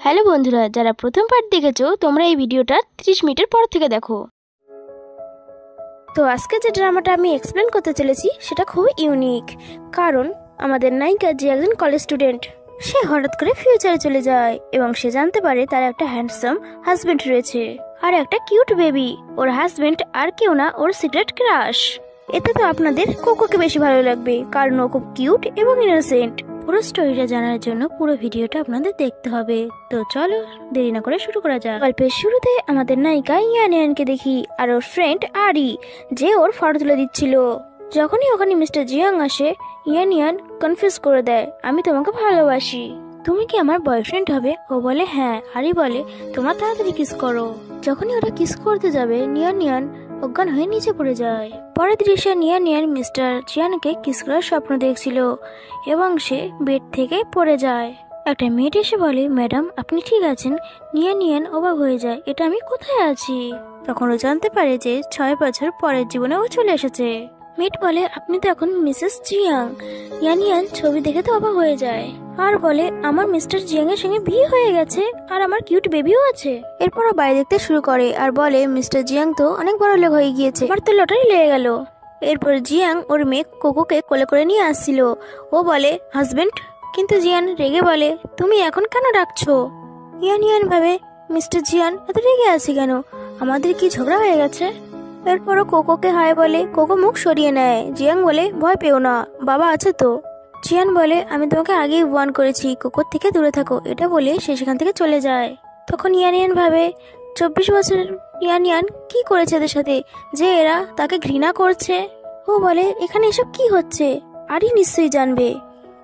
Hello বন্ধুরা, যারা প্রথম পার্ট দেখেছো তোমরা এই ভিডিওটা 30 মিনিটের পর থেকে দেখো। তো আজকে যে ড্রামাটা আমি এক্সপ্লেন করতে চলেছি সেটা খুব ইউনিক, কারণ আমাদের নায়িকা যে একজন কলেজ স্টুডেন্ট, সে হঠাৎ করে ফিউচারে চলে যায় এবং সে জানতে পারে তার একটা হ্যান্ডসাম হাজবেন্ড রয়েছে আর একটা কিউট বেবি। ওর হাজবেন্ড আর কেউ না, ওর সিক্রেট ক্রাশ। এতে তো আপনাদের কোকোকে বেশি ভালো লাগবে, কারণ ও খুব কিউট এবং ইনোসেন্ট। পুরো স্টোরিটা জানার জন্য পুরো ভিডিওটা আপনাদের দেখতে হবে। তো চলো দেরি না করে শুরু করা যাক। গল্পের শুরুতে আমাদের নায়িকা ইয়ানিয়ানকে দেখি আর ওর ফ্রেন্ড আরি, যে ওর ফটো তুলে দিচ্ছিল। যখনই ওখানে মিস্টার জিয়াং আসে, ইয়ানিয়ান কনফিউজ করে দেয়, আমি তোমাকে ভালোবাসি, তুমি কি আমার বয়ফ্রেন্ড হবে? ও বলে হ্যাঁ। আরি বলে তোমার তাড়াতাড়ি কিস করো। যখনই ওরা কিস করতে যাবে, ইয়ানিয়ান অজ্ঞান হয়ে নিচে পড়ে যায়। পরের দৃশ্যে ইয়ানিয়ান মিস্টার জিয়ানকে কিস করার স্বপ্ন দেখছিল এবং সে বেড থেকে পড়ে যায়। একটা মেয়েট এসে বলে, ম্যাডাম আপনি ঠিক আছেন? ইয়ানিয়ান অবাক হয়ে যায়, এটা আমি কোথায় আছি? তখন ও জানতে পারে যে 6 বছর পরের জীবনে ও চলে এসেছে। মেয়েট বলে, আপনি তো এখন মিসেস জিয়াং। ইয়ানিয়ান ছবি দেখে তো অবাক হয়ে যায় আর বলে, আমার মিস্টার জিয়াং এর সঙ্গে বিয়ে হয়ে গেছে আর আমার কিউট বেবিও আছে। এরপর ও বাইরে দেখতে শুরু করে আর বলে, মিস্টার জিয়াং তো অনেক বড় লোক হয়ে গিয়েছে, আমার তো লটারি লেগে গেল। এরপর জিয়াং ওর মেয়ে কোকোকে কোলে করে নিয়ে আসছিল। ও বলে হাজবেন্ড, কিন্তু জিয়ান রেগে বলে, তুমি এখন কেন ডাকছো? ইয়ানিয়ান ভাবে, মিস্টার জিয়ান এত রেগে আছে কেন? আমাদের কি ঝগড়া হয়ে গেছে? এরপরও কোকোকে হায় বলে কোকো মুখ সরিয়ে নেয়। জিয়াং বলে, ভয় পেও না, বাবা আছে তো। জিয়ান বলে, আমি তোমাকে আগেই ওয়ার্ন করেছি, কোকোর থেকে দূরে থাকো। এটা বলে সে সেখান থেকে চলে যায়। তখন ইয়ানিয়ান ভাবে, 24 বছর ইয়ানিয়ান কি করেছে এদের সাথে যে এরা তাকে ঘৃণা করছে? ও বলে, এখানে এসব কি হচ্ছে? আরি নিশ্চয়ই জানবে।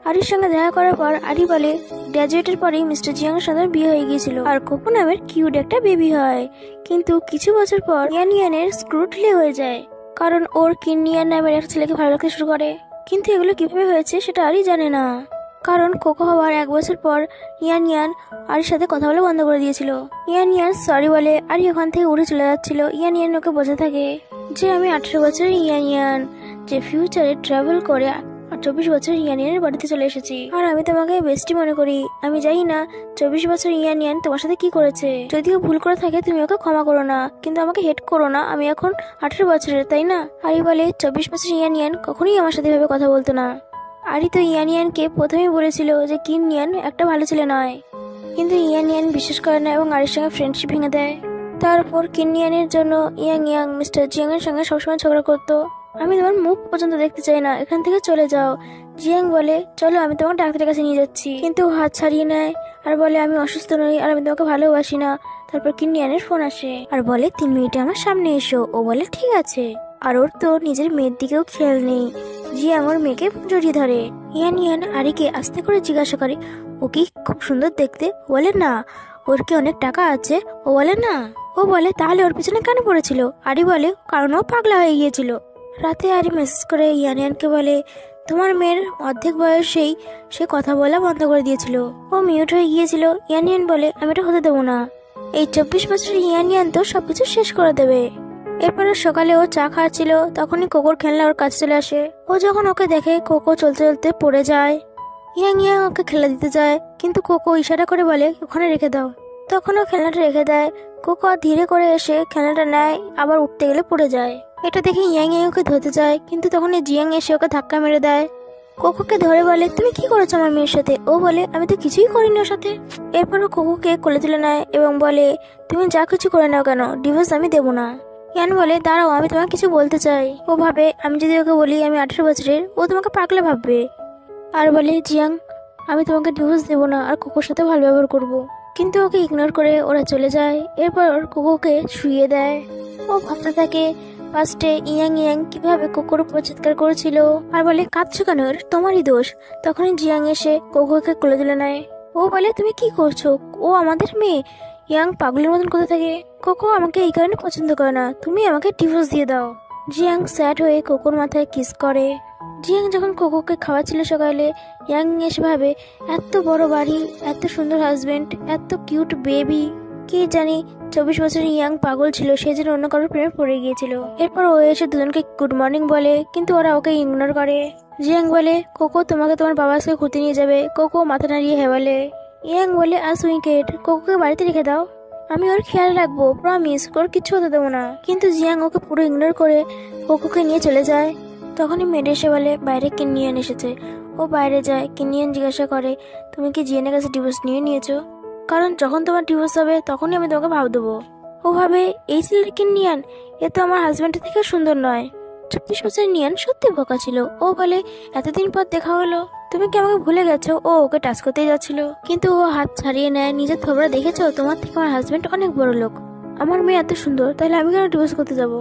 আরির সঙ্গে দেখা করার পর আরি বলে, গ্র্যাজুয়েটের পরেই মিস্টার জিয়াং এর সাথে বিয়ে হয়ে গিয়েছিল আর কোকো নামের কিউট একটা বেবি হয়। কিন্তু কিছু বছর পর ইয়ানিয়ানের স্ক্রু ঢিলে হয়ে যায়, কারণ ওর কিনিয়ান নামের একটা ছেলেকে ভালো লাগতে শুরু করে। কিন্তু এগুলো কিভাবে হয়েছে সেটা আরি জানে না, কারণ কোকো হওয়ার 1 বছর পর ইয়ানিয়ান আরির সাথে কথা বলা বন্ধ করে দিয়েছিল। ইয়ানিয়ান সরি বলে আরি ওখান থেকে উড়ে চলে যাচ্ছিল। ইয়ানিয়ান ওকে বোঝা থাকে যে আমি 18 বছরের ইয়ানিয়ান, যে ফিউচারে ট্রাভেল করে 24 বছর ইয়ানিয়ানের বাড়িতে চলে এসেছি আর আমি তোমাকে বেস্টি মনে করি। আমি জানি না 24 বছর ইয়ানিয়ান তোমার সাথে কি করেছে, যদিও ভুল করে থাকে তুমি ওকে ক্ষমা করো না, কিন্তু আমাকে হেট করো না, আমি এখন 18 বছরের, তাই না? আরি বলে, 24 বছর ইয়ানিয়ান কখনোই আমার সাথে এভাবে কথা বলতো না। আরি তো ইয়ানিয়ানকে প্রথমেই বলেছিল যে কিনিয়ান একটা ভালো ছেলে নয়, কিন্তু ইয়ানিয়ান বিশ্বাস করে না এবং আরির সঙ্গে ফ্রেন্ডশিপ ভেঙে দেয়। তারপর কিনিয়ানের জন্য ইয়াং মিস্টার জিয়াং এর সঙ্গে সবসময় ঝগড়া করতো। আমি তোমার মুখ পর্যন্ত দেখতে চাই না, এখান থেকে চলে যাও। জিয়াং বলে, চলো আমি তোমাকে ডাক্তারের কাছে নিয়ে যাচ্ছি, কিন্তু হাত ছাড়িয়ে নেয় আর বলে, আমি অসুস্থ নই আর আমি তোমাকে ভালোবাসি না। তারপর কিনিয়ানের ফোন আসে আর বলে, 3 মিনিটে আমার সামনে এসো। ও বলে ঠিক আছে। আর ওর তো নিজের মেয়ের দিকেও খেয়াল নেই। জিয়াং ওর মেয়েকে জড়িয়ে ধরে। ইয়ানিয়ান আরিকে আস্তে করে জিজ্ঞাসা করে, ও কি খুব সুন্দর দেখতে? বলে না। ওর কি অনেক টাকা আছে? ও বলে না। ও বলে, তাহলে ওর পিছনে কেন পড়েছিল? আরি বলে, কারণ ও পাগলা হয়ে গিয়েছিল। রাতে আরি মেসেজ করে ইয়ানিয়ানকে বলে, তোমার মেয়ের অর্ধেক বয়সেই সে কথা বলা বন্ধ করে দিয়েছিল, ও মিউট হয়ে গিয়েছিল। ইয়ানিয়ান বলে, আমি এটা হতে দেবো না। এই 24 বছরের ইয়ানিয়ান তো সবকিছু শেষ করে দেবে। এরপরে সকালে ও চা খাচ্ছিল, তখনই কোকোর খেলনা ওর কাছে চলে আসে। ও যখন ওকে দেখে, কোকো চলতে চলতে পড়ে যায়। ইয়াং ওকে খেলা দিতে যায়, কিন্তু কোকো ইশারা করে বলে, ওখানে রেখে দাও। তখন ও খেলনাটা রেখে দেয়। কোকো ধীরে করে এসে খেলনাটা নেয়, আবার উঠতে গেলে পড়ে যায়। এটা দেখে ইয়াং ওকে ধরতে যায়, কিন্তু তখন জিয়াং এসে ওকে ধাক্কা মেরে দেয়। কোকোকে ধরে বলে, তুমি কি করেছো আমার মেয়ের সাথে? ও বলে, আমি তো কিছুই করিনি ওর সাথে। এরপর ও কোকোকে কোলে তুলে নেয় এবং বলে, তুমি যা কিছু করে নাও কেন, ডিভোর্স আমি দেবো না। ইয়ান বলে, দাঁড়াও, আমি তোমাকে কিছু বলতে চাই। ও ভাবে, আমি যদি ওকে বলি আমি 18 বছরের, ও তোমাকে পাগলা ভাববে আর বলে, জিয়াং আমি তোমাকে ডিভোর্স দেবো না আর কোকোর সাথে ভালো ব্যবহার করবো। কিন্তু ওকে ইগনোর করে ওরা চলে যায়। এরপর কোকোকে শুইয়ে দেয়। ও ভাবতে থাকে ফার্স্টে ইয়াং কিভাবে কোকোর উপর চিৎকার করেছিল আর বলে, কাঁদছো কেন, এটা তোমারই দোষ। তখনই জিয়াং এসে কোকোকে কোলে তুলে নেয়। ও বলে, তুমি কি করছো? ও আমাদের মেয়ে। ইয়াং পাগলের মতন করতে থাকে, কোকো আমাকে এই কারণে পছন্দ করে না, তুমি আমাকে ডিভোর্স দিয়ে দাও। জিয়াং স্যাড হয়ে কোকোর মাথায় কিস করে। জিয়াং যখন কোকোকে খাওয়াচ্ছিল সকালে, ইয়াং এসে ভাবে, এত বড় বাড়ি, এত সুন্দর হাজবেন্ড, এত কিউট বেবি, কি জানি 24 বছরের ইয়াং পাগল ছিল, সে যেন অন্য কারোর প্রেমে পড়ে গিয়েছিল। এরপর ও এসে দুজনকে গুড মর্নিং বলে, কিন্তু ওরা ওকে ইগনোর করে। জিয়াং বলে, কোকো তোমাকে তোমার বাবা আজকে ঘুরতে নিয়ে যাবে। কোকো মাথা নাড়িয়ে হ্যাঁ বলে। ইয়াং বলে আজ উইকেট, কোকোকে বাড়িতে রেখে দাও, আমি ওর খেয়াল রাখবো, প্রমিস, ওর কিচ্ছু হতে দেবো না। কিন্তু জিয়াং ওকে পুরো ইগনোর করে কোকোকে নিয়ে চলে যায়। তখনই মেড এসে বলে বাইরে কিনিয়ান এসেছে। ও বাইরে যায়, কিনিয়ান জিজ্ঞাসা করে তুমি কি জিয়ানের কাছে ডিভোর্স নিয়ে নিয়েছো? কারণ যখন তোমার ডিভোর্স হবে তখনই আমি তোমাকে ভাব দেবো। ও ভাবে এই ছেলের কিনিয়ান, এ তো আমার হাজব্যান্ডের থেকে সুন্দর নয়। 24 বছরের নিয়ান সত্যি বোকা ছিল। ও বলে এতদিন পর দেখা হলো, তুমি কি আমাকে ভুলে গেছো? ও ওকে টাচ করতেই যাচ্ছিল, কিন্তু ও হাত ছাড়িয়ে নেয়। নিজের থোবরা দেখেছো? তোমার থেকে আমার হাজবেন্ড অনেক বড় লোক, আমার মেয়ে এত সুন্দর, তাহলে আমি কেন ডিভোর্স করতে যাবো,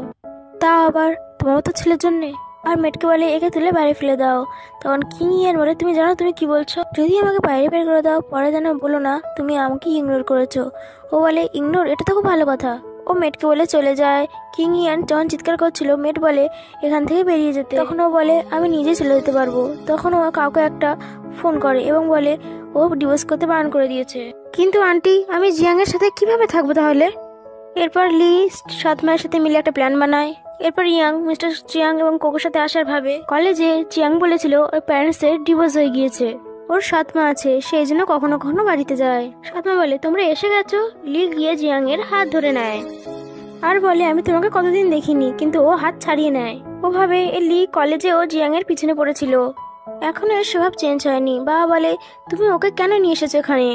তা আবার তোমার মতো ছেলের জন্যে? আর মেটকে বলে একে তুলে বাইরে ফেলে দাও। তখন কিনিয়ান বলে তুমি জানো তুমি কি বলছো? যদি আমাকে বাইরে বের করে দাও পরে যেন বলো না তুমি আমাকে ইগনোর করেছো। ও বলে ইগনোর? এটা তো খুব ভালো কথা। ও মেটকে বলে চলে যায়। কিং ইয়ান যখন চিৎকার করছিল মেট বলে এখান থেকে বেরিয়ে যেতে, তখন ও বলে আমি নিজে চলে যেতে পারবো। তখন ও কাউকে একটা ফোন করে এবং বলে ও ডিভোর্স করতে বারণ করে দিয়েছে। কিন্তু আন্টি আমি জিয়াং এর সাথে কিভাবে থাকবো তাহলে? এরপর লি 7 মায়ের সাথে মিলে একটা প্ল্যান বানায়। এরপর ইয়াং মিস্টার চিয়াং এবং কোকোর সাথে আসার ভাবে। কলেজে চিয়াং বলেছিল ওর প্যারেন্টসের ডিভোর্স হয়ে গিয়েছে, ওর 7 মা আছে, সেই জন্য কখনো কখনো বাড়িতে যায়। 7 মা বলে তোমরা এসে গেছো। লি গিয়ে জিয়াং এর হাত ধরে নেয় আর বলে আমি তোমাকে কতদিন দেখিনি, কিন্তু ও হাত ছাড়িয়ে নেয়। ও ভাবে লি কলেজে ও জিয়াং এর পিছনে পড়েছিল, এখনো এর স্বভাব চেঞ্জ হয়নি। বাবা বলে তুমি ওকে কেন নিয়ে এসেছো এখানে?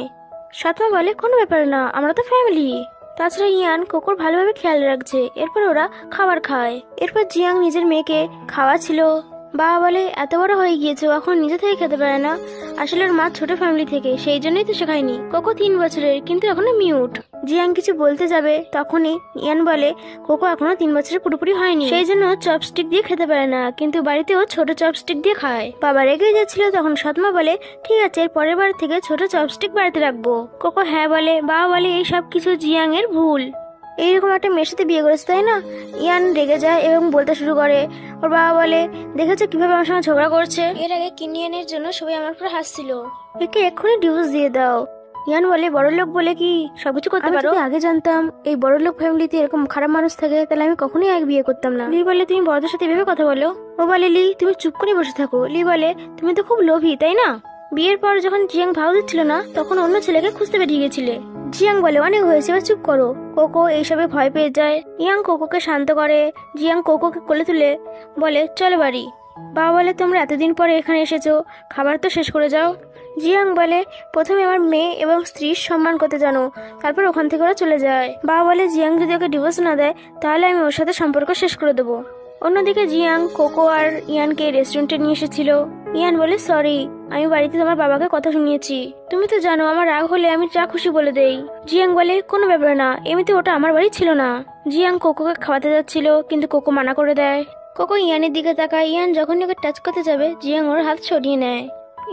7 মা বলে কোনো ব্যাপার না, আমরা তো ফ্যামিলি। তাছাড়া ইয়ান কোকোর ভালোভাবে খেয়াল রাখছে। এরপর ওরা খাবার খায়। এরপর জিয়াং নিজের মেয়েকে খাওয়াচ্ছিল। বাবা বলে এত বড় হয়ে গিয়েছে এখন নিজে থেকে খেতে পারে না, আসলে ওর মা ছোট ফ্যামিলি থেকে, সেই জন্যই তো শেখায়নি। কোকো 3 বছরের কিন্তু এখনো মিউট। জিয়াং কিছু বলতে যাবে তখনই ইয়ান বলে কোকো এখনো 3 বছরের পুরোপুরি হয়নি, সেই জন্য চপস্টিক দিয়ে খেতে পারে না, কিন্তু বাড়িতেও ছোট চপস্টিক দিয়ে খায়। বাবা রেগে যাচ্ছিল, তখন সৎমা বলে ঠিক আছে এর পরের বার থেকে ছোট চপস্টিক বাড়িতে রাখবো। কোকো হ্যাঁ বলে। বাবা বলে এই সব কিছু জিয়াং এর ভুল, এইরকম একটা মেয়ের সাথে বিয়ে করেছে তাই না? ইয়ান রেগে যায় এবং বলতে শুরু করে। ওর বাবা বলে দেখেছো কিভাবে আমার সঙ্গে ঝগড়া করছে, এর আগে কিনিয়ানের জন্য সবাই আমার উপর হাসছিল, একে এক্ষুনি ডিভোর্স দিয়ে দাও। ইয়ান বলে বড়লোক বলে কি সবকিছু করতে পারো? আগে জানতাম এই বড়লোক ফ্যামিলিতে এরকম খারাপ মানুষ থাকে তাহলে আমি কখনোই আগে বিয়ে করতাম না। লি বলে তুমি বড়দের সাথে এভাবে কথা বলো? ও বলে লি তুমি চুপ করে বসে থাকো। লি বলে তুমি তো খুব লোভী তাই না? বিয়ের পর যখন জিয়াং ভাও দিচ্ছিল না তখন অন্য ছেলেকে খুঁজতে বেরিয়ে গেছিলে। জিয়াং বলে অনেক হয়েছে এবার চুপ করো। কোকো এইসবে ভয় পেয়ে যায়। ইয়াং কোকোকে শান্ত করে। জিয়াং কোকোকে কোলে তুলে বলে চলো বাড়ি। বাবা বলে তোমরা এতদিন পরে এখানে এসেছো, খাবার তো শেষ করে যাও। জিয়াং বলে প্রথমে আমার মেয়ে এবং স্ত্রীর সম্মান করতে জানো, তারপর ওখান থেকে ওরা চলে যায়। বাবা বলে জিয়াং যদি ওকে ডিভোর্স না দেয় তাহলে আমি ওর সাথে সম্পর্ক শেষ করে দেবো। অন্যদিকে জিয়াং কোকো আর ইয়ানকে রেস্টুরেন্টে নিয়ে এসেছিল। ইয়ান বলে সরি, আমি বাড়িতে তোমার বাবাকে কথা শুনিয়েছি, তুমি তো জানো আমার রাগ হলে আমি যা খুশি বলে দেই। জিয়াং বলে কোনো ব্যাপার না, এমনিতে ওটা আমার বাড়ি ছিল না। জিয়াং কোকোকে খাওয়াতে যাচ্ছিল কিন্তু কোকো মানা করে দেয়। কোকো ইয়ানের দিকে তাকায়। ইয়ান যখনই ওকে টাচ করতে যাবে জিয়াং ওর হাত সরিয়ে নেয়।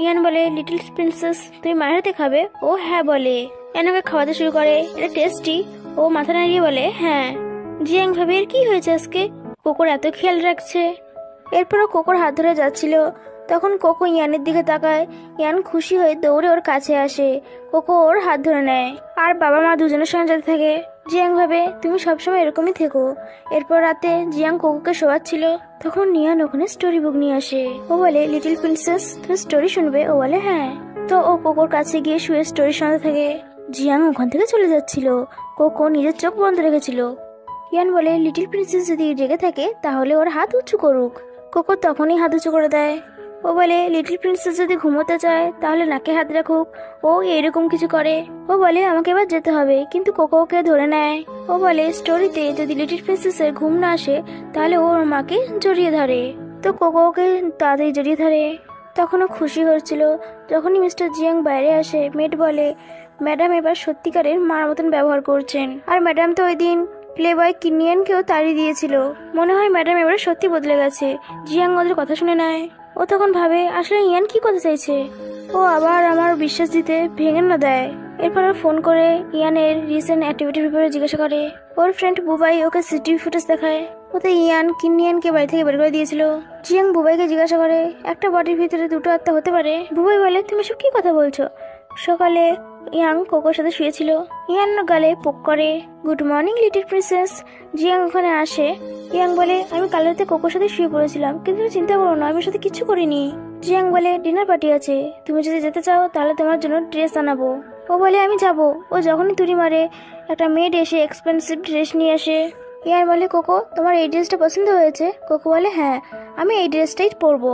ইয়ান বলে লিটল প্রিন্সেস তুমি মায়ের হাতে খাবে? ও হ্যাঁ বলে। ইয়ান ওকে খাওয়াতে শুরু করে। এটা টেস্টি? ও মাথা নাড়িয়ে বলে হ্যাঁ। জিয়াং ভাবে এর কি হয়েছে আজকে, কোকোর এত খেয়াল রাখছে। এরপরও কোকোর হাত ধরে যাচ্ছিল, তখন কোকো ইয়ানের দিকে তাকায়। ইয়ান খুশি হয়ে দৌড়ে ওর কাছে আসে। কোকো ওর হাত ধরে নেয় আর বাবা মা দুজনের সঙ্গে যেতে থাকে। জিয়াং ভাবে তুমি সবসময় এরকমই থেকো। এরপর রাতে জিয়াং কোকোকে শোয়াচ্ছিল, তখন ইয়ান ওখানে স্টোরি বুক নিয়ে আসে। ও বলে লিটল প্রিন্সেস তুমি স্টোরি শুনবে? ও বলে হ্যাঁ। তো ও কোকোর কাছে গিয়ে শুয়ে স্টোরি শোনাতে থাকে। জিয়াং ওখান থেকে চলে যাচ্ছিল, কোকো নিজের চোখ বন্ধ রেখেছিল। ইয়ান বলে লিটল প্রিন্সেস যদি রেগে থাকে তাহলে ওর হাত উঁচু করুক। কোকো তখনই হাত উঁচু করে দেয়। ও বলে লিটল প্রিন্সেস যদি ঘুমোতে চায় তাহলে নাকে হাত রাখুক। ও এরকম কিছু করে। ও বলে আমাকে এবার যেতে হবে, কিন্তু কোকো ওকে ধরে নেয়। ও বলে স্টোরিতে যদি লিটল প্রিন্সেসের ঘুম না আসে তাহলে ওর মাকে জড়িয়ে ধরে। তো কোকো ওকে তাড়াতাড়ি জড়িয়ে ধরে। তখনও খুশি হচ্ছিল। যখনই মিস্টার জিয়াং বাইরে আসে মেট বলে ম্যাডাম এবার সত্যিকারের মার মতন ব্যবহার করছেন। আর ম্যাডাম তো ওই দিন প্লে বয় কিনিয়ানকেও তাড়িয়ে দিয়েছিল। মনে হয় ম্যাডাম এবারে সত্যি বদলে গেছে। জিয়াং ওদের কথা শুনে নেয়। ও তখন ভাবে আসলে ইয়ান কি করতে চাইছে। ও আবার আমার বিশ্বাস দিতে ভেঙে না দেয়। এরপর ওর ফোন করে ইয়ানের রিসেন্ট অ্যাক্টিভিটির ব্যাপারে জিজ্ঞাসা করে। ওর ফ্রেন্ড বুবাই ওকে সিসিটিভি ফুটেজ দেখায়। ওতে ইয়ান কিনিয়ানকে বাড়ি থেকে বের করে দিয়েছিল। জিয়াং বুবাইকে জিজ্ঞাসা করে একটা বডির ভিতরে দুটো আত্মা হতে পারে? বুবাই বলে তুমি সব কি কথা বলছো? সকালে ইয়াং কোকোর সাথে শুয়েছিল। ইয়ান গালে পোক করে। Good morning little princess. Jiang ওখানে আসে। ইয়াং বলে আমি কাল রাতে কোকোর সাথে শুয়ে পড়েছিলাম, কিন্তু তুমি চিন্তা করো না আমি সাথে কিছু করিনি। জিয়াং বলে ডিনার পার্টি আছে, তুমি যদি যেতে চাও তাহলে তোমার জন্য ড্রেস আনাবো। ও বলে আমি যাব। ও যখনই তুড়ি মারে একটা মেড এসে এক্সপেন্সিভ ড্রেস নিয়ে আসে। ইয়ান বলে কোকো তোমার এই ড্রেসটা পছন্দ হয়েছে? কোকো বলে হ্যাঁ, আমি এই ড্রেসটাই পরবো।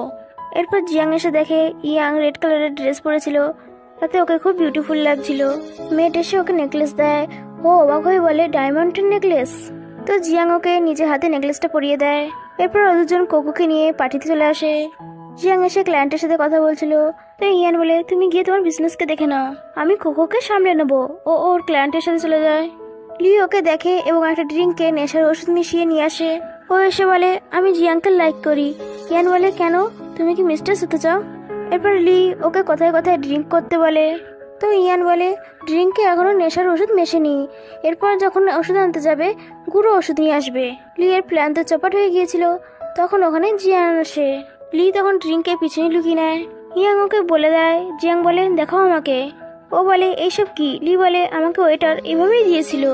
এরপর জিয়াং এসে দেখে ইয়াং রেড কালারের ড্রেস পরেছিল, তাতে ওকে খুব বিউটিফুল লাগছিল। মেয়েট এসে ওকে নেকলেস দেয়। ও অবাক হয়ে বলে ডায়মন্ডের নেকলেস। তো জিয়াং ওকে নিজের হাতে নেকলেসটা পরিয়ে দেয়। এরপর ও দুজন কোকোকে নিয়ে পার্টিতে চলে আসে। জিয়াং এসে ক্লায়েন্টের সাথে কথা বলছিল। তো ইয়ান বলে তুমি গিয়ে তোমার বিজনেসকে দেখে নাও, আমি কোকোকে সামলে নেবো। ও ওর ক্লায়েন্টের সাথে চলে যায়। লি ওকে দেখে এবং একটা ড্রিঙ্কে নেশার ওষুধ মিশিয়ে নিয়ে আসে। ও এসে বলে আমি জিয়াংকে লাইক করি। ইয়ান বলে কেন, তুমি কি মিস্টেস হতে চাও? এরপর লি ওকে কথায় কথায় ড্রিঙ্ক করতে বলে। তো ইয়ান বলে ড্রিঙ্কে এখনো নেশার ওষুধ মেশেনি, এরপর যখন ওষুধ আনতে যাবে গুঁড়ো ওষুধ নিয়ে আসবে। লি এর প্ল্যান তো চপাট হয়ে গিয়েছিল। তখন ওখানে জিয়াং আসে। লি তখন ড্রিঙ্কে পিছনে লুকিয়ে নেয়। ইয়াং ওকে বলে দেয়। জিয়াং বলে দেখাও আমাকে। ও বলে এইসব কি? লি বলে আমাকে ওয়েটার এভাবেই দিয়েছিল।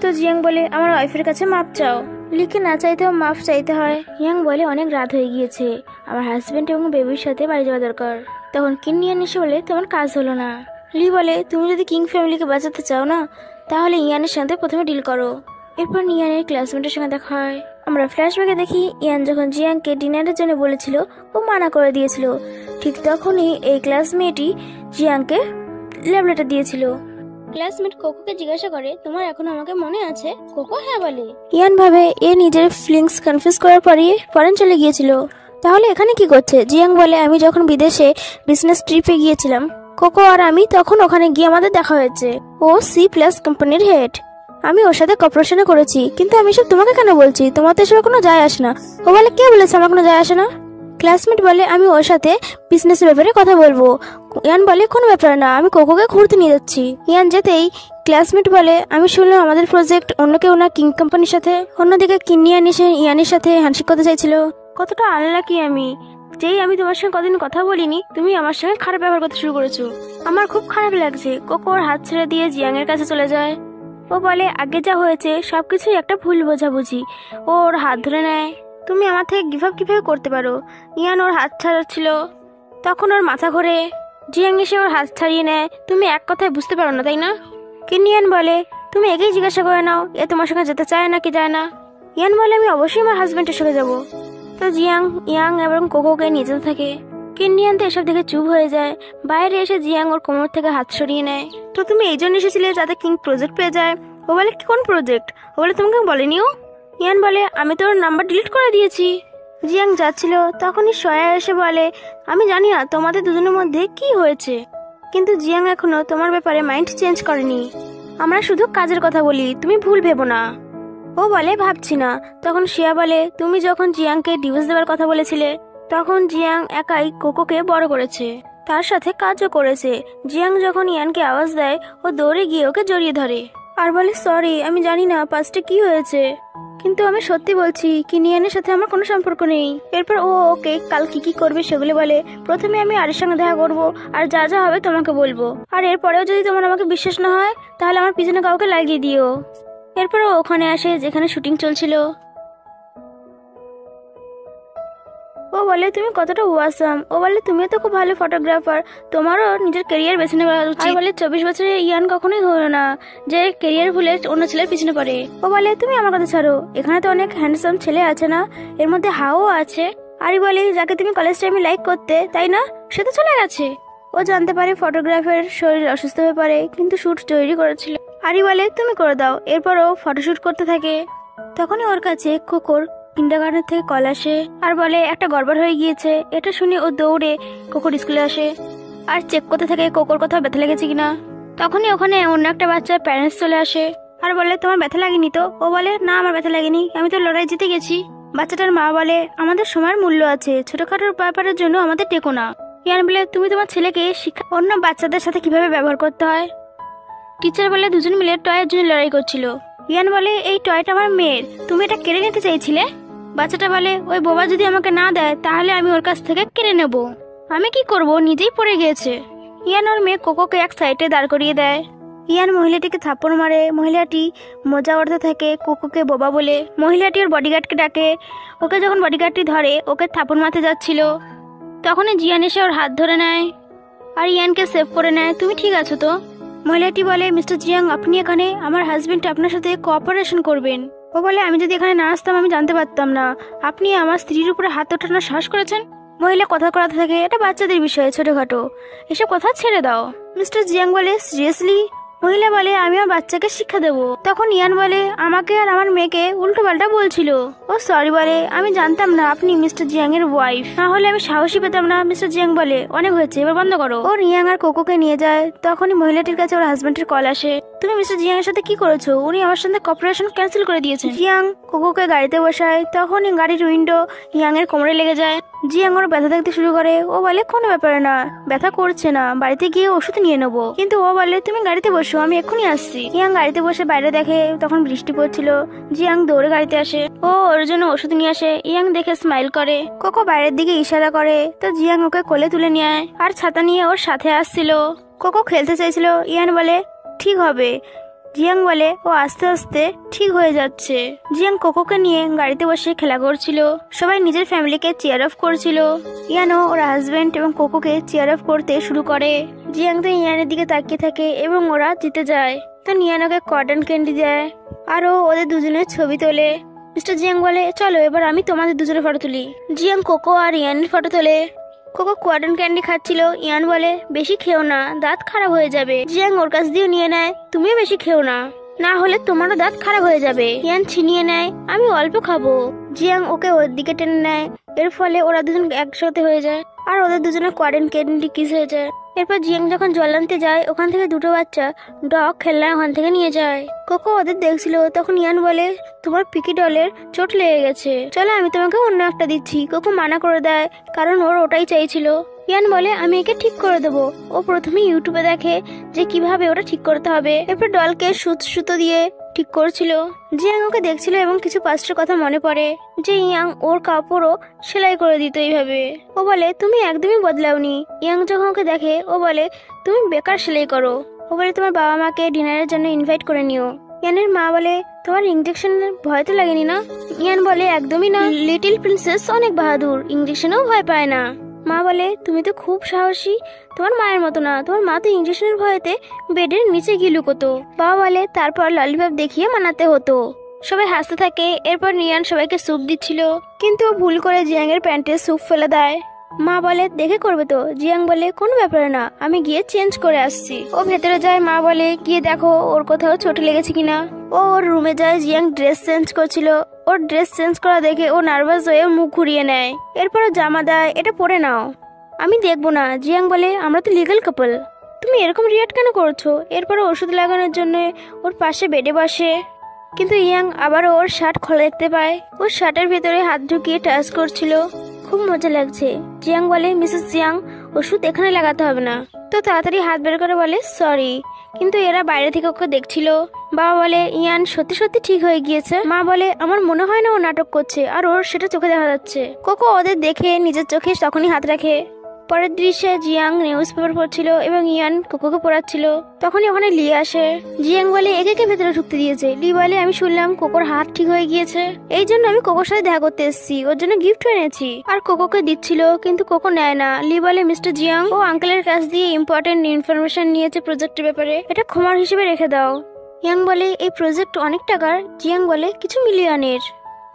তো জিয়াং বলে আমার ওয়াইফের কাছে মাপ চাও। লিকে না চাইতেও মাপ চাইতে হয়। ইয়াং বলে অনেক রাত হয়ে গিয়েছে, আমার হাজবেন্ড এবং বেবির সাথে বাড়ি যাওয়া দরকার। তখন কিনিয়ান এসে বলে তোমার কাজ হলো না। লি বলে তুমি যদি কিং ফ্যামিলিকে বাঁচাতে চাও না, তাহলে ইয়ানের সাথে প্রথমে ডিল করো। এরপর ইয়ানের ক্লাসমেটের সঙ্গে দেখা হয়। আমরা ফ্ল্যাশব্যাকে দেখি ইয়ান যখন জিয়াংকে ডিনারের জন্য বলেছিল ও মানা করে দিয়েছিল, ঠিক তখনই এই ক্লাসমেটই জিয়াংকে লাভ লেটার দিয়েছিল। ক্লাসমেট কোকোকে জিজ্ঞাসা করে তোমার এখন আমাকে মনে আছে? কোকো হ্যাঁ বলে। ইয়ান ভাবে এ নিজের ফিলিংস কনফিউজ করার পরই ফরেন চলে গিয়েছিল, তাহলে এখানে কি করছে? জিয়াং বলে আমি যখন বিদেশে বিজনেস ট্রিপে গিয়েছিলাম কোকো আর আমি, তখন ওখানে গিয়ে আমাদের দেখা হয়েছে। ও C+ কোম্পানির হেড, আমি ওর সাথে কর্পোরেশনে করেছি। কিন্তু আমি সব তোমাকে কেন বলছি? তোমার তো এসব কোনো যায় আসে না। ও বলে কে বলেছে আমার কোনো যায় আসে না? ক্লাসমেট বলে আমি ওর সাথে বিজনেসের ব্যাপারে কথা বলবো। ইয়ান বলে কোনো ব্যাপার না, আমি কোকোকে ঘুরতে নিয়ে যাচ্ছি। ইয়ান যেতেই ক্লাসমেট বলে আমি শুনলাম আমাদের প্রজেক্ট অন্য কেউ না কিং কোম্পানির সাথে। অন্যদিকে কিনিয়ান এসে ইয়ানের সাথে হ্যান্ডশেক করতে চাইছিল। কতটা আনলাকি আমি, যেই আমি তোমার সঙ্গে কতদিন কথা বলিনি তুমি আমার সঙ্গে খারাপ ব্যবহার করতে শুরু করেছো। আমার খুব খারাপ লাগছে। কোকো ওর হাত ছেড়ে দিয়ে জিয়াং এর কাছে চলে যায়। ও বলে আগে যা হয়েছে সবকিছুই একটা ভুল বোঝাবুঝি। ও ওর হাত ধরে নেয়। তুমি আমার থেকে গিভ আপ কিভাবে করতে পারো? ইয়ান ওর হাত ছাড়াচ্ছিল, তখন ওর মাথা ঘোরে। জিয়াং এসে ওর হাত ছাড়িয়ে নেয়। তুমি এক কথায় বুঝতে পারো না তাই না? কিনিয়ান বলে তুমি একেই জিজ্ঞাসা করে নাও এ তোমার সঙ্গে যেতে চায় না কি যায় না। ইয়ান বলে আমি অবশ্যই আমার হাজবেন্ডের সঙ্গে যাবো। তো জিয়াং ইয়াং এবং কোকোকে নিয়ে যেতে থাকে। কিনিয়ান তো এসব দেখে চুপ হয়ে যায়। বাইরে এসে জিয়াং ওর কোমর থেকে হাত সরিয়ে নেয়। তো তুমি এই জন্য এসেছিলে যাতে কিং প্রজেক্ট পেয়ে যায়? ও বলে কোন প্রজেক্ট? ও বলে তোমাকে বলেনিও। ইয়ান বলে আমি তোর নাম্বার ডিলিট করে দিয়েছি। জিয়াং যাচ্ছিল তখনই সয়া এসে বলে আমি জানি না তোমাদের দুজনের মধ্যে কি হয়েছে, কিন্তু জিয়াং এখনো তোমার ব্যাপারে মাইন্ড চেঞ্জ করেনি। আমরা শুধু কাজের কথা বলি, তুমি ভুল ভেবো না। ও বলে ভাবছি না। তখন শিয়া বলে তুমি যখন জিয়াংকে ডিভোর্স দেওয়ার কথা বলেছিলে তখন জিয়াং একাই কোকোকে বড় করেছে, তার সাথে কাজও করেছে। জিয়াং যখন ইয়ানকে আওয়াজ দেয় ও দৌড়ে গিয়ে ওকে জড়িয়ে ধরে আর বলে সরি আমি জানি না পাস্টে কি হয়েছে, কিন্তু আমি সত্যি বলছি কিনিয়ানের সাথে আমার কোনো সম্পর্ক নেই। এরপর ও ওকে কাল কি কি করবে সেগুলো বলে। প্রথমে আমি আরের সঙ্গে দেখা করব আর যা যা হবে তোমাকে বলবো, আর এরপরেও যদি তোমার আমাকে বিশ্বাস না হয় তাহলে আমার পিছনে কাউকে লাগিয়ে দিও। এরপর ও ওখানে আসে যেখানে শুটিং চলছিল। ও বলে তুমি কতটা ওয়াসাম। ও বলে তুমিও তো খুব ভালো ফটোগ্রাফার, তোমারও নিজের ক্যারিয়ার বেছে নেওয়া উচিত। বলে 24 বছরের ইয়ান কখনোই হলো না যে ক্যারিয়ার ভুলে অন্য ছেলের পিছনে পড়ে। ও বলে তুমি আমার কথা ছাড়ো, এখানে তো অনেক হ্যান্ডসাম ছেলে আছে না, এর মধ্যে হাও আছে। আরি বলে যাকে তুমি কলেজ টাইমে লাইক করতে তাই না, সে তো চলে গেছে। ও জানতে পারে ফটোগ্রাফারের শরীর অসুস্থ হয়ে পড়ে কিন্তু শুট তৈরি করেছিল। আরি বলে তুমি করে দাও। এরপর ও ফটোশুট করতে থাকে। তখনই ওর কাছে কোকোর কিন্ডারগার্টেন থেকে কল আসে আর বলে একটা গড়বড় হয়ে গিয়েছে। এটা শুনে ও দৌড়ে কোকোর স্কুলে আসে আর চেক করতে থাকে কোকোর কোথাও ব্যথা লেগেছে কিনা। তখনই ওখানে অন্য একটা বাচ্চার প্যারেন্টস চলে আসে আর বলে তোমার ব্যথা লাগেনি তো? ও বলে না আমার ব্যথা লাগেনি, আমি তো লড়াই জিতে গেছি। বাচ্চাটার মা বলে আমাদের সময়ের মূল্য আছে, ছোটখাটোর ব্যাপারের জন্য আমাদের টেকো না। ইয়ান বলে তুমি তোমার ছেলেকে শিক্ষা অন্য বাচ্চাদের সাথে কিভাবে ব্যবহার করতে হয়। টিচার বলে দুজন মিলে টয়ের জন্য লড়াই করছিল। ইয়ান বলে এই টয়টা আমার মেয়ের, তুমি এটা কেড়ে নিতে চাইছিলে। বাচ্চাটা বলে ওই বোবা যদি আমাকে না দেয় তাহলে আমি ওর কাছ থেকে কেড়ে নেব। আমি কি করব, নিজেই পড়ে গিয়েছে। ইয়ান ওর মেয়ে কোকোকে এক সাইডে দাঁড় করিয়ে দেয়। ইয়ান মহিলাটিকে থাপ্পড় মারে। মহিলাটি মজা উঠতে থাকে কোকোকে বোবা বলে। মহিলাটি ওর বডিগার্ডকে ডাকে। ওকে যখন বডিগার্ডটি ধরে ওকে থাপ্পড় মারতে যাচ্ছিল তখনই জিয়ান এসে ওর হাত ধরে নেয় আর ইয়ানকে সেভ করে নেয়। তুমি ঠিক আছো তো? মহিলাটি বলে, মিস্টার জিয়াং, আপনি এখানে আমার হাজবেন্ড আপনার সাথে কোঅপারেশন করবেন। ও বলে, আমি যদি এখানে না আসতাম আমি জানতে পারতাম না আপনি আমার স্ত্রীর উপরে হাত ওঠানোর সাহস করেছেন। মহিলা কথা করাতে থাকে, এটা বাচ্চাদের বিষয়, ছোটখাটো, এসব কথা ছেড়ে দাও। মিস্টার জিয়াং বলে, সিরিয়াসলি? মহিলা বলে, আমি আমার বাচ্চাকে শিক্ষা দেবো। তখন ইয়ান বলে, আমাকে আর আমার মেয়েকে উল্টো পাল্টা বলছিল। ও সরি বলে, আমি জানতাম না আপনি মিস্টার জিয়াং এর ওয়াইফ, না হলে আমি সাহসী পেতাম না। মিস্টার জিয়াং বলে, অনেক হয়েছে, এবার বন্ধ করো। ও ইয়াং আর কোকোকে নিয়ে যায়। তখনই মহিলাটির কাছে ওর হাজবেন্ডের কল আসে। তুমি মিস্টার জিয়াং এর সাথে কি করেছো? উনি আমার সাথে কপারেশন ক্যান্সেল করে দিয়েছেন। জিয়াং কোকোকে গাড়িতে বসায়। তখনই গাড়ির উইন্ডো ইয়াং এর কোমরে লেগে যায়। জিয়াং ওর ব্যথা দেখতে শুরু করে। ও বলে, কোনো ব্যাপারে না, ব্যথা করছে না, বাড়িতে গিয়ে ওষুধ নিয়ে নেবো। কিন্তু ও বলে, তুমি গাড়িতে বসো, আমি এক্ষুনি আসছি। ইয়াং গাড়িতে বসে বাইরে দেখে তখন বৃষ্টি পড়ছিল। জিয়াং দৌড়ে গাড়িতে আসে। ও ওর জন্য ওষুধ নিয়ে আসে। ইয়াং দেখে স্মাইল করে। কোকো বাইরের দিকে ইশারা করে। তো জিয়াং ওকে কোলে তুলে নিয়ে আর ছাতা নিয়ে ওর সাথে আসছিল। কোকো খেলতে চাইছিল। ইয়ান বলে, ঠিক হবে। জিয়াং বলে, ও আস্তে আস্তে ঠিক হয়ে যাচ্ছে। জিয়াং কোকোকে নিয়ে গাড়িতে বসে খেলা করছিল। সবাই নিজের ফ্যামিলিকে চেয়ার অফ করছিল। ইয়ানও ওর হাজবেন্ড এবং কোকোকে চেয়ার অফ করতে শুরু করে। জিয়াং তো ইয়ানের দিকে তাকিয়ে থাকে এবং ওরা জিতে যায়। তো ইয়ান ওকে কটন ক্যান্ডি দেয় আর ও ওদের দুজনের ছবি তোলে। মিস্টার জিয়াং বলে, চলো এবার আমি তোমাদের দুজনের ফটো তুলি। জিয়াং কোকো আর ইয়ানের ফটো তোলে। কোকো কটন ক্যান্ডি খাচ্ছিল। ইয়ান বলে, বেশি খেও না, দাঁত খারাপ হয়ে যাবে। জিয়াং ওর কাছ দিয়ে নিয়ে নেয়, তুমিও বেশি খেও না, না হলে তোমারও দাঁত খারাপ হয়ে যাবে। ইয়ান ছিনিয়ে নেয়, আমি অল্প খাবো। জিয়াং ওকে ওর দিকে টেনে নেয়। এর ফলে ওরা দুজন একসাথে হয়ে যায় আর ওদের দুজনের কটন ক্যান্ডি কিস হয়ে যায়। এরপর জিয়াং যখন জল আনতে যায়, ওখান থেকে দুটো বাচ্চা ডগ খেলনা ওখান থেকে নিয়ে যায়। কোকো ওদের দেখছিল। তখন ইয়ান বলে, তোমার পিকি ডলের চোট লেগে গেছে, চলো আমি তোমাকে অন্য একটা দিচ্ছি। কোকো মানা করে দেয়, কারণ ওর ওটাই চাইছিল। ইয়ান বলে, আমি একে ঠিক করে দেবো। ও প্রথমে ইউটিউবে দেখে যে কিভাবে ওটা ঠিক করতে হবে। এরপর ডলকে সুতো দিয়ে ঠিক করছিল। জিয়াং ওকে দেখছিল এবং কিছু পাস্টের কথা মনে পড়ে যে ইয়াং ওর কাপড়ও সেলাই করে দিত এইভাবে। ও বলে, তুমি একদমই বদলাওনি। ইয়াং যখন ওকে দেখে ও বলে, তুমি বেকার সেলাই করো। ও বলে, তোমার বাবা মাকে ডিনারের জন্য ইনভাইট করে নিও। ইয়ানের মা বলে, তোমার ইঞ্জেকশনের ভয় তো লাগেনি না? ইয়ান বলে, একদমই না, লিটল প্রিন্সেস অনেক বাহাদুর, ইঞ্জেকশনেও ভয় পায় না। মা বলে, তুমি তো খুব সাহসী, তোমার মায়ের মতো না, তোমার মা তো ইঞ্জেকশনের ভয়েতে বেডের নিচে গিয়ে লুকোতো। বাবা বলে, তারপর ললিপপ দেখিয়ে মানাতে হতো। সবাই হাসতে থাকে। এরপর নিয়ান সবাইকে স্যুপ দিচ্ছিল, কিন্তু ও ভুল করে জিয়াং এর প্যান্টে স্যুপ ফেলে দেয়। মা বলে, দেখে করবে তো। জিয়াং বলে, কোনো ব্যাপারে না, আমি গিয়ে চেঞ্জ করে আসছি। ও ভেতরে যায়। মা বলে, গিয়ে দেখো ওর কোথাও চোট লেগেছে কিনা। ও ওর রুমে যায়। জিয়াং ড্রেস চেঞ্জ করছিল। ওর ড্রেস চেঞ্জ করা দেখে ও নার্ভাস হয়ে মুখ ঘুরিয়ে নেয়। এরপর জামা দেয়, এটা পরে নাও। আমি দেখবো না। জিয়াং বলে, আমরা তো লিগ্যাল কাপল, তুমি এরকম রিয়াক্ট কেন করছো? এরপর ওষুধ লাগানোর জন্য ওর পাশে বেডে বসে। কিন্তু ইয়াং আবারও ওর শার্ট খোলা দেখতে পায়। ওর শার্টের ভেতরে হাত ঢুকিয়ে টাচ করছিল। খুব মজা লাগছে। জিয়াং বলে, মিসেস জিয়াং, ওষুধ এখানে লাগাতে হবে না। তো তাড়াতাড়ি হাত বের করে বলে, সরি। কিন্তু এরা বাইরে থেকে ওকে দেখছিল। বাবা বলে, ইয়ান সত্যি সত্যি ঠিক হয়ে গিয়েছে। মা বলে, আমার মনে হয় না ও নাটক করছে, আর ওর সেটা চোখে দেখা যাচ্ছে। কোকো ওদের দেখে নিজের চোখে তখনই হাত রাখে। পরের দৃশ্যে জিয়াং নিউজ পেপার পড়ছিল এবং ইয়ান কোকোকে পড়াচ্ছিল। তখনই ওখানে লি আসে। জিয়াং বলে, একে ভেতরে ঢুকতে দিয়েছে? লি বলে, আমি শুনলাম কোকোর হাত ঠিক হয়ে গিয়েছে, এই জন্য আমি কোকোর সাথে দেখা করতে এসেছি, ওর জন্য গিফট এনেছি। আর কোকোকে দিচ্ছিল, কিন্তু কোকো নেয় না। লি বলে, মিস্টার জিয়াং, ও আঙ্কেলের কাছ দিয়ে ইম্পর্টেন্ট ইনফরমেশন নিয়েছে প্রজেক্টের ব্যাপারে, এটা ক্ষমার হিসেবে রেখে দাও। ইয়াং বলে, এই প্রজেক্ট অনেক টাকার। জিয়াং বলে, কিছু মিলিয়নের।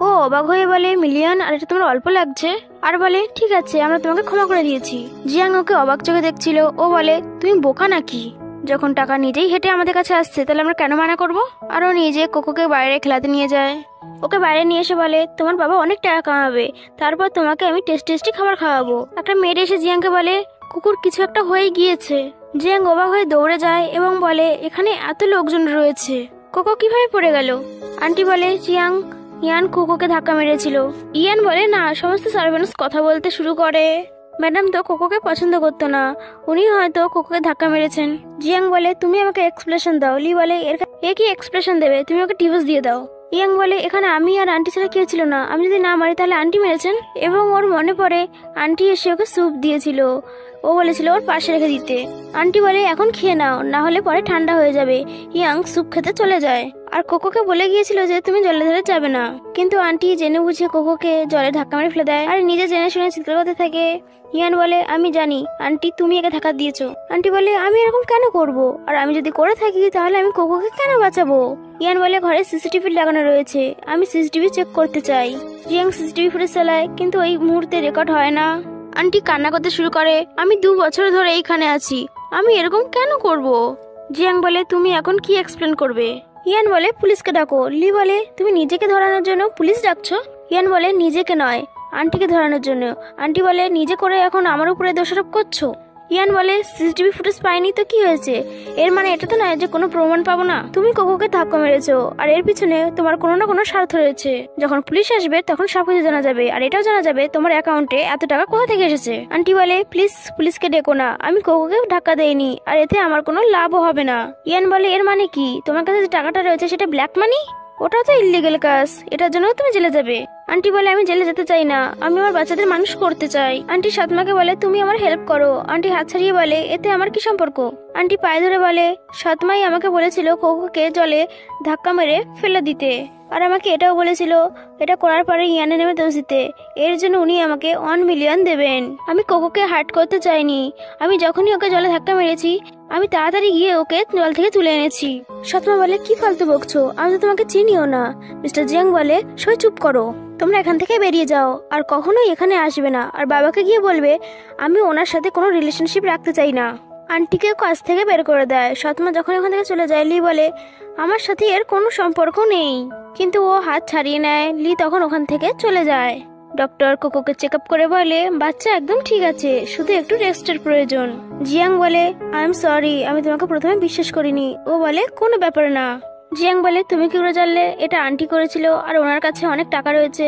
ও অবাক হয়ে বলে, মিলিয়ন? আর এটা তোমার অল্প লাগছে? আর বলে, ঠিক আছে, আমরা তোমাকে ক্ষমা করে দিয়েছি। জিয়াং ওকে অবাক চোখে দেখছিল। ও বলে, তুমি বোকা নাকি? যখন টাকা নিজেই হেঁটে আমাদের কাছে আসছে, তাহলে আমরা কেন মানা করবো? আর ও নিজে কোকোকে বাইরে খেলাতে নিয়ে যায়। ওকে বাইরে নিয়ে এসে বলে, তোমার বাবা অনেক টাকা কামাবে, তারপর তোমাকে আমি টেস্টি খাবার খাওয়াবো। একটা মেয়ে এসে জিয়াংকে বলে, কুকুর কিছু একটা হয়ে গিয়েছে। জিয়াং অবাক হয়ে দৌড়ে যায় এবং বলে, এখানে এত লোকজন রয়েছে, কোকো কিভাবে পড়ে গেল? আন্টি বলে, জিয়াং, ইয়ান কোকোকে ধাক্কা মেরেছিল। ইয়ান বলে, না, সমস্ত সার্ভেন্টস কথা বলতে শুরু করে। ম্যাডাম তো কোকোকে পছন্দ করতো না, উনি হয়তো কোকোকে ধাক্কা মেরেছেন। জিয়াং বলে, তুমি আমাকে এক্সপ্লেনেশন দাও। লি বলে, এর কি এক্সপ্রেশন দেবে, তুমি ওকে ডিভোর্স দিয়ে দাও। ইয়াং বলে এখানে আমি আর আন্টি ছাড়া কেউ ছিল না, আমি যদি না মারি তাহলে আন্টি মেরেছেন। এবং ওর মনে পড়ে আন্টি এসে ওকে স্যুপ দিয়েছিল, ও বলেছিল ওর পাশে রেখে দিতে। আন্টি বলে এখন খেয়ে নাও, না হলে পরে ঠান্ডা হয়ে যাবে। ইয়াং স্যুপ খেতে চলে যায় আর কোকোকে বলে গিয়েছিল যে তুমি জলে ধরে যাবে না, কিন্তু আন্টি জেনে বুঝে কোকোকে জলে ধাক্কা মেরে ফেলে দেয় আর নিজে জেনে শুনে চিৎকার করতে থাকে। ইয়ান বলে আমি জানি আন্টি তুমি একে ধাক্কা দিয়েছো। আন্টি বলে আমি এরকম কেন করব, আর আমি যদি করে থাকি তাহলে আমি কোকোকে কেন বাঁচাবো। ইয়ান বলে ঘরে সিসিটিভি লাগানো রয়েছে, আমি সিসিটিভি চেক করতে চাই। জিয়াং সিসিটিভি ফুটেজ চালায় কিন্তু ওই মুহূর্তে রেকর্ড হয় না। আন্টি কান্না করতে শুরু করে, আমি 2 বছর ধরে এইখানে আছি, আমি এরকম কেন করব। জিয়াং বলে তুমি এখন কি এক্সপ্লেন করবে। ইয়ান বলে পুলিশকে ডাকো। লি বলে তুমি নিজেকে ধরানোর জন্য পুলিশ ডাকছো। ইয়ান বলে নিজেকে নয়, আন্টিকে ধরানোর জন্য। আন্টি বলে নিজে করে এখন আমার উপরে দোষারোপ করছো। ইয়ান বলে সিসিটিভি ফুটেজ পাইনি তো কি হয়েছে, এর মানে এটা তো নয় যে কোনো প্রমাণ পাবো না। তুমি কোকোকে ধাক্কা মেরেছো আর এর পিছনে তোমার কোনো না কোনো স্বার্থ রয়েছে। যখন পুলিশ আসবে তখন সবকিছু জানা যাবে, আর এটাও জানা যাবে তোমার অ্যাকাউন্টে এত টাকা কোথা থেকে এসেছে। আন্টি বলে প্লিজ পুলিশকে ডেকো না, আমি কোকোকে ধাক্কা দেইনি আর এতে আমার কোনো লাভও হবে না। ইয়ান বলে এর মানে কি, তোমার কাছে যে টাকাটা রয়েছে সেটা ব্ল্যাক মানি? ওটা তো ইলিগেল কাজ, এটার জন্য তুমি জেলে যাবে। আন্টি বলে আমি জেলে যেতে চাই না, আমি আমার বাচ্চাদের মানুষ করতে চাই। আন্টি সৎমাকে বলে তুমি আমার হেল্প করো। আন্টি হাত ছাড়িয়ে বলে এতে আমার কি সম্পর্ক। আন্টি পায়ে ধরে বলে সৎমাই আমাকে বলেছিল কোকোকে জলে ধাক্কা মেরে ফেলে দিতে, আর আমাকে এটাও বলেছিল এটা করার পরে ইয়ানে নেমে দোষ দিতে, এর জন্য উনি আমাকে 1 মিলিয়ন দেবেন। আমি কোকোকে হার্ট করতে চাইনি, আমি যখনই ওকে জলে ধাক্কা মেরেছি আমি তাড়াতাড়ি গিয়ে ওকে জল থেকে তুলে এনেছি। সৎমা বলে কি ফালতু বকছো, আমি তো তোমাকে চিনিও না। মিস্টার জিয়াং বলে সবাই চুপ করো, তোমরা এখান থেকে বেরিয়ে যাও আর কখনোই এখানে আসবে না, আর বাবাকে গিয়ে বলবে আমি ওনার সাথে কোনো রিলেশনশিপ রাখতে চাই না। আন্টিকে কাজ থেকে বের করে দেয়। সৎমা যখন এখান থেকে চলে যায় লি বলে আমার সাথে এর কোনো সম্পর্ক নেই, কিন্তু ও হাত ছাড়িয়ে নেয়। লি তখন ওখান থেকে চলে যায়। ডক্টর কোকোকে চেক আপ করে বলে বাচ্চা একদম ঠিক আছে, শুধু একটু রেস্টের প্রয়োজন। জিয়াং বলে আই এম সরি, আমি তোমাকে প্রথমে বিশ্বাস করিনি। ও বলে কোনো ব্যাপার না। জিয়াং বলে তুমি কি করে জানলে এটা আন্টি করেছিল আর ওনার কাছে অনেক টাকা রয়েছে।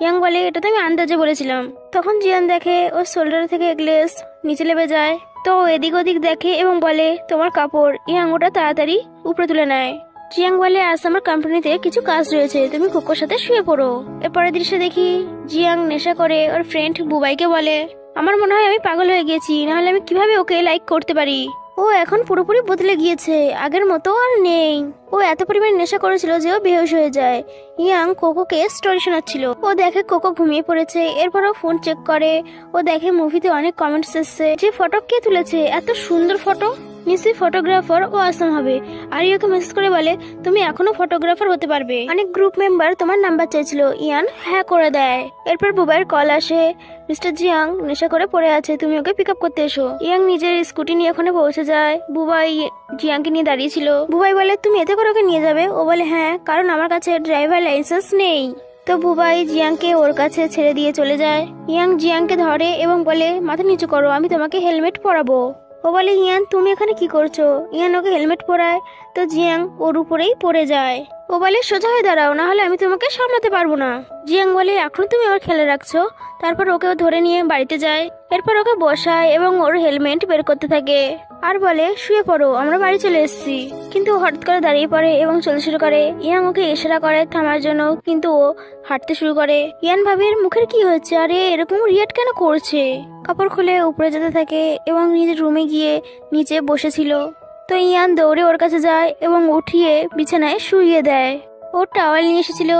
ইয়াং বলে এটা তো আমি আন্দাজে বলেছিলাম। তখন জিয়ান দেখে ওর শোল্ডার থেকে গ্লেস নিচে লেবে যায়, তো এদিক ওদিক দেখে এবং বলে তোমার কাপড়। ইয়াং ওটা তাড়াতাড়ি উপরে তুলে নেয়। জিয়াং বলে আজ আমার কোম্পানিতে কিছু কাজ রয়েছে, তুমি কোকোর সাথে শুয়ে পড়ো। এরপরের দৃশ্যে দেখি জিয়াং নেশা করে ওর ফ্রেন্ড বুবাইকে বলে আমার মনে হয় আমি পাগল হয়ে গেছি, নাহলে আমি কিভাবে ওকে লাইক করতে পারি। ও এখন পুরোপুরি বদলে গিয়েছে, আগের মতো আর নেই। ও এত পরিমাণ নেশা করেছিল যে ও বেহুশ হয়ে যায়। ইয়াং কোকোকে স্টোরি শোনাচ্ছিল, ও দেখে কোকো ঘুমিয়ে পড়েছে। এরপর ও ফোন চেক করে, ও দেখে মুভিতে অনেক কমেন্টস এসেছে যে ফটো কে তুলেছে, এত সুন্দর ফটো, নিশ্চয়ই ফটোগ্রাফার ও আসাম হবে। আর ইয়োকে মেসেজ করে বলে তুমি এখনো ফটোগ্রাফার হতে পারবে, অনেক গ্রুপ মেম্বার তোমার নাম্বার চাইছিল। ইয়ান হ্যাঁ করে দেয়। এরপর বুবাইয়ের কল আসে, মিস্টার জিয়াং নেশা করে পড়ে আছে, তুমি ওকে পিক আপ করতে এসো। ইয়াং নিজের স্কুটি নিয়ে ওখানে পৌঁছে যায়। বুবাই জিয়াংকে নিয়ে দাঁড়িয়েছিল। বুবাই বলে তুমি এতে করে ওকে নিয়ে যাবে? ও বলে হ্যাঁ, কারণ আমার কাছে ড্রাইভার লাইসেন্স নেই। তো বুবাই জিয়াংকে ওর কাছে ছেড়ে দিয়ে চলে যায়। ইয়াং জিয়াংকে ধরে এবং বলে মাথা নিচু করো, আমি তোমাকে হেলমেট পরাবো। ও বলে ইয়ান তুমি এখানে কি করছো। ইয়ান ওকে হেলমেট পরায়, তো জিয়াং ওর উপরেই পড়ে যায়। ও বলে সোজা হয়ে দাঁড়াও, না হলে আমি তোমাকে সামলাতে পারবো না। জিয়াং বলে এখন তুমি ওর খেলে রাখছো। তারপর ওকে ধরে নিয়ে বাড়িতে যায়। এরপর ওকে বসায় এবং ওর হেলমেট বের করতে থাকে আর বলে শুয়ে পড়ো, আমরা বাড়ি চলে এসেছি। কিন্তু ও হঠাৎ করে দাঁড়িয়ে পড়ে এবং চলতে শুরু করে। ইয়াং ওকে ইশারা করে থামার জন্য, কিন্তু ও হাঁটতে শুরু করে। ইয়ান ভাবির মুখের কি হচ্ছে, আরে এরকম রিয়েক্ট কেন করছে। কাপড় খুলে উপরে যেতে থাকে এবং নিজের রুমে গিয়ে নিচে বসেছিল। তো ইয়ান দৌড়ে ওর কাছে যায় এবং উঠিয়ে বিছানায় শুইয়ে দেয়। ও টাওয়াল নিয়ে এসেছিল,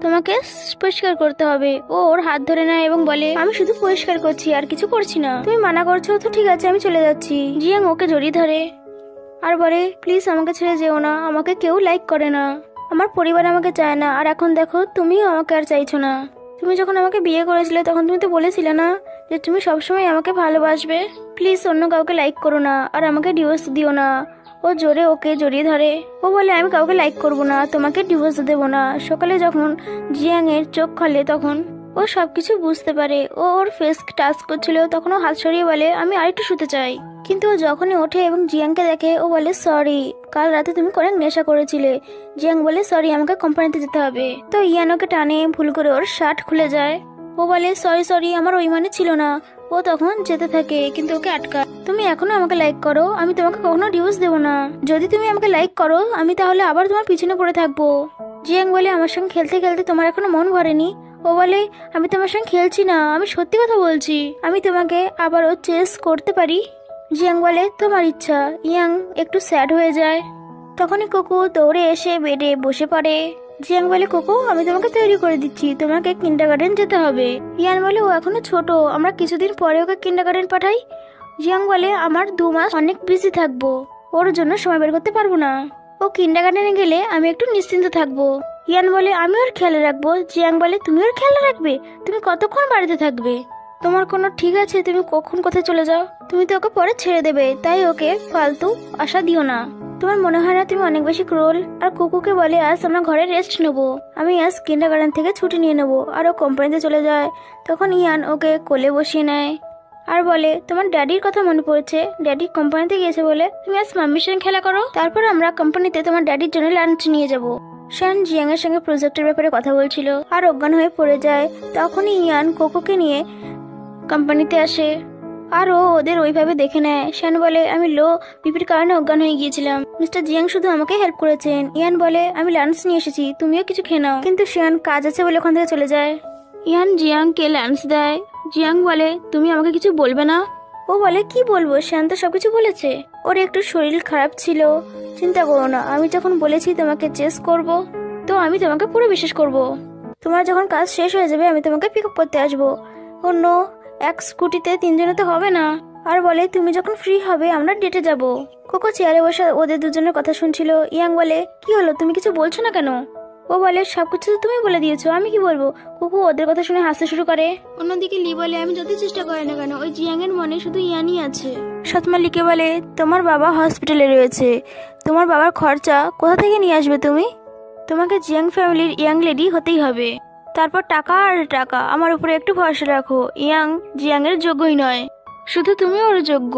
তোমাকে পরিষ্কার করতে হবে। ও ওর হাত ধরে নেয় এবং বলে আমি শুধু পরিষ্কার করছি আর কিছু করছি না, তুমি মানা করছো তো ঠিক আছে আমি চলে যাচ্ছি। জিয়াং ওকে জড়িয়ে ধরে আর বলে প্লিজ আমাকে ছেড়ে যেও না, আমাকে কেউ লাইক করে না, আমার পরিবার আমাকে চায় না, আর এখন দেখো তুমিও আমাকে আর চাইছো না। তুমি যখন আমাকে বিয়ে করেছিলে তখন তুমি তো বলেছিলে না যে তুমি সবসময় আমাকে ভালোবাসবে। প্লিজ অন্য কাউকে লাইক করো না আর আমাকে ডিভোর্স দিও না। ও জোরে ওকে জড়িয়ে ধরে। ও বলে আমি কাউকে লাইক করবো না, তোমাকে ডিভোর্স দেবো না। সকালে যখন জিয়াং এর চোখ খোলে তখন ও সবকিছু বুঝতে পারে। ও ওর ফেস টাচ করছিল, তখন ও হাত সরিয়ে বলে আমি আরেকটু শুতে চাই। কিন্তু ও যখনই ওঠে এবং জিয়াংকে দেখে ও বলে সরি, কাল রাতে তুমি অনেক নেশা করেছিলে। জিয়াং বলে সরি, আমাকে কোম্পানিতে যেতে হবে। তো ইয়ান ওকে টানে, ভুল করে ওর শার্ট খুলে যায়। ও বলে সরি সরি, আমার ওই মানে ছিল না। ও তখন যেতে থাকে কিন্তু ওকে আটকা। তুমি এখনো আমাকে লাইক করো, আমি তোমাকে কখনো ডিভোর্স দেবো না। যদি তুমি আমাকে লাইক করো আমি তাহলে আবার তোমার পিছনে পড়ে থাকবো। জিয়াং বলে আমার সঙ্গে খেলতে খেলতে তোমার এখনো মন ভরেনি? ও বলে আমি তোমার সঙ্গে খেলছি না, আমি সত্যি কথা বলছি, আমি তোমাকে আবারও চেস করতে পারি। জিয়াং বলে তোমার ইচ্ছা। ইয়াং একটু স্যাড হয়ে যায়। তখনই কোকো দৌড়ে এসে বেডে বসে পড়ে। জিয়াং বলে কোকো আমি তোমাকে তৈরি করে দিচ্ছি, তোমাকে কিন্ডারগার্টেন যেতে হবে। ইয়ান বলে ও এখনো ছোট, আমরা কিছুদিন পরে ওকে কিন্ডারগার্টেন পাঠাই। জিয়াং বলে আমার 2 মাস অনেক বিজি থাকবো, ওর জন্য সময় বের করতে পারবো না। ও কিন্ডারগার্টেনে গেলে আমি একটু নিশ্চিন্ত থাকবো। ইয়ান বলে আমি ওর খেয়াল রাখবো। জিয়াং বলে তুমি ওর খেয়াল রাখবে? তুমি কতক্ষণ বাড়িতে থাকবে? তোমার কোনো ঠিক আছে তুমি কখন কোথায় চলে যাও? তুমি তো ওকে পরে ছেড়ে দেবে, তাই ওকে ফালতু আশা দিও না। তোমার মনে হয় না তুমি অনেক বেশি ক্রোল? আর কুকুকে বলে আজ আমরা ঘরে রেস্ট নেবো, আমি আজ কিন্ডারগার্টেন থেকে ছুটি নিয়ে নেবো। আর ও কোম্পানিতে চলে যায়। তখন ইয়ান ওকে কোলে বসিয়ে নেয় আর বলে তোমার ড্যাডির কথা মনে পড়েছে, ড্যাডি কোম্পানিতে গিয়েছে বলে তুমি আজ মাম্মির সঙ্গে খেলা করো, তারপর আমরা কোম্পানিতে তোমার ড্যাডির জন্য লাঞ্চ নিয়ে যাবো। শান জিয়াং এর সঙ্গে প্রজেক্টের ব্যাপারে কথা বলছিল আর অজ্ঞান হয়ে পড়ে যায়। তখনই ইয়ান কোকোকে নিয়ে কোম্পানিতে আসে আর ও ওদের ওইভাবে দেখে নেয়। শান বলে আমি লো বিপির কারণে অজ্ঞান হয়ে গিয়েছিলাম, মিস্টার জিয়াং শুধু আমাকে হেল্প করেছেন। ইয়ান বলে আমি লাঞ্চ নিয়ে এসেছি, তুমিও কিছু খেয়ে নাও। কিন্তু শান কাজ আছে বলে ওখান থেকে চলে যায়। ইয়ান জিয়াংকে লাঞ্চ দেয়। জিয়াং বলে তুমি আমাকে কিছু বলবে না? ও বলে কি বলবো, শান তো সবকিছু বলেছে। ওর একটু শরীর খারাপ ছিল, চিন্তা করো না, আমি যখন বলেছি তোমাকে চেস করব তো আমি তোমাকে পুরো বিশ্বাস করব। তোমার যখন কাজ শেষ হয়ে যাবে আমি তোমাকে পিক আপ করতে আসবো। অন্য এক স্কুটিতে 3 জনে তো হবে না। আর বলে তুমি যখন ফ্রি হবে আমরা ডেটে যাব। কোকো চেয়ারে বসে ওদের দুজনের কথা শুনছিল। ইয়াং বলে কি হলো, তুমি কিছু বলছো না কেন? ও বলে সবকিছু তো তুমি বলে দিয়েছো, আমি কি বলবো। কুকু ওদের কথা শুনে হাসতে শুরু করে। অন্যদিকে লি বলে আমি যত চেষ্টা করি না কেন ওই জিয়াং এর মনে শুধু ইয়ানই আছে। সৎমা লিকে বলে তোমার বাবা হসপিটালে রয়েছে, তোমার বাবার খরচা কোথা থেকে নিয়ে আসবে তুমি? তোমাকে জিয়াং ফ্যামিলির ইয়াং লেডি হতেই হবে। তারপর টাকা আর টাকা, আমার উপরে একটু ভরসা রাখো। ইয়াং জিয়াং এর যোগ্যই নয়, শুধু তুমি ওর যোগ্য।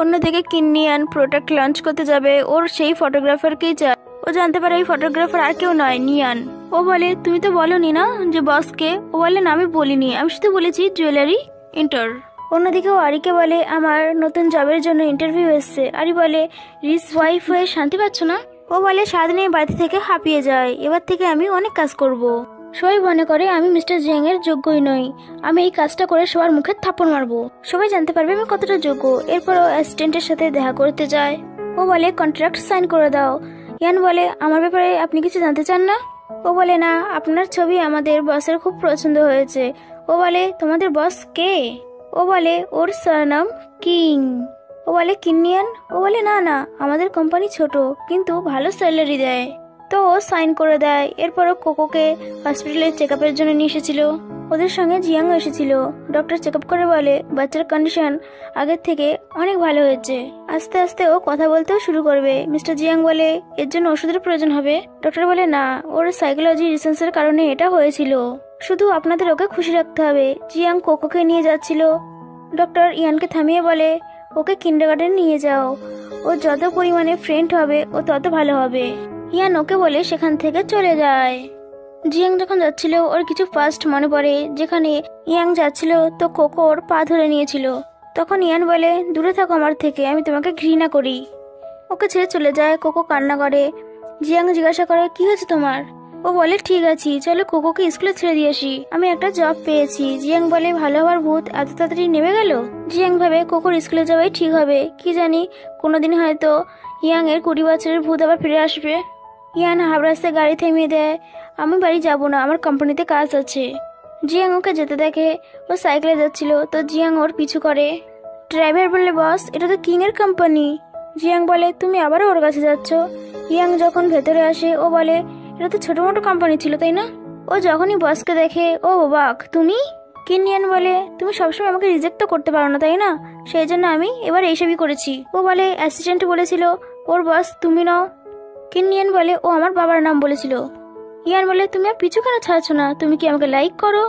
অন্যদিকে কিন্নিয়ান প্রোডাক্ট লঞ্চ করতে যাবে, ওর সেই ফটোগ্রাফারকেই চায়। ও জানতে পারে ওই ফটোগ্রাফার আর কেউ নয়, নিয়ান। ও বলে তুমি তো বলনি না যে বসকে? ও বলে না আমি বলিনি, আমি শুধু বলেছি জুয়েলারি ইন্টার। অন্যদিকে ও আরিকে বলে আমার নতুন জবের জন্য ইন্টারভিউ এসছে। আরি বলে রিস ওয়াইফ হয়ে শান্তি পাচ্ছ না? ও বলে সারাদিন এই বাড়ি থেকে হাঁপিয়ে যায়, এবার থেকে আমি অনেক কাজ করব। সবাই মনে করে আমি মিস্টার জিয়াং এর যোগ্যই নই, আমি এই কাজটা করে সবার মুখে থাপ্পড় মারবো, সবাই জানতে পারবে আমি কতটা যোগ্য। এরপর ও অ্যাসিস্ট্যান্টের সাথে দেখা করতে যায়। ও বলে কন্ট্রাক্ট সাইন করে দাও। ইয়ান বলে আমার ব্যাপারে আপনি কিছু জানতে চান না? ও বলে না, আপনার ছবি আমাদের বসের খুব পছন্দ হয়েছে। ও বলে তোমাদের বস কে? ও বলে ওর সারনাম কিং। ও বলে কিন্নিয়ান? ও বলে না না, আমাদের কোম্পানি ছোট কিন্তু ভালো স্যালারি দেয়। তো ও সাইন করে দেয়। এরপরও কোকোকে হসপিটালে চেক আপের জন্য নিয়ে এসেছিল। ওদের সঙ্গে জিয়াং এসেছিল। ডক্টর চেক আপ করে বলে বাচ্চার কন্ডিশন আগের থেকে অনেক ভালো হয়েছে, আস্তে আস্তে ও কথা বলতেও শুরু করবে। মিস্টার জিয়াং বলে এর জন্য ওষুধের প্রয়োজন হবে। ডক্টর বলে না, ওর সাইকোলজি রিসার্চের কারণে এটা হয়েছিল, শুধু আপনাদের ওকে খুশি রাখতে হবে। জিয়াং কোকোকে নিয়ে যাচ্ছিল। ডক্টর ইয়ানকে থামিয়ে বলে ওকে কিন্ডারগার্টেন নিয়ে যাও, ও যত পরিমাণে ফ্রেন্ড হবে ও তত ভালো হবে। ইয়ান ওকে বলে সেখান থেকে চলে যায়। জিয়াং যখন যাচ্ছিল ওর কিছু ফার্স্ট মনে পড়ে, যেখানে ইয়াং যাচ্ছিল তো কোকো ওর পা ধরে নিয়েছিল। তখন ইয়ান বলে দূরে থাকো আমার থেকে, আমি তোমাকে ঘৃণা করি। ওকে ছেড়ে চলে যায়। কোকো কান্না করে। জিয়াং জিজ্ঞাসা করে কি হয়েছে তোমার? ও বলে ঠিক আছি, চলো কোকোকে স্কুলে ছেড়ে দিয়ে আসি, আমি একটা জব পেয়েছি। জিয়াং বলে ভালো হওয়ার ভূত এত তাড়াতাড়ি নেমে গেল? জিয়াং ভাবে কোকোর স্কুলে যাওয়াই ঠিক হবে, কি জানি কোনোদিন হয়তো ইয়াং এর 20 বছরের ভূত আবার ফিরে আসবে। ইয়ান হাবড়াস্তে গাড়ি থামিয়ে দেয়। আমি বাড়ি যাব না, আমার কোম্পানিতে কাজ আছে। জিয়াং ওকে যেতে দেখে। ও সাইকেলে যাচ্ছিল তো জিয়াং ওর পিছু করে। ড্রাইভার বলে বস এটা তো কিং এর কোম্পানি। জিয়াং বলে তুমি আবারও ওর কাছে যাচ্ছ? ইয়াং যখন ভেতরে আসে ও বলে এটা তো ছোট মোটো কোম্পানি ছিল তাই না? ও যখনই বসকে দেখে ও অবাক। তুমি? কিন্নিয়ান বলে তুমি সবসময় আমাকে রিজেক্ট তো করতে পারো না তাই না, সেই জন্য আমি এবার এইসবই করেছি। ও বলে অ্যাসিস্ট্যান্ট বলেছিল ওর বস তুমি নাও। কিন্নিয়ান বলে ও আমার বাবার নাম বলেছিল। ইয়ান বলে তুমি আর পিছু কেন ছাড়ছো না, তুমি কি আমাকে লাইক করো?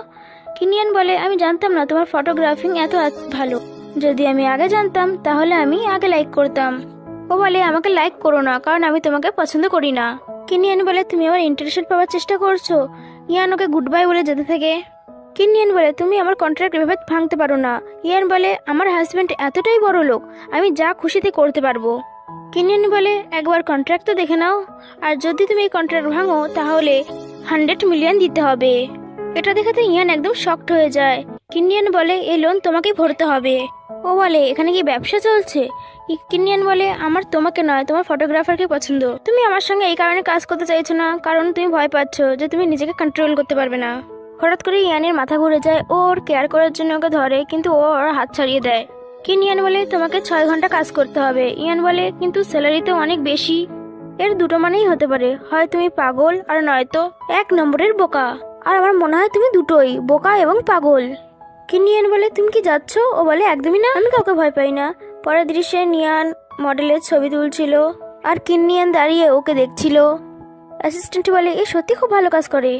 কিন্নিয়ান বলে আমি জানতাম না তোমার ফটোগ্রাফিং এত ভালো, যদি আমি আগে জানতাম তাহলে আমি আগে লাইক করতাম। ও বলে আমাকে লাইক করো না কারণ আমি তোমাকে পছন্দ করি না। কিন্নিয়ান বলে তুমি আমার ইন্টারেস্ট পাওয়ার চেষ্টা করছো। ইয়ান ওকে গুড বাই বলে যেতে থাকে। কিন্নিয়ান বলে তুমি আমার কন্ট্রাক্ট এভাবে ভাঙতে পারো না। ইয়ান বলে আমার হাজবেন্ড এতটাই বড় লোক, আমি যা খুশিতে করতে পারবো। কিনিয়ান বলে একবার কন্ট্রাক্ট তো দেখে নাও, আর যদি তুমি এই কন্ট্রাক্ট ভাঙো তাহলে 100 মিলিয়ন দিতে হবে। এটা দেখে তো ইয়ান একদম শকড হয়ে যায়। কিনিয়ান বলে এই লোন তোমাকেই ভরতে হবে। ও বলে এখানে কি ব্যবসা চলছে? কিনিয়ান বলে আমার তোমাকে নয়, তোমার ফটোগ্রাফারকে পছন্দ। তুমি আমার সঙ্গে এই কারণে কাজ করতে চাইছো না কারণ তুমি ভয় পাচ্ছ যে তুমি নিজেকে কন্ট্রোল করতে পারবে না। হঠাৎ করে ইয়ানের মাথা ঘুরে যায়। ও ওর কেয়ার করার জন্য ওকে ধরে, কিন্তু ও ওর হাত ছাড়িয়ে দেয়। কিনিয়ান বলে তোমাকে 6 ঘন্টা কাজ করতে হবে। ইয়ান বলে কিন্তু স্যালারি তো অনেক বেশি। এর দুটো মানেই হতে পারে, হয় তুমি পাগল আর নয়তো 1 নম্বরের বোকা। আর আমার মনে হয় তুমি দুটোই, বোকা এবং পাগল। কিনিয়ান বলে তুমি কি যাচ্ছ? ও বলে একদমই না, আমি কাউকে ভয় পাই না। পরের দৃশ্যে নিয়ান মডেলের ছবি তুলছিল আর কিনিয়ান দাঁড়িয়ে ওকে দেখছিল। অ্যাসিস্ট্যান্ট বলে এ সত্যি খুব ভালো কাজ করে।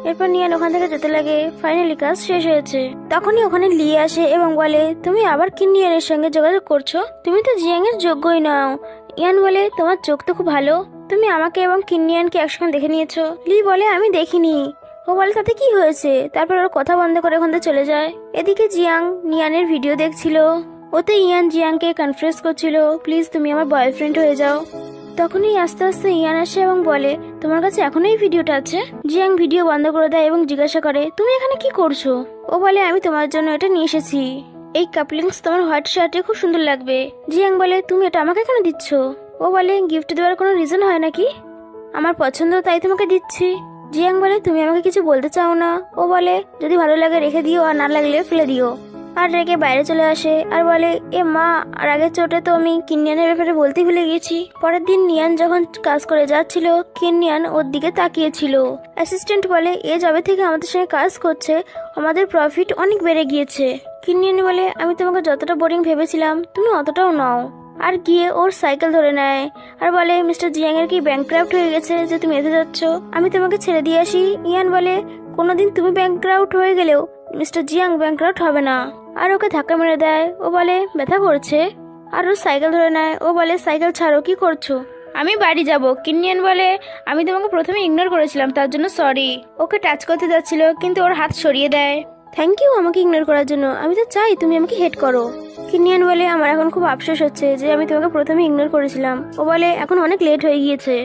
এরপর নিয়ান ওখান থেকে যেতে লাগে। ফাইনালি কাজ শেষ হয়েছে। তখনই ওখানে লিয়ে আসে এবং বলে তুমি আবার কিনিয়ানের সঙ্গে যোগাযোগ করছো, তুমি তো জিয়াং এর যোগ্যই নাও। ইয়ান বলে তোমার চোখ তো খুব ভালো, তুমি আমাকে এবং কিনিয়ানকে একসঙ্গে দেখে নিয়েছো। লি বলে আমি দেখিনি। ও বলে তাতে কি হয়েছে? তারপর ওর কথা বন্ধ করে ওখান থেকে চলে যায়। এদিকে জিয়াং নিয়ানের ভিডিও দেখছিল। ওতে ইয়ান জিয়াংকে কনফিউজ করছিল, প্লিজ তুমি আমার বয়ফ্রেন্ড হয়ে যাও। তখনই আস্তে আস্তে ইয়ান আসে এবং বলে তোমার কাছে এখনো এই ভিডিওটা আছে? জিয়াং ভিডিও বন্ধ করে দেয় এবং জিজ্ঞাসা করে তুমি এখানে কি করছো? ও বলে আমি তোমার জন্য এটা নিয়ে এসেছি, এই কাপলিংস তোমার হোয়াইট শার্টে খুব সুন্দর লাগবে। জিয়াং বলে তুমি এটা আমাকে কেন দিচ্ছ? ও বলে গিফট দেওয়ার কোনো রিজন হয় নাকি? আমার পছন্দ তাই তোমাকে দিচ্ছি। জিয়াং বলে তুমি আমাকে কিছু বলতে চাও না? ও বলে যদি ভালো লাগে রেখে দিও, আর না লাগলে ফেলে দিও। আর রেগে বাইরে চলে আসে আর বলে এ মা, আর আগের চোটে তো আমি কিনিয়ানের ব্যাপারে বলতে ভুলে গেছি। পরের দিন নিয়ান যখন কাজ করে যাচ্ছিল, কিনিয়ান ওর দিকে তাকিয়েছিল। অ্যাসিস্ট্যান্ট বলে এ যবে থেকে আমাদের সঙ্গে কাজ করছে আমাদের প্রফিট অনেক বেড়ে গিয়েছে। কিনিয়ান বলে আমি তোমাকে যতটা বোরিং ভেবেছিলাম তুমি অতটাও নাও। আর গিয়ে ওর সাইকেল ধরে নেয় আর বলে মিস্টার জিয়াং এর কি ব্যাংক্রাফট হয়ে গেছে যে তুমি এতে যাচ্ছ? আমি তোমাকে ছেড়ে দিয়ে আসি। ইয়ান বলে কোনোদিন তুমি ব্যাংক্রাফট হয়ে গেলেও মিস্টার জিয়াং ব্যাংক্রাফট হবে না। আর ওকে ধাক্কা মেরে দেয়। ও বলে ব্যথা করছে। আর ও সাইকেল ধরে নেয়। ও বলে সাইকেল ছাড়ো, কি করছো? আমি বাড়ি যাব। কিনিয়ান বলে আমি তোমাকে প্রথমে ইগনোর করেছিলাম, তার জন্য সরি। ওকে টাচ করতে যাচ্ছিল কিন্তু ওর হাত সরিয়ে দেয়। থ্যাংক ইউ আমাকে ইগনোর করার জন্য, আমি তো চাই তুমি আমাকে হেট করো। কিনিয়ান বলে আমার এখন খুব আফসোস হচ্ছে যে আমি তোমাকে প্রথমে ইগনোর করেছিলাম। ও বলে এখন অনেক লেট হয়ে গিয়েছে,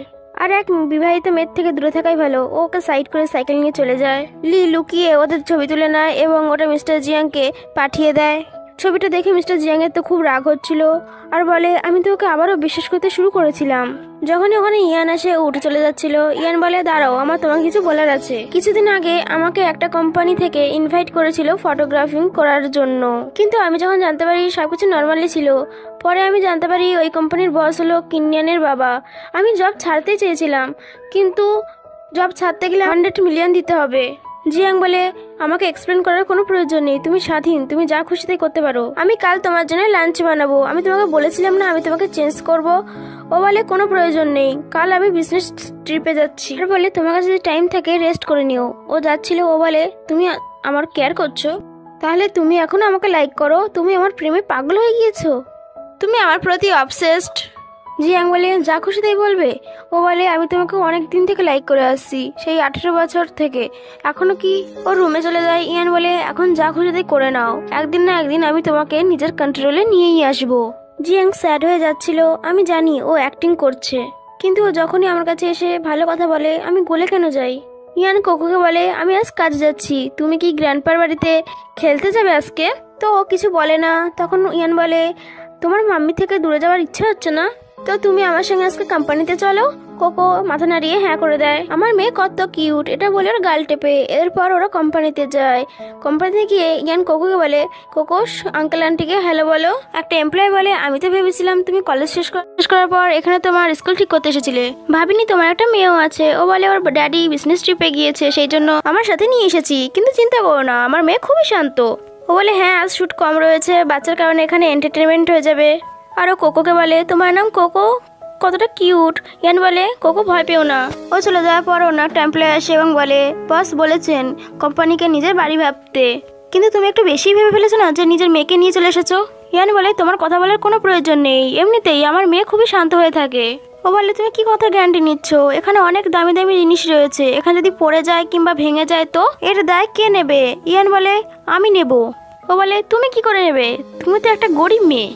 আর এক বিবাহিত মেয়ের থেকে দূরে থাকাই ভালো। ও ওকে সাইড করে সাইকেল নিয়ে চলে যায়। লি লুকিয়ে ওদের ছবি তুলে নেয় এবং ওটা মিস্টার জিয়াংকে পাঠিয়ে দেয়। ছবিটা দেখে মিস্টার জিয়াং এর তো খুব রাগ হচ্ছিল আর বলে আমি তো ওকে আবারও বিশ্বাস করতে শুরু করেছিলাম। যখনই ওখানে ইয়ান আসে ও উঠে চলে যাচ্ছিল। ইয়ান বলে দাঁড়াও, আমার তোমাকে কিছু বলার আছে। কিছুদিন আগে আমাকে একটা কোম্পানি থেকে ইনভাইট করেছিল ফটোগ্রাফিং করার জন্য, কিন্তু আমি যখন জানতে পারি সবকিছু নর্মালি ছিল, পরে আমি জানতে পারি ওই কোম্পানির বস হলো কিনিয়ানের বাবা। আমি জব ছাড়তে চেয়েছিলাম, কিন্তু জব ছাড়তে গেলে 100 মিলিয়ন দিতে হবে। জিয়াং বলে আমাকে এক্সপ্লেন করার কোনো প্রয়োজন নেই, তুমি স্বাধীন, তুমি যা খুশি তাই করতে পারো। আমি কাল তোমার জন্য লাঞ্চ বানাবো, আমি তোমাকে বলেছিলাম না আমি তোমাকে চেঞ্জ করব? ও বলে কোনো প্রয়োজন নেই, কাল আমি বিজনেস ট্রিপে যাচ্ছি। আর বলে তোমার কাছে যদি টাইম থাকে রেস্ট করে নিও। ও যাচ্ছিল। ও বলে তুমি আমার কেয়ার করছো, তাহলে তুমি এখনো আমাকে লাইক করো? তুমি আমার প্রেমে পাগল হয়ে গিয়েছো, তুমি আমার প্রতি অবসেসড। জিয়াং বলে যা খুশি তাই বলবে। ও বলে আমি তোমাকে অনেক দিন থেকে লাইক করে আসছি, সেই 18 বছর থেকে, এখনো কি? ও রুমে চলে যায়। ইয়ান বলে এখন যা খুশি তাই করে নাও, একদিন না একদিন আমি তোমাকে নিজের কন্ট্রোলে নিয়েই আসবো। জিয়াং স্যাড হয়ে যাচ্ছিল। আমি জানি ও অ্যাক্টিং করছে, কিন্তু ও যখনই আমার কাছে এসে ভালো কথা বলে আমি গলে কেন যাই। ইয়ান কোকোকে বলে আমি আজ কাজে যাচ্ছি, তুমি কি গ্র্যান্ডপার বাড়িতে খেলতে যাবে আজকে? তো ও কিছু বলে না। তখন ইয়ান বলে তোমার মাম্মি থেকে দূরে যাওয়ার ইচ্ছা হচ্ছে না? তো তুমি আমার সঙ্গে আজকে কোম্পানিতে চলো। কোকো মাথা নাড়িয়ে হ্যাঁ করে দেয়। আমার মেয়ে কত কিউট, এটা বলে ওর গাল টেপে। এরপর ওরা কোম্পানিতে যায়। কোম্পানিতে গিয়ে ইয়ান কোকোকে বলে কোকো আঙ্কেল আন্টিকে হ্যালো বলো। একটা এমপ্লয় বলে আমি তো ভেবেছিলাম তুমি কলেজ শেষ করার পর এখানে তোমার স্কুল ঠিক করতে এসেছিলে, ভাবিনি তোমার একটা মেয়েও আছে। ও বলে ওর ড্যাডি বিজনেস ট্রিপে গিয়েছে, সেই জন্য আমার সাথে নিয়ে এসেছি, কিন্তু চিন্তা করো না আমার মেয়ে খুবই শান্ত। ও বলে হ্যাঁ আজ শুট কম রয়েছে, বাচ্চার কারণে এখানে এন্টারটেনমেন্ট হয়ে যাবে। আর ও কোকোকে বলে তোমার নাম কোকো, কতটা কিউট। ইয়ান বলে কোকো ভয় পেও না। ও চলে যাওয়ার পর অন্য একটা এমপ্লয় আসে এবং বলে বস বলেছেন কোম্পানিকে নিজের বাড়ি ভাবতে, কিন্তু তুমি একটু বেশি ভেবে ফেলেছো না যে নিজের মেয়েকে নিয়ে চলে এসেছো। ইয়ান বলে তোমার কথা বলার কোনো প্রয়োজন নেই, এমনিতেই আমার মেয়ে খুবই শান্ত হয়ে থাকে। ও বলে তুমি কি কথা গ্যারান্টি নিচ্ছ? এখানে অনেক দামি দামি জিনিস রয়েছে, এখানে যদি পড়ে যায় কিংবা ভেঙে যায় তো এর দায় কে নেবে? ইয়ান বলে আমি নেব। ও বলে তুমি কি করে নেবে, তুমি তো একটা গরিব মেয়ে।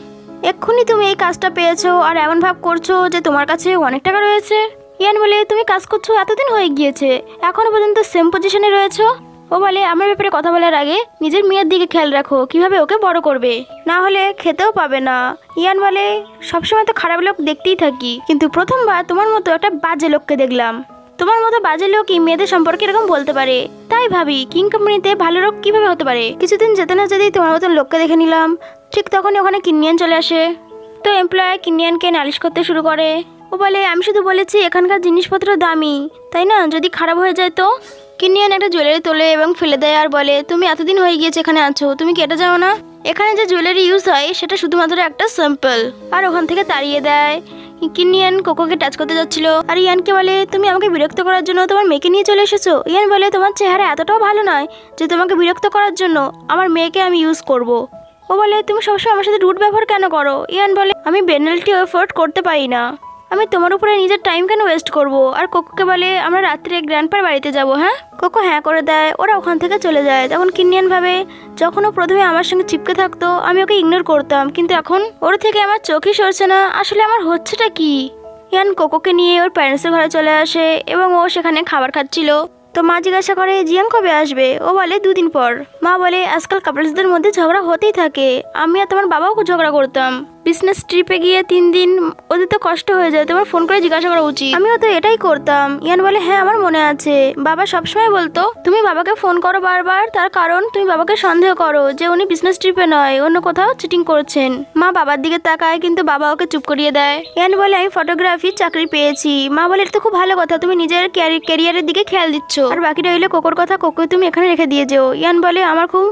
এক্ষুনি তুমি এই কাজটা পেয়েছো আর এমন ভাব করছো যে তোমার কাছে অনেক টাকা রয়েছে। ইয়ান বলে, তুমি কাজ করছো এতদিন হয়ে গিয়েছে, এখনো পর্যন্ত সেম পজিশনে রয়েছো। ও বলে, আমার ব্যাপারে কথা বলার আগে নিজের মেয়ের দিকে খেয়াল রাখো, কিভাবে ওকে বড় করবে, না হলে খেতেও পাবে না। ইয়ান বলে, সবসময় তো খারাপ লোক দেখতেই থাকি, কিন্তু প্রথমবার তোমার মতো একটা বাজে লোককে দেখলাম। তোমার মতো বাজে লোকই মেয়েদের সম্পর্কে এরকম বলতে পারে। তাই ভাবি কিং কোম্পানিতে ভালো লোক কিভাবে হতে পারে। কিছুদিন যেতে না যেতেই তোমার মতো লোককে দেখে নিলাম। ঠিক তখনই ওখানে কিনিয়ান চলে আসে। তো এমপ্লয় কিনিয়ানকে নালিশ করতে শুরু করে। ও বলে, আমি শুধু বলেছি এখানকার জিনিসপত্র দামি, তাই না, যদি খারাপ হয়ে যায় তো। কিনিয়ান একটা জুয়েলারি তোলে এবং ফেলে দেয় আর বলে, তুমি এতদিন হয়ে গিয়েছে এখানে আছো, তুমি কি এটা জানো না এখানে যে জুয়েলারি ইউজ হয় সেটা শুধুমাত্র একটা স্যাম্পল। আর ওখান থেকে তাড়িয়ে দেয়। কিনিয়ান কোকোকে টাচ করতে যাচ্ছিল আর ইয়ানকে বলে, তুমি আমাকে বিরক্ত করার জন্য তোমার মেয়েকে নিয়ে চলে এসেছো। ইয়ান বলে, তোমার চেহারা এতটাও ভালো নয় যে তোমাকে বিরক্ত করার জন্য আমার মেয়েকে আমি ইউজ করব। ও বলে, তুমি সবসময় আমার সাথে রুড ব্যবহার কেন করো। ইয়ান বলে, আমি পেনাল্টি এফোর্ড করতে পারি না, আমি তোমার উপরে নিজের টাইম কেন ওয়েস্ট করব। আর কোকোকে বলে, আমরা রাত্রে গ্র্যান্ডপার বাড়িতে যাব। হ্যাঁ, কোকো হ্যাঁ করে দেয়। ওরা ওখান থেকে চলে যায়। তখন কিনিয়ান ভাবে, যখন ও প্রথমে আমার সঙ্গে চিপকে থাকতো আমি ওকে ইগনোর করতাম, কিন্তু এখন ওর থেকে আমার চোখই সরছে না, আসলে আমার হচ্ছেটা কি। ইয়ান কোকোকে নিয়ে ওর প্যারেন্টসের ঘরে চলে আসে এবং ও সেখানে খাবার খাচ্ছিল। তো মা জিজ্ঞাসা করে, জিয়াং কবে আসবে। ও বলে, 2 দিন পর। মা বলে, আজকাল কাপলসদের মধ্যে ঝগড়া হতেই থাকে, আমি আর তোমার বাবাও ঝগড়া করতাম, বিজনেস ট্রিপে গিয়ে 3 দিন ওদের তো কষ্ট হয়ে যায়, তোমার ফোন করে জিজ্ঞাসা করা উচিত। আমিও তো এটাই করতাম। ইয়ান বলে, হ্যাঁ আমার মনে আছে, বাবা সবসময় বলতো তুমি বাবাকে ফোন করো বারবার, তার কারণ তুমি বাবাকে সন্দেহ করো যে উনি বিজনেস ট্রিপে নয় অন্য কোথাও চিটিং করছেন। মা বাবার দিকে তাকায় কিন্তু বাবা ওকে চুপ করিয়ে দেয়। ইয়ান বলে, আমি ফটোগ্রাফি চাকরি পেয়েছি। মা বলে, এটা তো খুব ভালো কথা, তুমি নিজের ক্যারিয়ারের দিকে খেয়াল দিচ্ছ, আর বাকিটা হইলে কোকোর কথা কোকো তুমি এখানে রেখে দিয়ে যেও। ইয়ান বলে, আমার খুব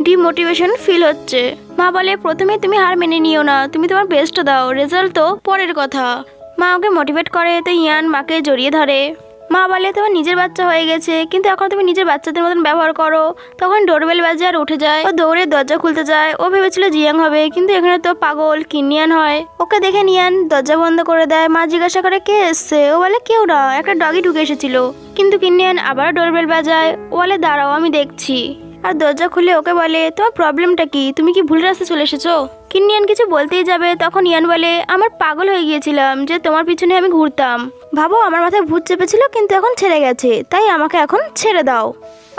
ডিমোটিভেশন ফিল হচ্ছে। মা বলে, প্রথমে তুমি হার মেনে নিও না, তুমি তোমার বেস্ট দাও, রেজাল্ট তো পরের কথা। মা ওকে মোটিভেট করে। তো ইয়ান মাকে জড়িয়ে ধরে। মা বলে, তোমার নিজের বাচ্চা হয়ে গেছে, কিন্তু এখন তুমি নিজের বাচ্চাদের মতন ব্যবহার করো। তখন ডোরবেল বাজে আর উঠে যায়। ও দৌড়ে দরজা খুলতে যায়। ও ভেবেছিল জিয়াং হবে, কিন্তু এখানে তো পাগল কিনিয়ান হয়। ওকে দেখে নিয়ান দরজা বন্ধ করে দেয়। মা জিজ্ঞাসা করে, কে এসছে। ও বলে, কেউ না, একটা ডগি ঢুকে এসেছিল। কিন্তু কিনিয়ান আবার ডোরবেল বাজায়। ও বলে, দাঁড়াও আমি দেখছি। আর দরজা খুলে ওকে বলে, তোমার প্রবলেমটা কি, তুমি কি ভুল রাস্তায় চলে এসেছো। কিনিয়ান কিছু বলতেই যাবে, তখন ইয়ান বলে, আমার পাগল হয়ে গিয়েছিলাম যে তোমার পিছনে আমি ঘুরতাম, ভাবো আমার মাথায় ভূত চেপেছিল, কিন্তু এখন ছেড়ে গেছে, তাই আমাকে এখন ছেড়ে দাও,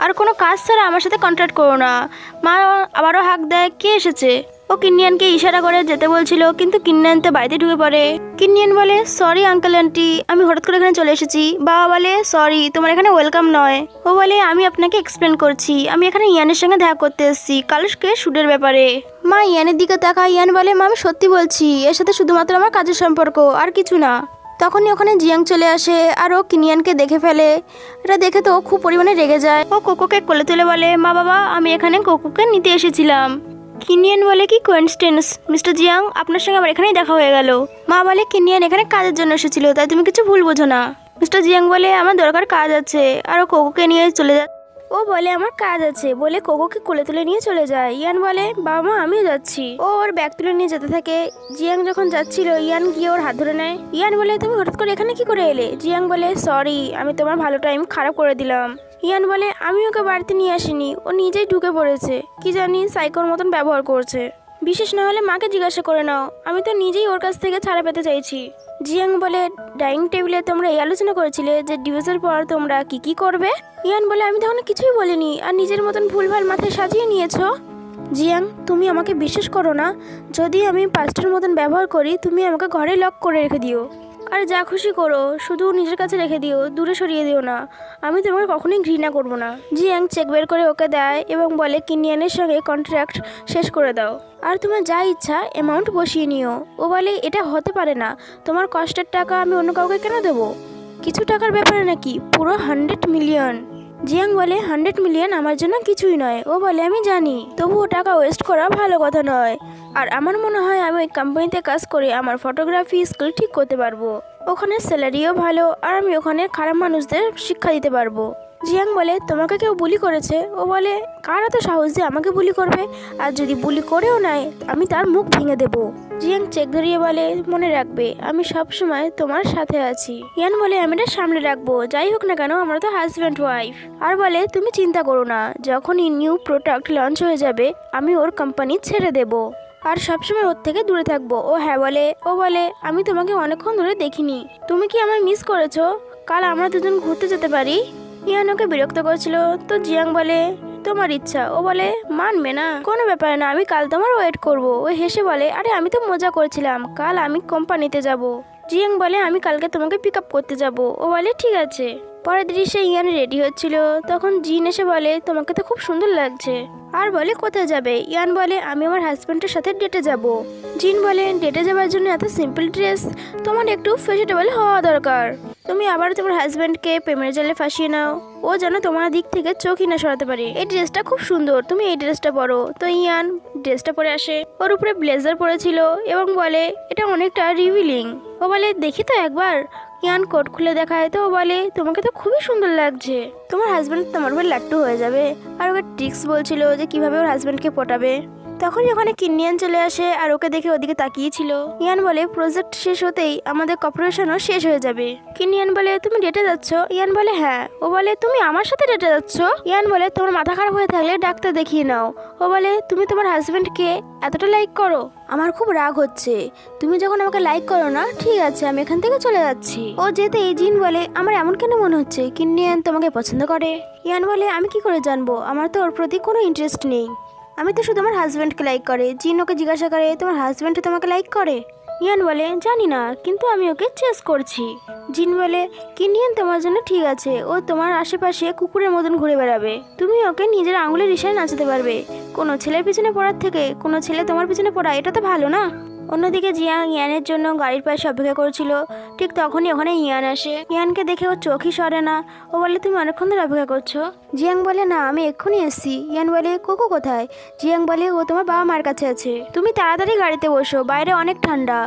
আর কোনো কাজ ছাড়া আমার সাথে কন্ট্যাক্ট করো না। মা আবারও হাঁক দেয়, কে এসেছে। ও কিনিয়ানকে ইশারা করে যেতে বলছিল, কিন্তু কিনিয়ান তো বাড়িতে ঢুকে পড়ে। কিনিয়ান বলে, সরি আঙ্কেল আন্টি, আমি হঠাৎ করে এখানে চলে এসেছি। বাবা বলে, সরি, তোমার এখানে ওয়েলকাম নয়। ও বলে, আমি আপনাকে এক্সপ্লেন করছি, আমি এখানে ইয়ানের সঙ্গে দেখা করতে এসেছি কালকে শুটের ব্যাপারে। মা ইয়ানের দিকে তাকায়। ইয়ান বলে, মা আমি সত্যি বলছি, এর সাথে শুধুমাত্র আমার কাজের সম্পর্ক, আর কিছু না। তখনই ওখানে জিয়াং চলে আসে আর ও কিনিয়ানকে দেখে ফেলে। এটা দেখে তো খুব পরিমাণে রেগে যায়। ও কোকোকে কোলে তুলে বলে, মা বাবা আমি এখানে কোকোকে নিতে এসেছিলাম। কিনিয়ান বলে, কি কোইন্সিডেন্স মিস্টার জিয়াং, আপনার সঙ্গে আমার এখানেই দেখা হয়ে গেল। মা বলে, কিনিয়ান এখানে কাজের জন্য এসেছিল, তাই তুমি কিছু ভুল বোঝো না। মিস্টার জিয়াং বলে, আমার দরকার কাজ আছে, আর ও কোকোকে নিয়ে চলে যায়। ও বলে, আমার কাজ আছে বলে কোকোকে কোলে তুলে নিয়ে চলে যায়। ইয়ান বলে, বাবা মা আমিও যাচ্ছি। ও ওর ব্যাগ তুলে নিয়ে যেতে থাকে। জিয়াং যখন যাচ্ছিল ইয়ান গিয়ে ওর হাত ধরে নেয়। ইয়ান বলে, তুমি হঠাৎ করে এখানে কি করে এলে। জিয়াং বলে, সরি, আমি তোমার ভালো টাইম খারাপ করে দিলাম। ইয়ান বলে, আমি ওকে বাড়িতে নিয়ে আসিনি, ও নিজেই ঢুকে পড়েছে, কি জানি সাইকোর মতন ব্যবহার করছে। বিশেষ না হলে মাকে জিজ্ঞাসা করে নাও, আমি তো নিজেই ওর কাছ থেকে ছাড়া পেতে চাইছি। জিয়াং বলে, ডাইনিং টেবিলে তোমরা এই আলোচনা করেছিলে যে ডিভোর্সের পর তোমরা কি কি করবে। ইয়ান বলে, আমি তখন কিছুই বলিনি, আর নিজের মতন ভুলভাল মাথায় সাজিয়ে নিয়েছো। জিয়াং, তুমি আমাকে বিশ্বাস করো না, যদি আমি পাস্টের মতন ব্যবহার করি তুমি আমাকে ঘরে লক করে রেখে দিও, আর যা খুশি করো, শুধু নিজের কাছে রেখে দিও, দূরে সরিয়ে দিও না, আমি তোমাকে কখনোই ঘৃণা করব না। জিয়াং চেক বের করে ওকে দেয় এবং বলে, কিনিয়ানের সঙ্গে কন্ট্রাক্ট শেষ করে দাও, আর তোমার যা ইচ্ছা অ্যামাউন্ট বসিয়ে নিও। ও বলে, এটা হতে পারে না, তোমার কষ্টের টাকা আমি অন্য কাউকে কেন দেবো, কিছু টাকার ব্যাপারে নাকি, পুরো 100 মিলিয়ন। জিয়াং বলে, 100 মিলিয়ন আমার জন্য কিছুই নয়। ও বলে, আমি জানি, তবুও টাকা ওয়েস্ট করা ভালো কথা নয়, আর আমার মনে হয় আমি ওই কোম্পানিতে কাজ করে আমার ফটোগ্রাফি স্কিল ঠিক করতে পারবো, ওখানে স্যালারিও ভালো, আর আমি ওখানে খারাপ মানুষদের শিক্ষা দিতে পারবো। জিয়াং বলে, তোমাকে কেউ বুলি করেছে। ও বলে, কার এত সাহস যে আমাকে বুলি করবে, আর যদি বুলি করেও নেয় আমি তার মুখ ভেঙে দেবো। জিয়াং চেক ধরিয়ে বলে, মনে রাখবে আমি সব সময় তোমার সাথে আছি। ইয়ান বলে, আমি এটা সামনে রাখবো, যাই হোক না কেন আমরা তো হাজব্যান্ড ওয়াইফ। আর বলে, তুমি চিন্তা করো না, যখনই নিউ প্রোডাক্ট লঞ্চ হয়ে যাবে আমি ওর কোম্পানি ছেড়ে দেবো। আর সবসময় ওর থেকে দূরে থাকবো। ও হ্যাঁ বলে, ও বলে আমি তোমাকে অনেকক্ষণ ধরে দেখিনি, তুমি কি আমায় মিস করেছো? কাল আমরা দুজন ঘুরতে যেতে পারি। ইয়ান ওকে বিরক্ত করছিল, তো জিয়াং বলে তোমার ইচ্ছা। ও বলে মানবে না, কোনো ব্যাপার না, আমি কাল তোমার ওয়েট করব। ও হেসে বলে আরে আমি তো মজা করছিলাম, কাল আমি কোম্পানিতে যাব। জিয়াং বলে আমি কালকে তোমাকে পিক আপ করতে যাব। ও বলে ঠিক আছে। পরের দৃশ্যে ইয়ান রেডি হচ্ছিল, তখন জিন এসে বলে তোমাকে তো খুব সুন্দর লাগছে, আর বলে কোথায় যাবে। ইয়ান বলে আমি আমার হাজব্যান্ডের সাথে ডেটে যাব। জিন বলে ডেটে যাওয়ার জন্য এত সিম্পল ড্রেস, তোমার একটু ফ্যাশনেবল হওয়া দরকার। তুমি আবার তোমার হাজব্যান্ডকে প্রেমের জালে ফাঁসিয়ে নাও, ও যেন তোমার দিক থেকে চোখই না সরাতে পারে। এই ড্রেসটা খুব সুন্দর, তুমি এই ড্রেসটা পরো। তো ইয়ান ড্রেসটা পরে আসে, ওর উপরে ব্লেজার পরেছিল এবং বলে এটা অনেকটা রিভিলিং। ও বলে দেখি তো একবার। ইয়ান কোট খুলে দেখায়, তো ও বলে তোমাকে তো খুবই সুন্দর লাগছে, তোমার হাজব্যান্ড তোমার উপর লাট্টু হয়ে যাবে। আর ওকে ট্রিক্স বলছিল যে কিভাবে ওর হাজব্যান্ডকে পটাবে। তখনই ওখানে কিনিয়ান চলে আসে আর ওকে দেখে ওদিকে তাকিয়েছিল। ইয়ান বলে প্রজেক্ট শেষ হতেই আমাদের কর্পোরেশনও শেষ হয়ে যাবে। কিনিয়ান বলে তুমি ডেটে যাচ্ছ? ইয়ান বলে হ্যাঁ। ও বলে তুমি আমার সাথে ডেটে যাচ্ছ? ইয়ান বলে তোমার মাথা খারাপ হয়ে থাকলে ডাক্তার দেখিয়ে নাও। ও বলে তুমি তোমার হাজবেন্ডকে এতটা লাইক করো? আমার খুব রাগ হচ্ছে, তুমি যখন আমাকে লাইক করো না, ঠিক আছে আমি এখান থেকে চলে যাচ্ছি। ও যেতেই জিন বলে আমার এমন কেন মনে হচ্ছে কিনিয়ান তোমাকে পছন্দ করে। ইয়ান বলে আমি কি করে জানবো, আমার তো ওর প্রতি কোনো ইন্টারেস্ট নেই, আমি তো শুধু আমার হাজব্যান্ডকে লাইক করে। জিন ওকে জিজ্ঞাসা করে তোমার হাজব্যান্ড তোমাকে লাইক করে? ইয়ান বলে জানি না, কিন্তু আমি ওকে চেস করছি। জিন বলে কিনিয়ান তোমার জন্য ঠিক আছে, ও তোমার আশেপাশে কুকুরের মতন ঘুরে বেড়াবে, তুমি ওকে নিজের আঙুলের ইশারায় নাচাতে পারবে। কোনো ছেলের পিছনে পড়ার থেকে কোনো ছেলে তোমার পিছনে পড়া, এটা তো ভালো না? অন্যদিকে জিয়াং ইয়ানের জন্য গাড়ির পাশে অপেক্ষা করছিল। ঠিক তখনই ওখানে ইয়ান আসে। ইয়ানকে দেখে ও চোখই সরে না। ও বলে তুমি অনেকক্ষণ ধরে অপেক্ষা করছো? জিয়াং বলে না আমি এক্ষুনি এসেছি। ইয়ান বলে কোকো কোথায়? জিয়াং বলে ও তোমার বাবা মার কাছে আছে, তুমি তাড়াতাড়ি গাড়িতে বসো, বাইরে অনেক ঠান্ডা।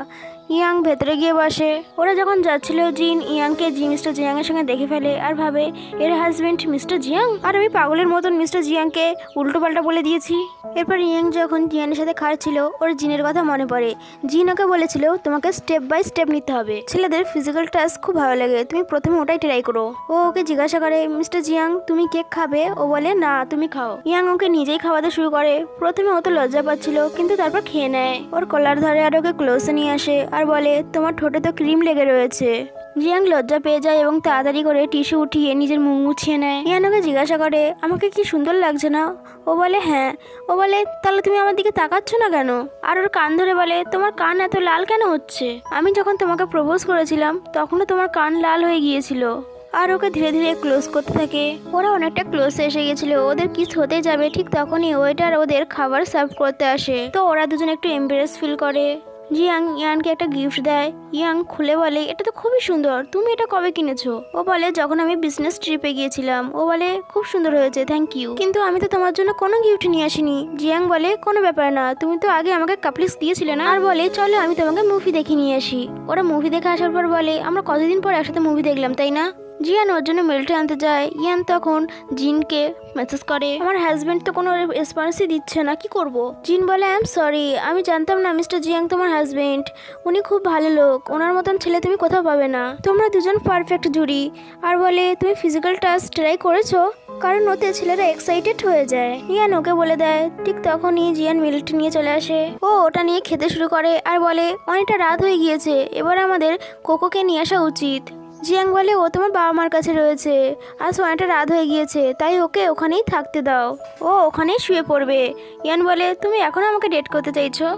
ইয়াং ভেতরে গিয়ে বসে। ওরা যখন যাচ্ছিল জিন ইয়াংকে মিস্টার জিয়াংয়ের সঙ্গে দেখে ফেলে আর ভাবে এর হাজবেন্ড মিস্টার জিয়াং, আর আমি পাগলের মতন মিস্টার জিয়াংকে উল্টো পাল্টা বলে দিয়েছি। এরপর ইয়াং যখন জিয়ানের সাথে খাচ্ছিল ওর জিনের কথা মনে পড়ে। জিন ওকে বলেছিল তোমাকে স্টেপ বাই স্টেপ নিতে হবে, ছেলেদের ফিজিক্যাল টাচ খুব ভালো লাগে, তুমি প্রথমে ওটাই ট্রাই করো। ও ওকে জিজ্ঞাসা করে মিস্টার জিয়াং তুমি কেক খাবে? ও বলে না তুমি খাও। ইয়াং ওকে নিজেই খাওয়াতে শুরু করে। প্রথমে ও তো লজ্জা পাচ্ছিল, কিন্তু তারপর খেয়ে নেয়। ওর কলার ধরে আর ওকে ক্লোজে নিয়ে আসে আর বলে তোমার ঠোঁটে তো ক্রিম লেগে রয়েছে। জিয়াং লজ্জা পেয়ে যায় এবং তাড়াতাড়ি করে টিস্যু উঠিয়ে নিজের মুখ মুছিয়ে নেয়। ইয়ান ওকে জিজ্ঞাসা করে আমাকে কি সুন্দর লাগছে না? ও বলে হ্যাঁ। ও বলে তাহলে তুমি আমার দিকে তাকাচ্ছ না কেন? আর ওর কান ধরে বলে তোমার কান এত লাল কেন হচ্ছে? আমি যখন তোমাকে প্রপোজ করেছিলাম তখনও তোমার কান লাল হয়ে গিয়েছিল। আর ওকে ধীরে ধীরে ক্লোজ করতে থাকে। ওরা অনেকটা ক্লোজে এসে গেছিল, ওদের কিস হতে যাবে ঠিক তখনই ওয়েটার ওদের খাবার সার্ভ করতে আসে। তো ওরা দুজন একটু এম্বারেস ফিল করে। জিয়াং ইয়ানকে একটা গিফট দেয়। ইয়াং খুলে বলে এটা তো খুবই সুন্দর, তুমি এটা কবে কিনেছো? ও বলে যখন আমি বিজনেস ট্রিপে গিয়েছিলাম। ও বলে খুব সুন্দর হয়েছে, থ্যাংক ইউ, কিন্তু আমি তো তোমার জন্য কোনো গিফট নিয়ে আসিনি। জিয়াং বলে কোনো ব্যাপার না, তুমি তো আগে আমাকে কাপলিস দিয়েছিলে না। আর বলে চলো আমি তোমাকে মুভি দেখে নিয়ে আসি। ওরা মুভি দেখে আসার পর বলে আমরা কতদিন পর একসাথে মুভি দেখলাম তাই না? জিয়ান ওর জন্য মিল্টে আনতে যায়। ইয়ান তখন জিনকে মেসেজ করে আমার হাজবেন্ড তো কোনো রেসপন্সই দিচ্ছে না, কি করব? জিন বলে আই এম সরি, আমি জানতাম না মিস্টার জিয়াং তোমার হাজবেন্ড, উনি খুব ভালো লোক, ওনার মতন ছেলে তুমি কোথাও পাবে না, তোমরা দুজন পারফেক্ট জুড়ি। আর বলে তুমি ফিজিক্যাল টাচ ট্রাই করেছো? কারণ ওতে ছেলেরা এক্সাইটেড হয়ে যায়। ইয়ান ওকে বলে দেয়। ঠিক তখনই জিয়ান মিল্ট নিয়ে চলে আসে। ও ওটা নিয়ে খেতে শুরু করে আর বলে অনেকটা রাত হয়ে গিয়েছে, এবার আমাদের কোকোকে নিয়ে আসা উচিত। জিয়াং বলে ও তোমার বাবা মার কাছে রয়েছে, আজ অনেকটা রাত হয়ে গিয়েছে, তাই ওকে ওখানেই থাকতে দাও, ও ওখানেই শুয়ে পড়বে। ইয়ান বলে তুমি এখনো আমাকে ডেট করতে চাইছো?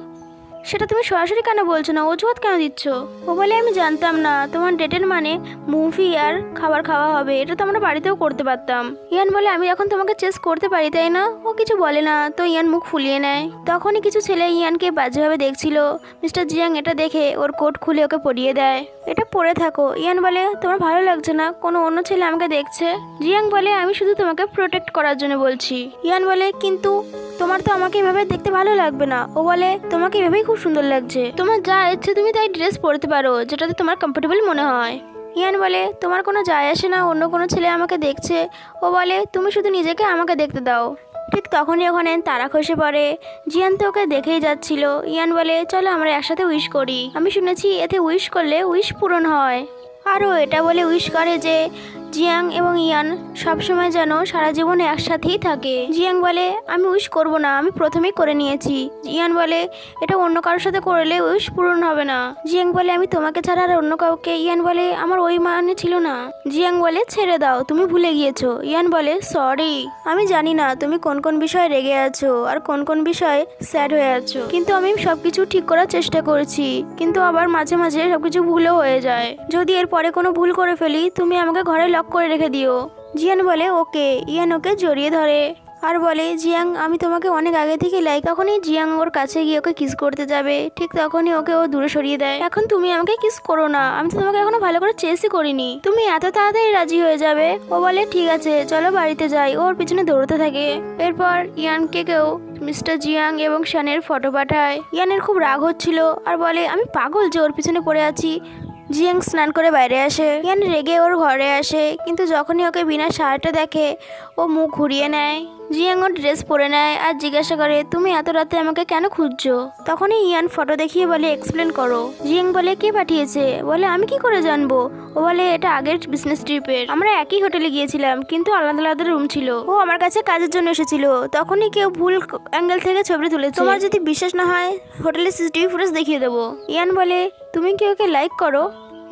সেটা তুমি সরাসরি কেন বলছো না, অজুহাত কেন দিচ্ছ? ও বলে আমি জানতাম না তোমার ডেটের মানে মুভি আর খাবার খাওয়া হবে, এটা তো আমরা বাড়িতেও করতে পারতাম। ইয়ান বলে আমি এখন তোমাকে চেস করতে পারি তাই না? ও কিছু বলে না, তো ইয়ান মুখ ফুলিয়ে নেয়। তখনই কিছু ছেলে ইয়ানকে বাজেভাবে দেখছিল। মিস্টার জিয়াং এটা দেখে ওর কোট খুলে ওকে পরিয়ে দেয়, এটা পরে থাকো। ইয়ান বলে তোমার ভালো লাগছে না, কোনো অন্য ছেলে আমাকে দেখছে? জিয়াং বলে আমি শুধু তোমাকে প্রোটেক্ট করার জন্য বলছি। ইয়ান বলে কিন্তু তোমার তো আমাকে এভাবে দেখতে ভালো লাগবে না। ও বলে তোমাকে এভাবেই খুব সুন্দর লাগছে, তোমার যা ইচ্ছে তুমি তাই ড্রেস পরতে পারো, যেটাতে তোমার কমফোর্টেবল মনে হয়। ইয়ান বলে তোমার কোনো যায় আসে না অন্য কোনো ছেলে আমাকে দেখছে। ও বলে তুমি শুধু নিজেকে আমাকে দেখতে দাও। ঠিক তখনই ওখানে তারা খসে পড়ে। জিয়ান তো ওকে দেখেই যাচ্ছিল। ইয়ান বলে চলো আমরা একসাথে উইশ করি, আমি শুনেছি এতে উইশ করলে উইশ পূরণ হয়। আরও এটা বলে উইশ করে যে জিয়াং এবং ইয়ান সবসময় যেন সারা জীবন একসাথেই থাকে। জিয়াং বলে আমি উইশ করব না, আমি প্রথমেই করে নিয়েছি। ইয়ান বলে এটা অন্য কারোর সাথে করলে উইশ পূরণ হবে না। জিয়াং বলে আমি তোমাকে ছাড়া আর অন্য কাউকে। ইয়ান বলে আমার ওই মানে ছিল না। জিয়াং বলে ছেড়ে দাও, তুমি ভুলে গিয়েছো। ইয়ান বলে সরি, আমি জানি না তুমি কোন কোন বিষয়ে রেগে আছো আর কোন কোন বিষয়ে স্যাড হয়ে আছো, কিন্তু আমি সবকিছু ঠিক করার চেষ্টা করেছি, কিন্তু আবার মাঝে মাঝে সবকিছু ভুলও হয়ে যায়। যদি এর পরে কোনো ভুল করে ফেলি তুমি আমাকে ঘরে লক করে রেখে দিও। জিয়ান বলে ওকে। ইয়ান ওকে জড়িয়ে ধরে আর বলে জিয়াং আমি তোমাকে অনেক আগে থেকে লাইক। তখনই জিয়াং ওর কাছে গিয়ে ওকে কিস করতে যাবে, ঠিক তখনই ওকে ও দূরে সরিয়ে দেয়। এখন তুমি আমাকে কিস করো না, আমি তো তোমাকে এখনো ভালো করে চেসই করিনি, তুমি এত তাড়াতাড়ি রাজি হয়ে যাবে। ও বলে ঠিক আছে চলো বাড়িতে যাই। ওর পিছনে দৌড়তে থাকে। এরপর ইয়ানকে কেউ মিস্টার জিয়াং এবং শানের ফটো পাঠায়। ইয়ানের খুব রাগ হচ্ছিল আর বলে আমি পাগল যে ওর পিছনে পড়ে আছি। জিয়াং স্নান করে বাইরে আসে। ইয়ান রেগে ওর ঘরে আসে, কিন্তু যখনই ওকে বিনা শার্টে দেখে ও মুখ ঘুরিয়ে নেয়। জিয়াং ওর ড্রেস পরে নেয় আর জিজ্ঞাসা করে তুমি এত রাতে আমাকে কেন খুঁজছো। তখনই ইয়ান ফটো দেখিয়ে বলে এক্সপ্লেন করো। জিয়াং বলে কে পাঠিয়েছে। বলে আমি কি করে জানবো। ও বলে এটা আগের বিজনেস ট্রিপের, আমরা একই হোটেলে গিয়েছিলাম কিন্তু আলাদা আলাদা রুম ছিল। ও আমার কাছে কাজের জন্য এসেছিল, তখনই কেউ ভুল অ্যাঙ্গেল থেকে ছবি তুলেছে। তোমার যদি বিশ্বাস না হয় হোটেলের সিসিটিভি ফুটেজ দেখিয়ে দেবো। ইয়ান বলে তুমি কি ওকে লাইক করো।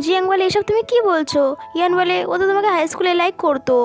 জিয়াং বলে এসব তুমি কি বলছো। ইয়ান বলে ও তো তোমাকে হাই স্কুলে লাইক করতো।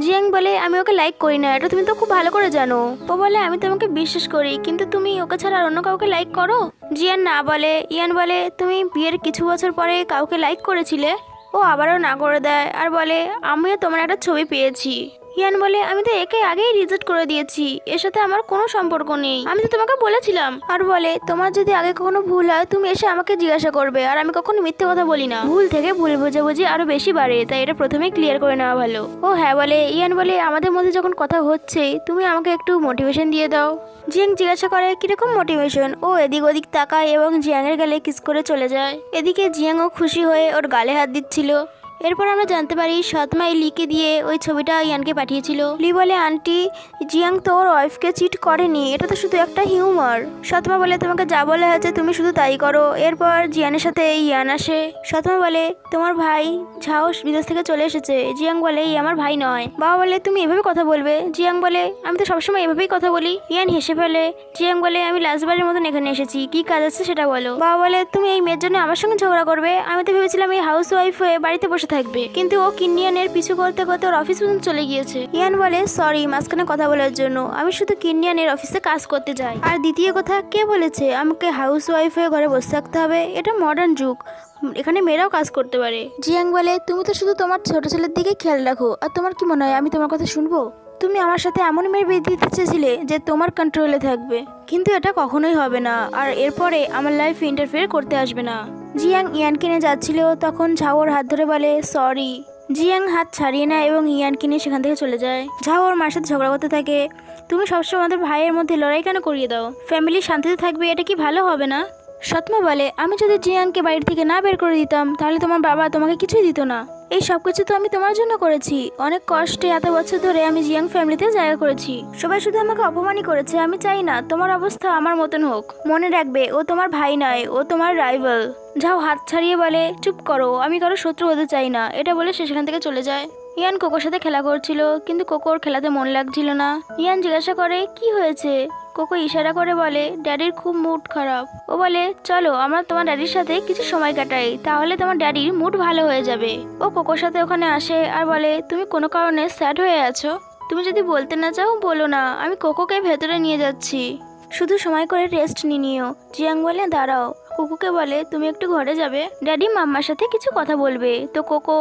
জিয়াং বলে আমি ওকে লাইক করি না, এটা তুমি তো খুব ভালো করে জানো। ও বলে আমি তোমাকে বিশ্বাস করি, কিন্তু তুমি ওকে ছাড়া আর অন্য কাউকে লাইক করো। জিয়ান না বলে। ইয়ান বলে তুমি বিয়ের কিছু বছর পরে কাউকে লাইক করেছিলে। ও আবারও না করে দেয় আর বলে আমিও তোমার একটা ছবি পেয়েছি। ইয়ান বলে আমি তো একে আগেই রিজেক্ট করে দিয়েছি, এর সাথে আমার কোনো সম্পর্ক নেই, আমি তো তোমাকে বলেছিলাম। আর বলে তোমার যদি আগে কখনো ভুল হয় তুমি এসে আমাকে জিজ্ঞাসা করবে, আর আমি কখনো মিথ্যে কথা বলি না। ভুল থেকে ভুল বোঝাবুঝি আরো বেশি বাড়ে, তাই এটা প্রথমেই ক্লিয়ার করে নেওয়া ভালো। ও হ্যাঁ বলে। ইয়ান বলে আমাদের মধ্যে যখন কথা হচ্ছে তুমি আমাকে একটু মোটিভেশন দিয়ে দাও। জিয়াং জিজ্ঞাসা করে কিরকম মোটিভেশন। ও এদিক ওদিক তাকায় এবং জিয়াংয়ের গালে কিস করে চলে যায়। এদিকে জিয়াংও খুশি হয়ে ওর গালে হাত দিচ্ছিল। এরপর আমরা জানতে পারি সৎমাই লিকে দিয়ে ওই ছবিটা ইয়ানকে পাঠিয়েছিল। লি বলে আন্টি জিয়াং তো ওর ওয়াইফকে চিট করেনি, এটা তো শুধু একটা হিউমার। সৎমা বলে তোমাকে যা বলা হয়েছে তুমি শুধু তাই করো। এরপর জিয়ানের সাথে ইয়ান আসে। সৎমা বলে তোমার ভাই ঝাও বিদেশ থেকে চলে এসেছে। জিয়াং বলে এই আমার ভাই নয়। বাবা বলে তুমি এভাবে কথা বলবে। জিয়াং বলে আমি তো সবসময় এভাবেই কথা বলি। ইয়ান হেসে ফেলে। জিয়াং বলে আমি লাস্টবারের মতন এখানে এসেছি, কি কাজ আছে সেটা বলো। বাবা বলে তুমি এই মেয়ের জন্য আমার সঙ্গে ঝগড়া করবে, আমি তো ভেবেছিলাম এই হাউস ওয়াইফ হয়ে বাড়িতে বসে থাকবে, কিন্তু ও কিন্নিয়ানের পিছু করতে করতে ওর অফিস পর্যন্ত চলে গিয়েছে। ইয়ান বলে সরি মাঝখানে কথা বলার জন্য, আমি শুধু কিন্নিয়ানের অফিসে কাজ করতে যাই। আর দ্বিতীয় কথা কে বলেছে আমাকে হাউস ওয়াইফ হয়ে ঘরে বসে থাকতে হবে, এটা মডার্ন যুগ, এখানে মেয়েরাও কাজ করতে পারে। জিয়াং বলে তুমি তো শুধু তোমার ছোট ছেলের দিকে খেয়াল রাখো, আর তোমার কি মনে হয় আমি তোমার কথা শুনবো। তুমি আমার সাথে এমন মেয়ের বিয়ে দিতে চেয়েছিলে যে তোমার কন্ট্রোলে থাকবে, কিন্তু এটা কখনোই হবে না, আর এরপরে আমার লাইফে ইন্টারফেয়ার করতে আসবে না। জিয়াং ইয়ানকে নিয়ে যাচ্ছিল, তখন ঝাও ওর হাত ধরে বলে সরি। জিয়াং হাত ছাড়িয়ে নেয় এবং ইয়ানকে নিয়ে সেখান থেকে চলে যায়। ঝাও ওর মার সাথে ঝগড়া করতে থাকে, তুমি সবসময় আমাদের ভাইয়ের মধ্যে লড়াই কেন করিয়ে দাও, ফ্যামিলি শান্তিতে থাকবে, এটা কি ভালো হবে না। সৎমা বলে আমি যদি জিয়াংকে বাড়ি থেকে না বের করে দিতাম তাহলে তোমার বাবা তোমাকে কিছুই দিত না। এই সব কিছু তো আমি তোমার জন্য করেছি, অনেক কষ্টে এত বছর ধরে আমি জিয়াং ফ্যামিলিতে জায়গা করেছি, সবাই শুধু আমাকে অপমানই করেছে। আমি চাই না তোমার অবস্থা আমার মতন হোক, মনে রাখবে ও তোমার ভাই নয়, ও তোমার রাইভাল। যাও হাত ছাড়িয়ে বলে চুপ করো, আমি কারো শত্রু হতে চাই না, এটা বলে সে সেখান থেকে চলে যায়। ইয়ান কোকোর সাথে খেলা করছিল, কিন্তু কোকোর খেলাতে মন লাগছিল না। ইয়ান জিজ্ঞাসা করে কি হয়েছে। কোকো ইশারা করে বলে ড্যাডির খুব মুড খারাপ। ও বলে চলো আমরা তোমার ড্যাডির সাথে কিছু সময় কাটাই, তাহলে তোমার ড্যাডির মুড ভালো হয়ে যাবে। ও কোকোর সাথে ওখানে আসে আর বলে তুমি কোনো কারণে স্যাড হয়ে আছো, তুমি যদি বলতে না চাও বলো না, আমি কোকোকে ভেতরে নিয়ে যাচ্ছি, শুধু সময় করে রেস্ট নিও। জিয়াং বলে দাঁড়াও। কোকোকে বলে তুমি একটু ঘরে যাবে, ড্যাডি মাম্মার সাথে কিছু কথা বলবে। তো কোকো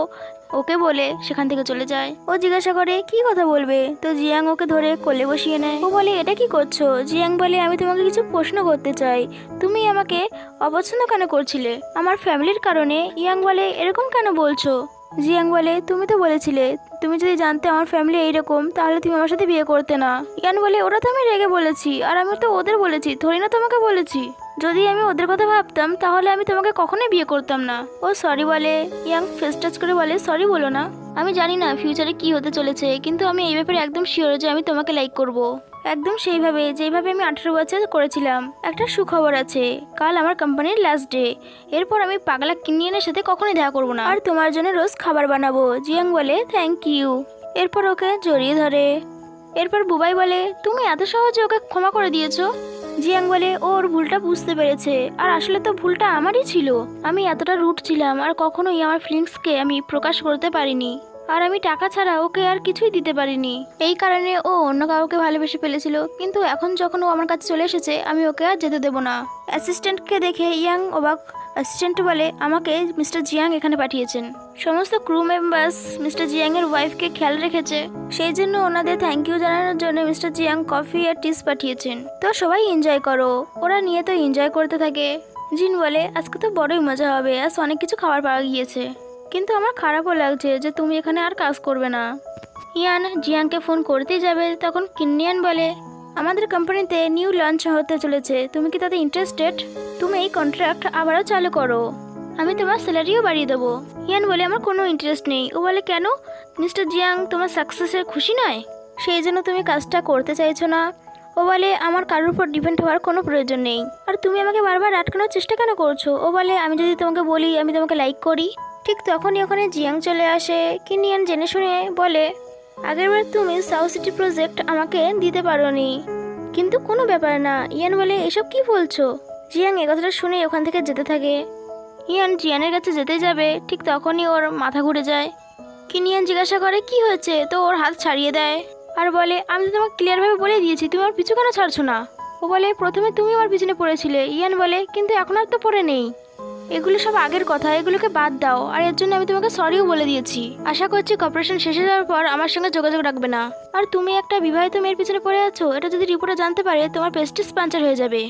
ওকে বলে সেখান থেকে চলে যায়। ও জিজ্ঞাসা করে কি কথা বলবে, তো জিয়াং ওকে ধরে কোলে বসিয়ে নেয়। ও বলে এটা কি করছো। জিয়াং বলে আমি তোমাকে কিছু প্রশ্ন করতে চাই, তুমি আমাকে অপছন্দ কেন করছিলে আমার ফ্যামিলির কারণে। ইয়াং বলে এরকম কেন বলছো। জিয়াং বলে তুমি তো বলেছিলে তুমি যদি জানতে আমার ফ্যামিলি এইরকম তাহলে তুমি আমার সাথে বিয়ে করতে না। ইয়ান বলে ওরা তো আমি রেগে বলেছি, আর আমি তো ওদের বলেছি, থোড়ি না তোমাকে বলেছি। যদি আমি ওদের কথা ভাবতাম তাহলে আমি তোমাকে কখনোই বিয়ে করতাম না। ও সরি বলে। ইয়াং ফেস টাচ করে বলে সরি বলো না, আমি জানি না ফিউচারে কি হতে চলেছে, কিন্তু আমি এই ব্যাপারে একদম শিওর যে আমি তোমাকে লাইক করব। একদম সেইভাবে যেইভাবে আমি 18 বছর করেছিলাম। একটা সুখবর আছে, কাল আমার কোম্পানির লাস্ট ডে। এরপর আমি পাগলা কিনিয়ানের সাথে কখনোই দেখা করবো না, আর তোমার জন্য রোজ খাবার বানাবো। জিয়াং বলে থ্যাংক ইউ, এরপর ওকে জড়িয়ে ধরে। এরপর বুবাই বলে তুমি এত সহজে ওকে ক্ষমা করে দিয়েছো। জিয়াং বলে ওর ভুলটা বুঝতে পেরেছে, আর আসলে তো ভুলটা আমারই ছিল। আমি এতটা রুট ছিলাম আর কখনোই আমার ফিলিংসকে আমি প্রকাশ করতে পারিনি, আর আমি টাকা ছাড়া ওকে আর কিছুই দিতে পারিনি। এই কারণে ও অন্য কাউকে ভালোবেসে ফেলেছিল, কিন্তু এখন যখন ও আমার কাছে চলে এসেছে আমি ওকে আর যেতে দেবো না। অ্যাসিস্ট্যান্টকে দেখে ইয়াং অবাক। অ্যাসিস্ট্যান্ট বলে আমাকে মিস্টার জিয়াং এখানে পাঠিয়েছেন। সমস্ত ক্রু মেম্বার্স মিস্টার জিয়াং এর ওয়াইফকে খেয়াল রেখেছে, সেই জন্য ওনাদের থ্যাংক ইউ জানানোর জন্য মিস্টার জিয়াং কফি আর টিস পাঠিয়েছেন। তো সবাই এনজয় করো। ওরা নিয়ে তো এনজয় করতে থাকে। জিন বলে আজকে তো বড়ই মজা হবে, আজ অনেক কিছু খাবার পাওয়া গিয়েছে, কিন্তু আমার খারাপও লাগছে যে তুমি এখানে আর কাজ করবে না। ইয়ান জিয়াংকে ফোন করতেই যাবে, তখন কিনিয়ান বলে আমাদের কোম্পানিতে নিউ লঞ্চ হতে চলেছে, তুমি কি তাতে ইন্টারেস্টেড? তুমি এই কন্ট্রাক্ট আবারও চালু করো, আমি তোমার স্যালারিও বাড়িয়ে দেবো। ইয়ান বলে আমার কোনো ইন্টারেস্ট নেই। ও বলে কেন? মিস্টার জিয়াং তোমার সাকসেসে খুশি নয়, সেই জন্য তুমি কাজটা করতে চাইছো না? ও বলে আমার কারোর উপর ডিপেন্ড হওয়ার কোনো প্রয়োজন নেই, আর তুমি আমাকে বারবার আটকানোর চেষ্টা কেন করছো? ও বলে আমি যদি তোমাকে বলি আমি তোমাকে লাইক করি। ঠিক তখনই ওখানে জিয়াং চলে আসে। কিনিয়ান জেনে শুনে বলে আগেরবার তুমি সাউথ সিটি প্রজেক্ট আমাকে দিতে পারোনি, কিন্তু কোনো ব্যাপার না। ইয়ান বলে এসব কি বলছো? জিয়াং এ কথাটা শুনে ওখান থেকে যেতে থাকে। ইয়ান জিয়ানের কাছে যেতে যাবে, ঠিক তখনই ওর মাথা ঘুরে যায়। কিনিয়ান জিজ্ঞাসা করে কি হয়েছে, তো ওর হাত ছাড়িয়ে দেয় আর বলে আমি তো তোমাকে ক্লিয়ারভাবে বলে দিয়েছি, তুমি আমার পিছু কেন ছাড়ছো না? ও বলে প্রথমে তুমি আমার পিছনে পড়েছিলে। ইয়ান বলে কিন্তু এখন আর তো পড়ে নেই, এগুলো সব আগের কথা, এগুলোকে বাদ দাও, আর এর জন্য আমি তোমাকে সরিও বলে দিয়েছি। আশা করছি কর্পোরেশন শেষ হয়ে যাওয়ার পর আমার সঙ্গে যোগাযোগ রাখবে না। আর তুমি একটা বিবাহিত মেয়ের পিছনে পড়ে আছো, এটা যদি রিপোর্টে জানতে পারে তোমার প্রেস্টিজ পাঞ্চার হয়ে যাবে।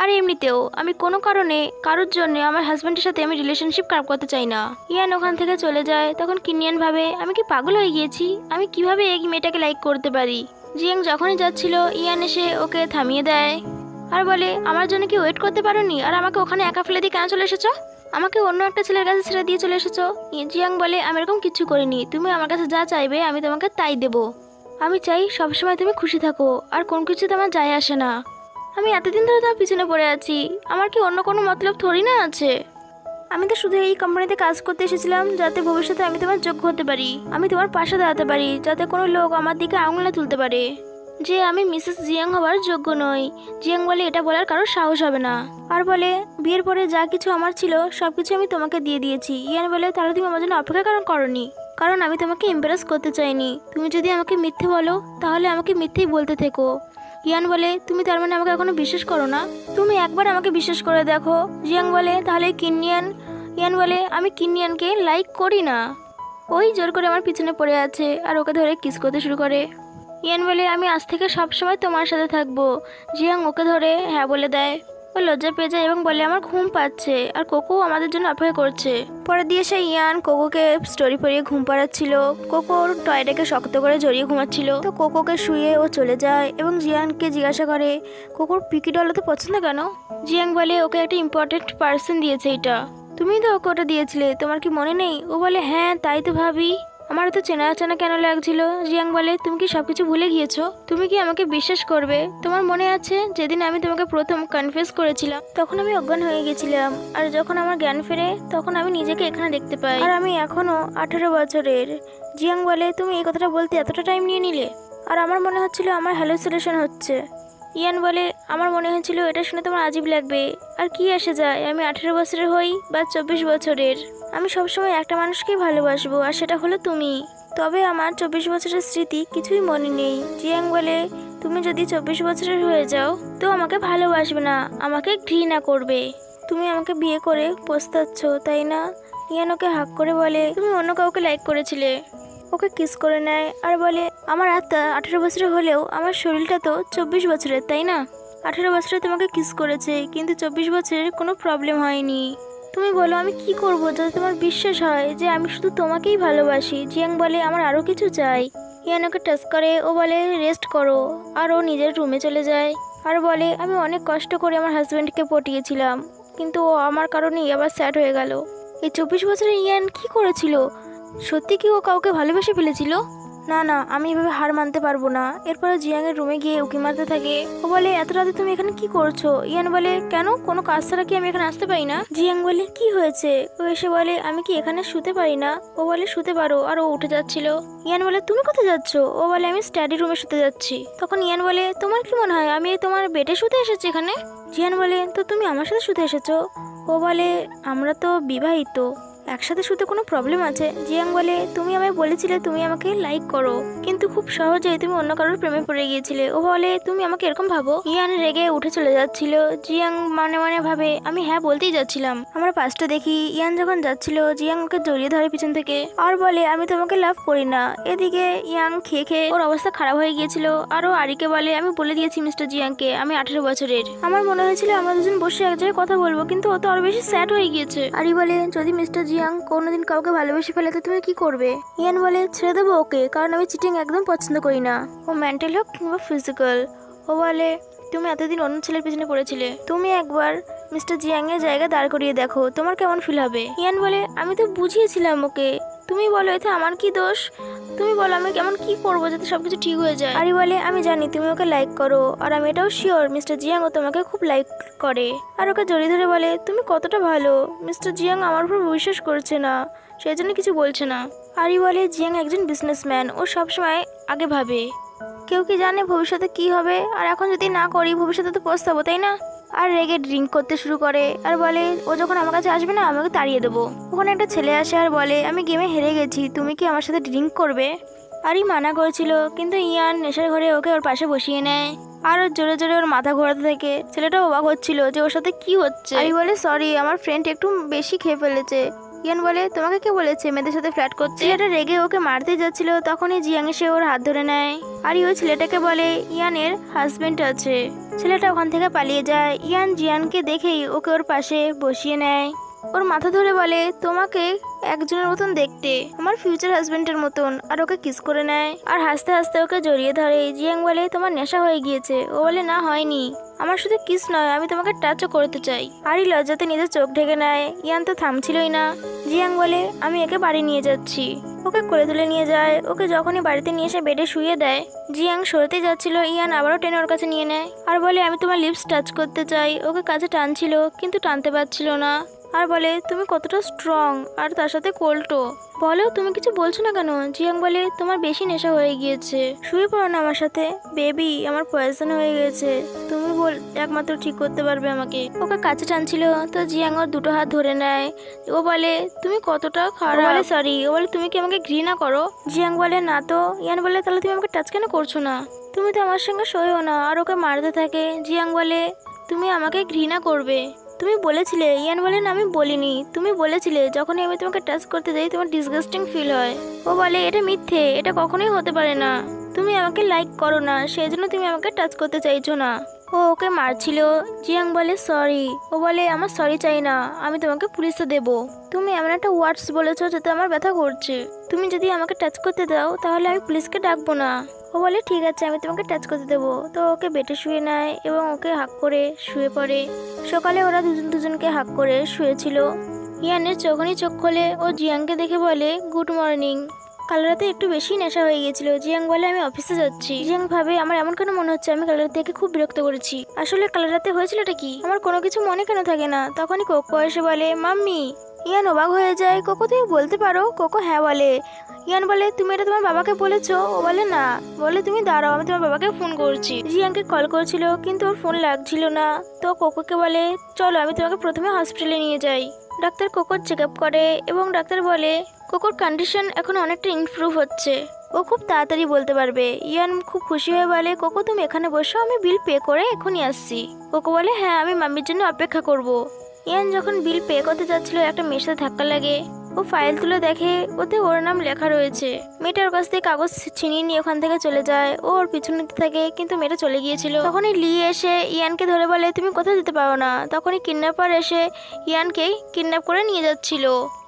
আর এমনিতেও আমি কোনো কারণে কারোর জন্য আমার হাজব্যান্ডের সাথে আমি রিলেশনশিপ খারাপ করতে চাই না। ইয়ান ওখান থেকে চলে যায়। তখন কিনিয়ান ভাবে আমি কি পাগল হয়ে গিয়েছি, আমি কিভাবে এই মেয়েটাকে লাইক করতে পারি। জিয়াং যখনই যাচ্ছিল ইয়ান এসে ওকে থামিয়ে দেয় আর বলে আমার জন্য কি ওয়েট করতে পারোনি, আর আমাকে ওখানে একা ফেলে দিয়ে কেন চলে এসেছো? আমাকে অন্য একটা ছেলের কাছে ছেড়ে দিয়ে চলে এসেছো। জিয়াং বলে আমি এরকম কিছু করিনি, তুমি আমার কাছে যা চাইবে আমি তোমাকে তাই দেবো। আমি চাই সবসময় তুমি খুশি থাকো, আর কোন কিছুতে আমার যায় আসে না। আমি এতদিন ধরে তোমার পিছনে পড়ে আছি, আমার কি অন্য কোনো মতলব থরি না আছে? আমি তো শুধু এই কোম্পানিতে কাজ করতে এসেছিলাম যাতে ভবিষ্যতে আমি তোমার যোগ্য হতে পারি, আমি তোমার পাশে দাঁড়াতে পারি, যাতে কোনো লোক আমার দিকে আঙুলে তুলতে পারে যে আমি মিসেস জিয়াং হওয়ার যোগ্য নই। জিয়াং বলে এটা বলার কারো সাহস হবে না, আর বলে বিয়ের পরে যা কিছু আমার ছিল সবকিছু আমি তোমাকে দিয়ে দিয়েছি। ইয়ান বলে তাহলে তুমি আমার জন্য অপেক্ষা করনি, কারণ আমি তোমাকে ইমপ্রেস করতে চাইনি। তুমি যদি আমাকে মিথ্যে বলো তাহলে আমাকে মিথ্যেই বলতে থেকো। ইয়ান বলে তুমি তার মানে আমাকে এখনো বিশ্বাস করো না? তুমি একবার আমাকে বিশ্বাস করে দেখো। জিয়াং বলে তাহলে কিনিয়ান? ইয়ান বলে আমি কিনিয়ানকে লাইক করি না, ওই জোর করে আমার পিছনে পড়ে আছে আর ওকে ধরে কিস করতে শুরু করে। ইয়ান বলে আমি আজ থেকে সবসময় তোমার সাথে থাকবো। জিয়াং ওকে ধরে হ্যাঁ বলে দেয়। ও লজ্জা পেয়ে যায় এবং বলে আমার ঘুম পাচ্ছে, আর কোকো আমাদের জন্য অপেক্ষা করছে। পরে দিয়ে সে ইয়ান কোকোকে স্টোরি পড়িয়ে ঘুম পাড়াচ্ছিল। কোকোর টয়টাকে শক্ত করে জড়িয়ে ঘুমাচ্ছিল, তো কোকোকে শুয়ে ও চলে যায় এবং জিয়ানকে জিজ্ঞাসা করে কোকোর পিকি ডল তো পছন্দ কেন? জিয়াং বলে ওকে একটা ইম্পর্টেন্ট পার্সন দিয়েছে এটা, তুমি তো ওকে ওটা দিয়েছিলে, তোমার কি মনে নেই? ও বলে হ্যাঁ তাই তো ভাবি, আমার তো চেনা চেনা কেন লাগছিল। জিয়াং বলে তুমি কি সবকিছু ভুলে গিয়েছো? তুমি কি আমাকে বিশ্বাস করবে? তোমার মনে আছে যেদিন আমি তোমাকে প্রথম কনফেস করেছিলাম, তখন আমি অজ্ঞান হয়ে গেছিলাম, আর যখন আমার জ্ঞান ফেরে তখন আমি নিজেকে এখানে দেখতে পাই, আর আমি এখনো 18 বছরের। জিয়াং বলে তুমি এই কথাটা বলতে এতটা টাইম নিয়ে নিলে, আর আমার মনে হচ্ছিল আমার হ্যালুসিনেশন হচ্ছে। ইয়ান বলে আমার মনে হয়েছিল এটা শুনে তোমার আজীব লাগবে, আর কি আসে যায় আমি 18 বছরের হই বা 24 বছরের, আমি সবসময় একটা মানুষকেই ভালোবাসবো, আর সেটা হলো তুমি। তবে আমার 24 বছরের স্মৃতি কিছুই মনে নেই। জিয়াং বলে তুমি যদি 24 বছরের হয়ে যাও তো আমাকে ভালোবাসবে না, আমাকে ঘৃণা করবে। তুমি আমাকে বিয়ে করে পস্তাচ্ছ তাই না? ইয়ান ওকে হাক করে বলে তুমি অন্য কাউকে লাইক করেছিলে। ওকে কিস করে নেয় আর বলে আমার আত্মা 18 বছরের হলেও আমার শরীরটা তো 24 বছরের, তাই না? 18 বছরে তোমাকে কিস করেছে, কিন্তু 24 বছরের কোনো প্রবলেম হয়নি। তুমি বলো আমি কি করব যাতে তোমার বিশ্বাস হয় যে আমি শুধু তোমাকেই ভালোবাসি। জিয়াং বলে আমার আরও কিছু চাই। ইয়ান ওকে টাচ করে, ও বলে রেস্ট করো, আর ও নিজের রুমে চলে যায় আর বলে আমি অনেক কষ্ট করে আমার হাজব্যান্ডকে পটিয়েছিলাম, কিন্তু ও আমার কারণেই আবার স্যাড হয়ে গেল। এই 24 বছরের ইয়ান কি করেছিল? সত্যি কি ও কাউকে ভালোবেসে ফেলেছিল? না না, আমি এভাবে হার মানতে পারবো না। এরপরে জিয়াং এর রুমে গিয়ে উকি মারতে থাকে। ও বলে এত রাতে তুমি এখানে কি করছো? ইয়ান বলে কেন, কোনো কাজ ছাড়া কি আমি এখানে আসতে পারি না? জিয়াং বলে কি হয়েছে? ও এসে বলে আমি কি এখানে শুতে পারি না? ও বলে শুতে পারো। আর ও উঠে যাচ্ছিল। ইয়ান বলে তুমি কোথায় যাচ্ছ? ও বলে আমি স্টাডি রুমে শুতে যাচ্ছি। তখন ইয়ান বলে তোমার কি মনে হয় আমি তোমার বেডে শুতে এসেছি এখানে? জিয়ান বলে তো তুমি আমার সাথে শুতে এসেছো? ও বলে আমরা তো বিবাহিত, একসাথে শুতে কোনো প্রবলেম আছে? জিয়াং বলে তুমি আমায় বলেছিলে তুমি আমাকে লাইক করো, কিন্তু খুব সহজেই তুমি অন্য কারোর প্রেমে পড়ে গিয়েছিলে। ও বলে তুমি আমাকে এরকম ভাবো? ইয়ান রেগে উঠে চলে যাচ্ছিল। জিয়াং মনে মনে ভাবে আমি হ্যাঁ বলতেই যাচ্ছিলাম। আমরা পাশটা দেখি ইয়ান যখন যাচ্ছিল জিয়াং ওকে জড়িয়ে ধরে পিছন থেকে আর বলে আমি তোমাকে লাভ করি না। এদিকে ইয়াং খেয়ে খেয়ে ওর অবস্থা খারাপ হয়ে গিয়েছিল। আরও আরিকে বলে আমি বলে দিয়েছি মিস্টার জিয়াংকে আমি 18 বছরের। আমার মনে হয়েছিল আমরা দুজন বসে এক জায়গায় কথা বলবো, কিন্তু ও তো আরো বেশি স্যাড হয়ে গিয়েছে। আরি বলে যদি মিস্টার জিয়াং কোনোদিন কাউকে ভালোবেসে ফেলে তো তুমি কি করবে? ইয়ান বলে ছেড়ে দেবো ওকে, কারণ আমি চিটিং একদম পছন্দ করি না, ও মেন্টাল হোক কিংবা ফিজিক্যাল। ও বলে তুমি এতদিন অন্য ছেলের পিছনে পড়েছিলে, তুমি একবার মিস্টার জিয়াং এর জায়গা দাঁড় করিয়ে দেখো, তোমার কেমন ফিল হবে? ইয়ান বলে আমি তো বুঝিয়েছিলাম ওকে, তুমি বলো এতে আমার কি দোষ? তুমি বলো আমি কেমন কি করবো যাতে সবকিছু ঠিক হয়ে যায়? আরি বলে আমি জানি তুমি ওকে লাইক করো, আর আমি এটাও শিওর মিস্টার জিয়াং ও তোমাকে খুব লাইক করে। আর ওকে জড়িয়ে ধরে বলে তুমি কতটা ভালো, মিস্টার জিয়াং আমার উপর বিশ্বাস করছে না, সেই জন্য কিছু বলছে না। আরি বলে জিয়াং একজন বিজনেসম্যান, ও সবসময় আগে ভাবে, কেউ কি জানে ভবিষ্যতে কি হবে, আর এখন যদি না করি ভবিষ্যতে তো পস্তাবো, তাই না? আর রেগে ড্রিঙ্ক করতে শুরু করে আর বলে ও যখন আমার কাছে আসবে না আমাকে তাড়িয়ে দেবো। ওখানে একটা ছেলে আসে আর বলে আমি গেমে হেরে গেছি, তুমি কি আমার সাথে ড্রিঙ্ক করবে? আরই মানা করেছিল, কিন্তু ইয়ান নেশার ঘরে ওকে ওর পাশে বসিয়ে নেয় আর ওর জোরে জোরে ওর মাথা ঘোরাতে থাকে। ছেলেটা অবাক হচ্ছিল যে ওর সাথে কি হচ্ছে। আরি বলে সরি, আমার ফ্রেন্ড একটু বেশি খেয়ে ফেলেছে। ইয়ান বলে তোমাকে কে বলেছে মেয়েদের সাথে ফ্ল্যাট করছে? ছেলেটা রেগে ওকে মারতে যাচ্ছিল, তখনই জিয়াং এসে ওর হাত ধরে নেয়। আর ওই ছেলেটাকে বলে ইয়ানের হাজবেন্ড আছে। ছেলেটা ওখান থেকে পালিয়ে যায়। ইয়ান জিয়ানকে দেখেই ওকে ওর পাশে বসিয়ে নেয়, ওর মাথা ধরে বলে তোমাকে একজনের মতন দেখতে, আমার ফিউচার হাজবেন্ডের মতন, আর ওকে কিস করে নেয় আর হাসতে হাসতে ওকে জড়িয়ে ধরে। জিয়াং বলে তোমার নেশা হয়ে গিয়েছে? ও বলে না হয়নি, আমার শুধু কিস নয় আমি তোমাকে টাচও করতে চাই। আরই লজ্জাতে নিজের চোখ ঢেকে নেয়। ইয়ান তো থামছিলই না। জিয়াং বলে আমি একে বাড়ি নিয়ে যাচ্ছি। ওকে কোলে তুলে নিয়ে যায়। ওকে যখনই বাড়িতে নিয়ে এসে বেডে শুয়ে দেয়, জিয়াং সরতে যাচ্ছিল, ইয়ান আবারও টেনে ওর কাছে নিয়ে নেয় আর বলে আমি তোমার লিপস টাচ করতে চাই। ওকে কাছে টানছিল কিন্তু টানতে পারছিল না আর বলে তুমি কতটা স্ট্রং, আর তার সাথে কোল্টো, বলো তুমি কিছু বলছো না কেন? জিয়াং বলে তোমার বেশি নেশা হয়ে গিয়েছে, শুয়ে পড়ো না আমার সাথে। বেবি আমার পয়জন হয়ে গেছে, তুমি একমাত্র ঠিক করতে পারবে আমাকে। ওকে কাছে টানছিল তো জিয়াং ওর দুটো হাত ধরে নেয়। ও বলে তুমি কতটা খারাপ। বলে সরি। ও বলে তুমি কি আমাকে ঘৃণা করো? জিয়াং বলে না তো। ইয়ান বলে তাহলে তুমি আমাকে টাচ কেন করছো না? তুমি তো আমার সঙ্গে শোয়ও না। আর ওকে মারতে থাকে। জিয়াং বলে তুমি আমাকে ঘৃণা করবে, তুমি বলেছিলে। ইয়ান বলে না আমি বলিনি, তুমি বলেছিলে যখনই আমি তোমাকে টাচ করতে যাই তোমার ডিসগাস্টিং ফিল হয়। ও বলে এটা মিথ্যে, এটা কখনোই হতে পারে না, তুমি আমাকে লাইক করো না, সেই জন্য তুমি আমাকে টাচ করতে চাইছো না। ও ওকে মারছিল। জিয়াং বলে সরি। ও বলে আমার সরি চাই না, আমি তোমাকে পুলিশে দেব। তুমি এমন একটা ওয়ার্ডস বলেছো যাতে আমার ব্যথা করছে, তুমি যদি আমাকে টাচ করতে দাও তাহলে আমি পুলিশকে ডাকবো না। ও বলে ঠিক আছে আমি তোমাকে টাচ করতে দেবো। তো ওকে বেটে শুয়ে নেয় এবং ওকে হাক করে শুয়ে পড়ে। সকালে ওরা দুজনকে হাক করে শুয়েছিল। ইয়ানের চোখনি চোখ খোলে ও জিয়াংকে দেখে বলে গুড মর্নিং। কাল রাতে একটু বেশি নেশা হয়ে গেছিল। জিয়াং বলে আমি অফিসে যাচ্ছি। জিয়াং ভাবে আমার এমন কেন মনে হচ্ছে আমি কাল রাতে থেকে খুব বিরক্ত করেছি, আসলে কাল রাতে হয়েছিলটা কি, আমার কোনো কিছু মনে কেন থাকে না। তখনই কোকো এসে বলে মাম্মি। ইয়ান অবাক হয়ে যায়। কোকো তুমি বলতে পারো? কোকো হ্যাঁ বলে। ইয়ান বলে তুমি এটা তোমার বাবাকে বলেছো? ও বলে না। বলে তুমি দাঁড়াও আমি তোমার বাবাকে ফোন করছি। জিয়াংকে কল করছিল কিন্তু ওর ফোন লাগছিল না। তো কোকোকে বলে চলো আমি তোমাকে প্রথমে হসপিটালে নিয়ে যাই। ডাক্তার কোকোর চেক আপ করে এবং ডাক্তার বলে কোকোর কন্ডিশন এখন অনেকটা ইমপ্রুভ হচ্ছে, ও খুব তাড়াতাড়ি বলতে পারবে। ইয়ান খুব খুশি হয়ে বলে কোকো তুমি এখানে বসো, আমি বিল পে করে এখনই আসছি। কোকো বলে হ্যাঁ আমি মাম্মির জন্য অপেক্ষা করব। ইয়ান যখন বিল পে করতে যাচ্ছিল একটা মেয়ের সাথে ধাক্কা লাগে। ও ফাইল তুলে দেখে ওতে ওর নাম লেখা রয়েছে। মেয়েটার কাছ থেকে কাগজ ছিনিয়ে নিয়ে ওখান থেকে চলে যায়। ও ওর পিছনে থাকে কিন্তু মেয়েটা চলে গিয়েছিল। তখনই লি এসে ইয়ানকে ধরে বলে তুমি কোথাও যেতে পারো না। তখনই কিডন্যাপার এসে ইয়ানকে কিডন্যাপ করে নিয়ে যাচ্ছিল।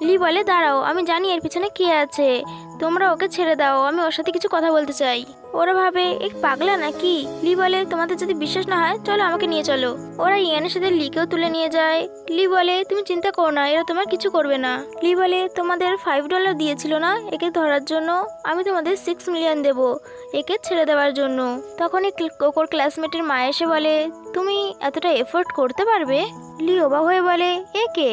লি বলে দাঁড়াও আমি জানি এর পিছনে কে আছে, তোমরা ওকে ছেড়ে দাও, আমি ওর সাথে কিছু কথা বলতে চাই। ওরা ভাবে এক পাগলা নাকি। লি বলে তোমাদের যদি বিশ্বাস না হয় চলো আমাকে নিয়ে চলো। ওরা ইয়ানের সাথে লিকেও তুলে নিয়ে যায়। লি বলে তুমি চিন্তা করো না, এরা তোমার কিছু করবে না। লি বলে তোমাদের $5 দিয়েছিল না একে ধরার জন্য, আমি তোমাদের 6 মিলিয়ন দেব একে ছেড়ে দেওয়ার জন্য। তখনই কোকোর ক্লাসমেটের মা এসে বলে তুমি এতটা এফোর্ট করতে পারবে? লি অবাক হয়ে বলে এ কে?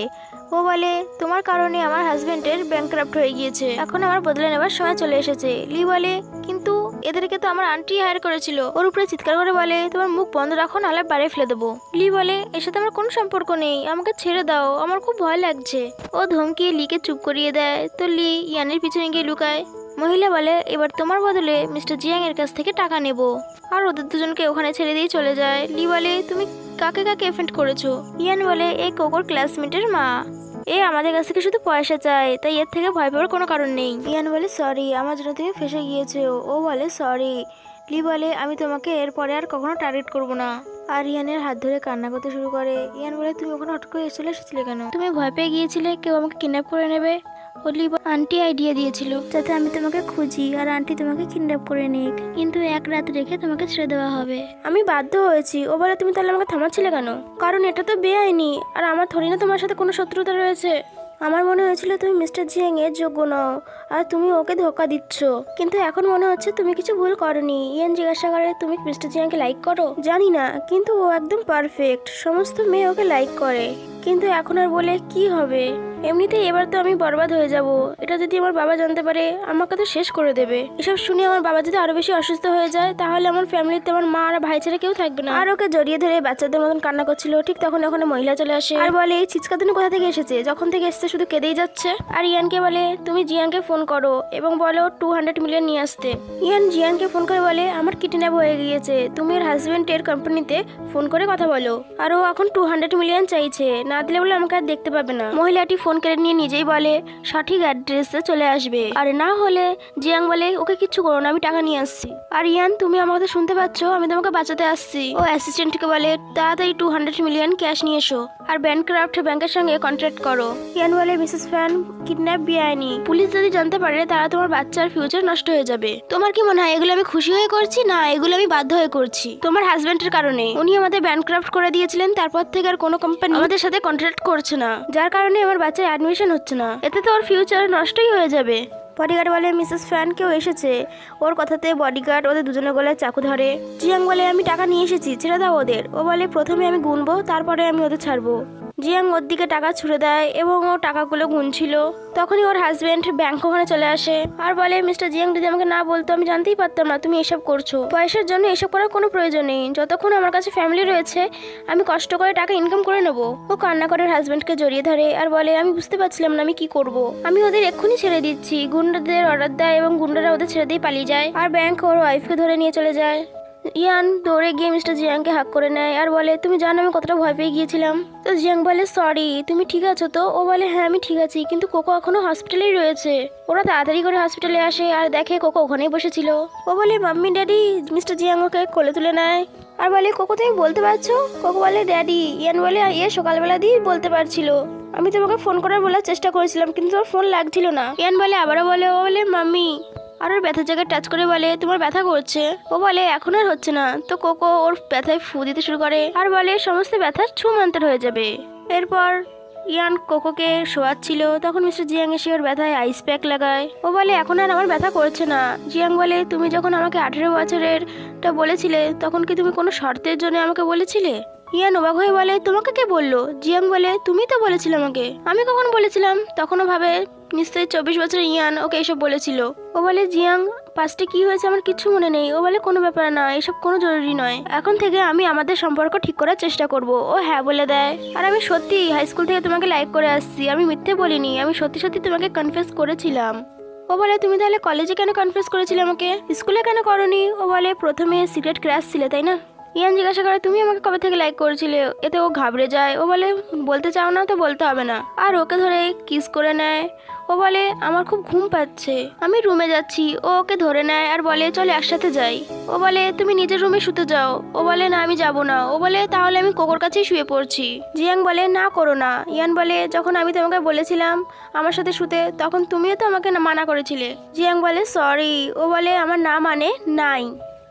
ও বলে তোমার কারণে আমার হাজবেন্ডের ব্যাংক্রাফট হয়ে গিয়েছে, এখন আমার বদলে নেবার সময় চলে এসেছে। লি বলে কিন্তু এদেরকে তো আমার আন্টি হায়ার করেছিল। ওর উপরে চিৎকার করে বলে তোমার মুখ বন্ধ রাখো নাহলে বাড়ি ফেলে দেবো। লি বলে এর সাথে আমার কোনো সম্পর্ক নেই, আমাকে ছেড়ে দাও, আমার খুব ভয় লাগছে। ও ধমকিয়ে লিকে চুপ করিয়ে দেয়। তো লি ইয়ানের পিছনে গিয়ে লুকায়। মহিলা বলে এবার তোমার বদলে মিস্টার জিয়াং এর কাছ থেকে টাকা নেব। আর ওদের দুজনকে ওখানে ছেড়ে দিয়ে চলে যায়। লি বলে তুমি কাকে কাকে এফেন্ট করেছো? ইয়ান বলে এই কোকোর ক্লাসমেটের মা, এ আমাদের কাছ থেকে শুধু পয়সা চায়, তাই এর থেকে ভয় পাওয়ার কোনো কারণ নেই। ইয়ান বলে সরি, আমার জন্য তুমি ফেসে গিয়েছো। ও বলে সরি। লি বলে আমি তোমাকে এরপরে আর কখনো টার্গেট করবো না। আর ইয়ানের হাত ধরে কান্না করতে শুরু করে। ইয়ান বলে তুমি ওখানে হঠাৎ করে চলে এসেছিলে কেন? তুমি ভয় পেয়ে গিয়েছিলে কেউ আমাকে কিডন্যাপ করে নেবে? লি আন্টি আইডিয়া দিয়েছিল যাতে আমি তোমাকে খুঁজি আর আন্টি তোমাকে কিডন্যাপ করে নিক, কিন্তু এক রাত রেখে তোমাকে ছেড়ে দেওয়া হবে। আমি বাধ্য হয়েছি। ও বলে তুমি তাহলে আমাকে থামাচ্ছিলে কেন? কারণ এটা তো বেআইনি, আর আমার থরি না তোমার সাথে কোনো শত্রুতা রয়েছে। আমার মনে হয়েছিল তুমি মিস্টার জিয়াং এর যোগ্য নও আর তুমি ওকে ধোকা দিচ্ছ, কিন্তু এখন মনে হচ্ছে তুমি কিছু ভুল করনি। ইয়ান জিজ্ঞাসা করে তুমি মিস্টার জিয়াংকে লাইক করো? জানি না, কিন্তু ও একদম পারফেক্ট, সমস্ত মেয়ে ওকে লাইক করে। কিন্তু এখন আর বলে কি হবে? এমনিতেই এবার তো আমি বরবাদ হয়ে যাব। এটা যদি আমার বাবা জানতে পারে আমাকে তো শেষ করে দেবে। এসব শুনে আমার বাবা যদি আরো বেশি অসুস্থ হয়ে যায় তাহলে আমার ফ্যামিলিতে আমার মা আর ভাই ছাড়া কেউ থাকবে না। আর ওকে জড়িয়ে ধরে বাচ্চাদের মতন কান্না করছিল। ঠিক তখন ওখানে মহিলা চলে আসে আর বলে এই চিৎকাতুনি কোথা থেকে এসেছে? যখন থেকে এসেছে শুধু কেঁদেই যাচ্ছে। আর ইয়ানকে বলে তুমি জিয়াংকে ফোন করো এবং বলো 200 মিলিয়ন নিয়ে আসতে। ইয়ান জিয়াংকে ফোন করে বলে আমার কিডন্যাপ হয়ে গিয়েছে, তুমি ওর হাজবেন্ডের কোম্পানিতে ফোন করে কথা বলো। আর ও এখন 200 মিলিয়ন চাইছে, না দিলে বলে আমাকে আর দেখতে পাবে না। মহিলাটি ফোন কেড়ে নিয়ে নিজেই বলে সঠিক অ্যাড্রেসে চলে আসবে, আর না হলে জিয়াং বলে ওকে কিচ্ছু করো না, আমি টাকা নিয়ে আসছি। আর ইয়ান তুমি আমার কথা শুনতে পাচ্ছ? আমি তোমাকে বাঁচাতে আসছি। ও অ্যাসিস্ট্যান্টকে বলে তাড়াতাড়ি 200 মিলিয়ন ক্যাশ নিয়ে এসো আর ব্যাংক্রাফট ব্যাংকের সঙ্গে কন্ট্রাক্ট করো। ইয়ান বলে মিসেস ফ্যান কিডন্যাপ বেআইনি, পুলিশ যদি জানতে পারে তারা তোমার বাচ্চার ফিউচার নষ্ট হয়ে যাবে। তোমার কি মনে হয় এগুলো আমি খুশি হয়ে করছি? না, এগুলো আমি বাধ্য হয়ে করছি তোমার হাজবেন্ডের কারণে। উনি আমাদের ব্যাংক্রাফট করে দিয়েছিলেন, তারপর থেকে আর কোনো কোম্পানি আমাদের সাথে কন্ট্রাক্ট করছে না, যার কারণে আমার বাচ্চার অ্যাডমিশন হচ্ছে না। এতে তো ওর ফিউচার নষ্টই হয়ে যাবে। বডিগার্ড বলে মিসেস ফ্যান কেউ এসেছে। ওর কথাতে বডিগার্ড ওদের দুজনের গলায় চাকু ধরে। জিয়াং বলে আমি টাকা নিয়ে এসেছি, ছেড়ে দাও ওদের। ও বলে প্রথমে আমি গুনবো তারপরে আমি ওদের ছাড়বো। জিয়াং ওর দিকে টাকা ছুড়ে দেয় এবং ও টাকাগুলো গুনছিল। তখনই ওর হাজবেন্ড ব্যাংক ওখানে চলে আসে আর বলে মিস্টার জিয়াং যদি আমাকে না বলতো আমি জানতেই পারতাম না তুমি এসব করছো। পয়সার জন্য এসব করার কোনো প্রয়োজন নেই, যতক্ষণ আমার কাছে ফ্যামিলি রয়েছে আমি কষ্ট করে টাকা ইনকাম করে নেবো। ও কান্না করে হাজবেন্ডকে জড়িয়ে ধরে আর বলে আমি বুঝতে পারছিলাম না আমি কি করব। আমি ওদের এক্ষুনি ছেড়ে দিচ্ছি। গুন্ডাদের অর্ডার দেয় এবং গুন্ডারা ওদের ছেড়ে দিয়ে পালিয়ে যায় আর ব্যাংক ওর ওয়াইফকে ধরে নিয়ে চলে যায়। ইয়ান দৌড়ে গিয়ে মিস্টার জিয়াংকে হাক করে নেয় আর বলে তুমি জানো আমি কতটা ভয় পেয়ে গিয়েছিলাম। তো জিয়াং বলে সরি, তুমি ঠিক আছো তো? ও বলে হ্যাঁ আমি ঠিক আছি, কিন্তু কোকো এখনো হসপিটালেই রয়েছে। ওরা তাড়াতাড়ি করে হসপিটালে আসে আর দেখে কোকো ওখানেই বসেছিল। ও বলে মাম্মি ড্যাডি। মিস্টার জিয়াং ওকে কোলে তুলে নেয় আর বলে কোকো তুমি বলতে পারছো? কোকো বলে ড্যাডি। ইয়ান বলে সকালবেলা দিয়ে বলতে পারছিল, আমি তোমাকে ফোন করার বলার চেষ্টা করেছিলাম কিন্তু তোর ফোন লাগছিল না। ইয়ান বলে আবারও বলে ও বলে মাম্মি আর ওর ব্যথার জায়গায় টাচ করে বলে তোমার ব্যথা করছে? ও বলে এখন আর হচ্ছে না। তো কোকো ওর ব্যথায় ফু দিতে শুরু করে আর বলে সমস্ত ব্যথা ছুমন্তের হয়ে যাবে। এরপর ইয়ান কোকোকে শোয়াচ্ছিল, তখন মিস্টার জিয়াং এসে ওর ব্যথায় আইস প্যাক লাগায়। ও বলে এখন আর আমার ব্যথা করছে না। জিয়াং বলে তুমি যখন আমাকে 18 বছরেরটা বলেছিলে তখন কি তুমি কোনো শর্তের জন্য আমাকে বলেছিলে? ইয়ান অবাক হয়ে বলে তোমাকে কে বললো? জিয়াং বলে তুমি তো বলেছিলে আমাকে। আমি কখন বলেছিলাম? তখনও ভাবে নিশ্চয়ই 24 বছরের ইয়ান ওকে এসব বলেছিল। ও বলে জিয়াং পাস্টে কি হয়েছে আমার কিছু মনে নেই। ও বলে কোনো ব্যাপার না, এসব কোনো জরুরি নয়, এখন থেকে আমি আমাদের সম্পর্ক ঠিক করার চেষ্টা করব। ও হ্যাঁ বলে দেয়। আর আমি সত্যি হাই স্কুল থেকে তোমাকে লাইক করে আসছি, আমি মিথ্যে বলিনি, আমি সত্যি সত্যি তোমাকে কনফেস করেছিলাম। ও বলে তুমি তাহলে কলেজে কেন কনফেস করেছিলে আমাকে, স্কুলে কেন করনি? ও বলে প্রথমে সিগারেট ক্রাশ ছিলে তাই না? ইয়ান জিজ্ঞাসা করে তুমি আমাকে কবে থেকে লাইক করেছিলে। এতে ও ঘাবড়ে যায়। ও বলে বলতে চাও না তো বলতে হবে না, আর ওকে ধরে কিস করে নেয়। ও বলে আমার খুব ঘুম পাচ্ছে, আমি রুমে যাচ্ছি। ও ওকে ধরে নেয় আর বলে চল একসাথে যাই। ও বলে তুমি নিজের রুমে শুতে যাও। ও বলে না আমি যাব না। ও বলে তাহলে আমি কোকোর কাছেই শুয়ে পড়ছি। জিয়াং বলে না করো না। ইয়ান বলে যখন আমি তোমাকে বলেছিলাম আমার সাথে শুতে তখন তুমিও তো আমাকে মানা করেছিলে। জিয়াং বলে সরি। ও বলে আমার না মানে নাই,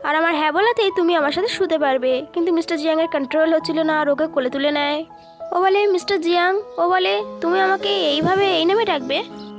আর আমার হ্যাঁ বলাতেই তুমি আমার সাথে শুতে পারবে। কিন্তু মিস্টার জিয়াং এর কন্ট্রোল হচ্ছিল না আর ওকে কোলে তুলে নেয়। ও বলে মিস্টার জিয়াং। ও বলে তুমি আমাকে এইভাবে এই নামে ডাকবে?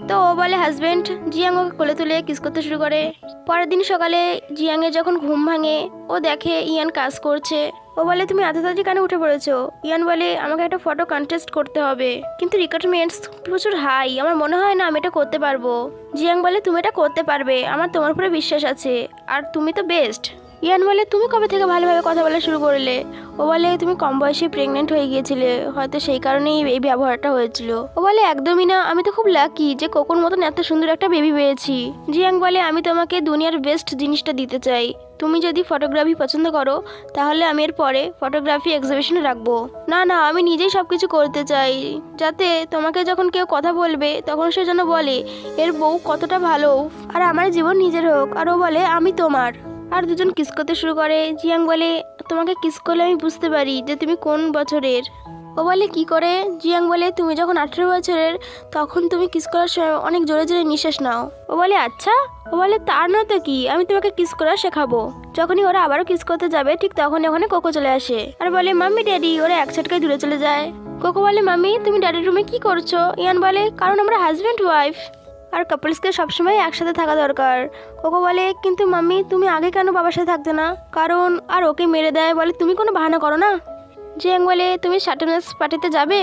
তো ও বলে হাজবেন্ড। জিয়াং ওকে কোলে তুলে কিস করতে শুরু করে। পরের দিন সকালে জিয়াং এর যখন ঘুম ভাঙে ও দেখে ইয়ান কাজ করছে। ও বলে তুমি এত তাড়াতাড়ি কেন উঠে পড়েছো? ইয়ান বলে আমাকে একটা ফটো কন্টেস্ট করতে হবে, কিন্তু রিকোয়ারমেন্টস প্রচুর হাই, আমার মনে হয় না আমি এটা করতে পারবো। জিয়াং বলে তুমি এটা করতে পারবে, আমার তোমার উপরে বিশ্বাস আছে, আর তুমি তো বেস্ট। ইয়ান বলে তুমি কবে থেকে ভালোভাবে কথা বলা শুরু করলে? ও বলে তুমি কম বয়সে প্রেগনেন্ট হয়ে গিয়েছিলে, হয়তো সেই কারণেই এই ব্যবহারটা হয়েছিল। ও বলে একদমই না, আমি তো খুব লাকি যে কোকোর মতন এত সুন্দর একটা বেবি পেয়েছি। জিয়াং বলে আমি তোমাকে দুনিয়ার বেস্ট জিনিসটা দিতে চাই, তুমি যদি ফটোগ্রাফি পছন্দ করো তাহলে আমি এর পরে ফটোগ্রাফি এক্সিবিশনে রাখবো। না না, আমি নিজেই সবকিছু করতে চাই, যাতে তোমাকে যখন কেউ কথা বলবে তখন সে যেন বলে এর বউ কতটা ভালো, আর আমার জীবন নিজের হোক। আর ও বলে আমি তোমার। আর দুজন কিস করতে শুরু করে। জিয়াং বলে তোমাকে কিস করলে আমি বুঝতে পারি যে তুমি কোন বছরের। ও বলে কি করে? জিয়াং বলে তুমি যখন 18 বছরের তখন তুমি কিস করার সময় অনেক জোরে জোরে নিঃশ্বাস নাও। ও বলে আচ্ছা। ও বলে তার না তো কি, আমি তোমাকে কিস করা শেখাবো। যখনই ওরা আবারও কিস করতে যাবে ঠিক তখনই ওখানে কোকো চলে আসে আর বলে মাম্মি ড্যাডি। ওরা এক ঝটকায় দূরে চলে যায়। কোকো বলে মাম্মি তুমি ড্যাডির রুমে কি করছো? ইয়ান বলে কারণ আমরা হাজব্যান্ড ওয়াইফ, আর কাপলসকে সবসময় একসাথে থাকা দরকার। কোকো বলে কিন্তু মাম্মি তুমি আগে কেন বাবার সাথে থাকতে না? কারণ আর ওকে মেরে দেয়। বলে তুমি কোনো বাহানা করো না। জিয়াং বলে তুমি শার্টনেস পার্টিতে যাবে,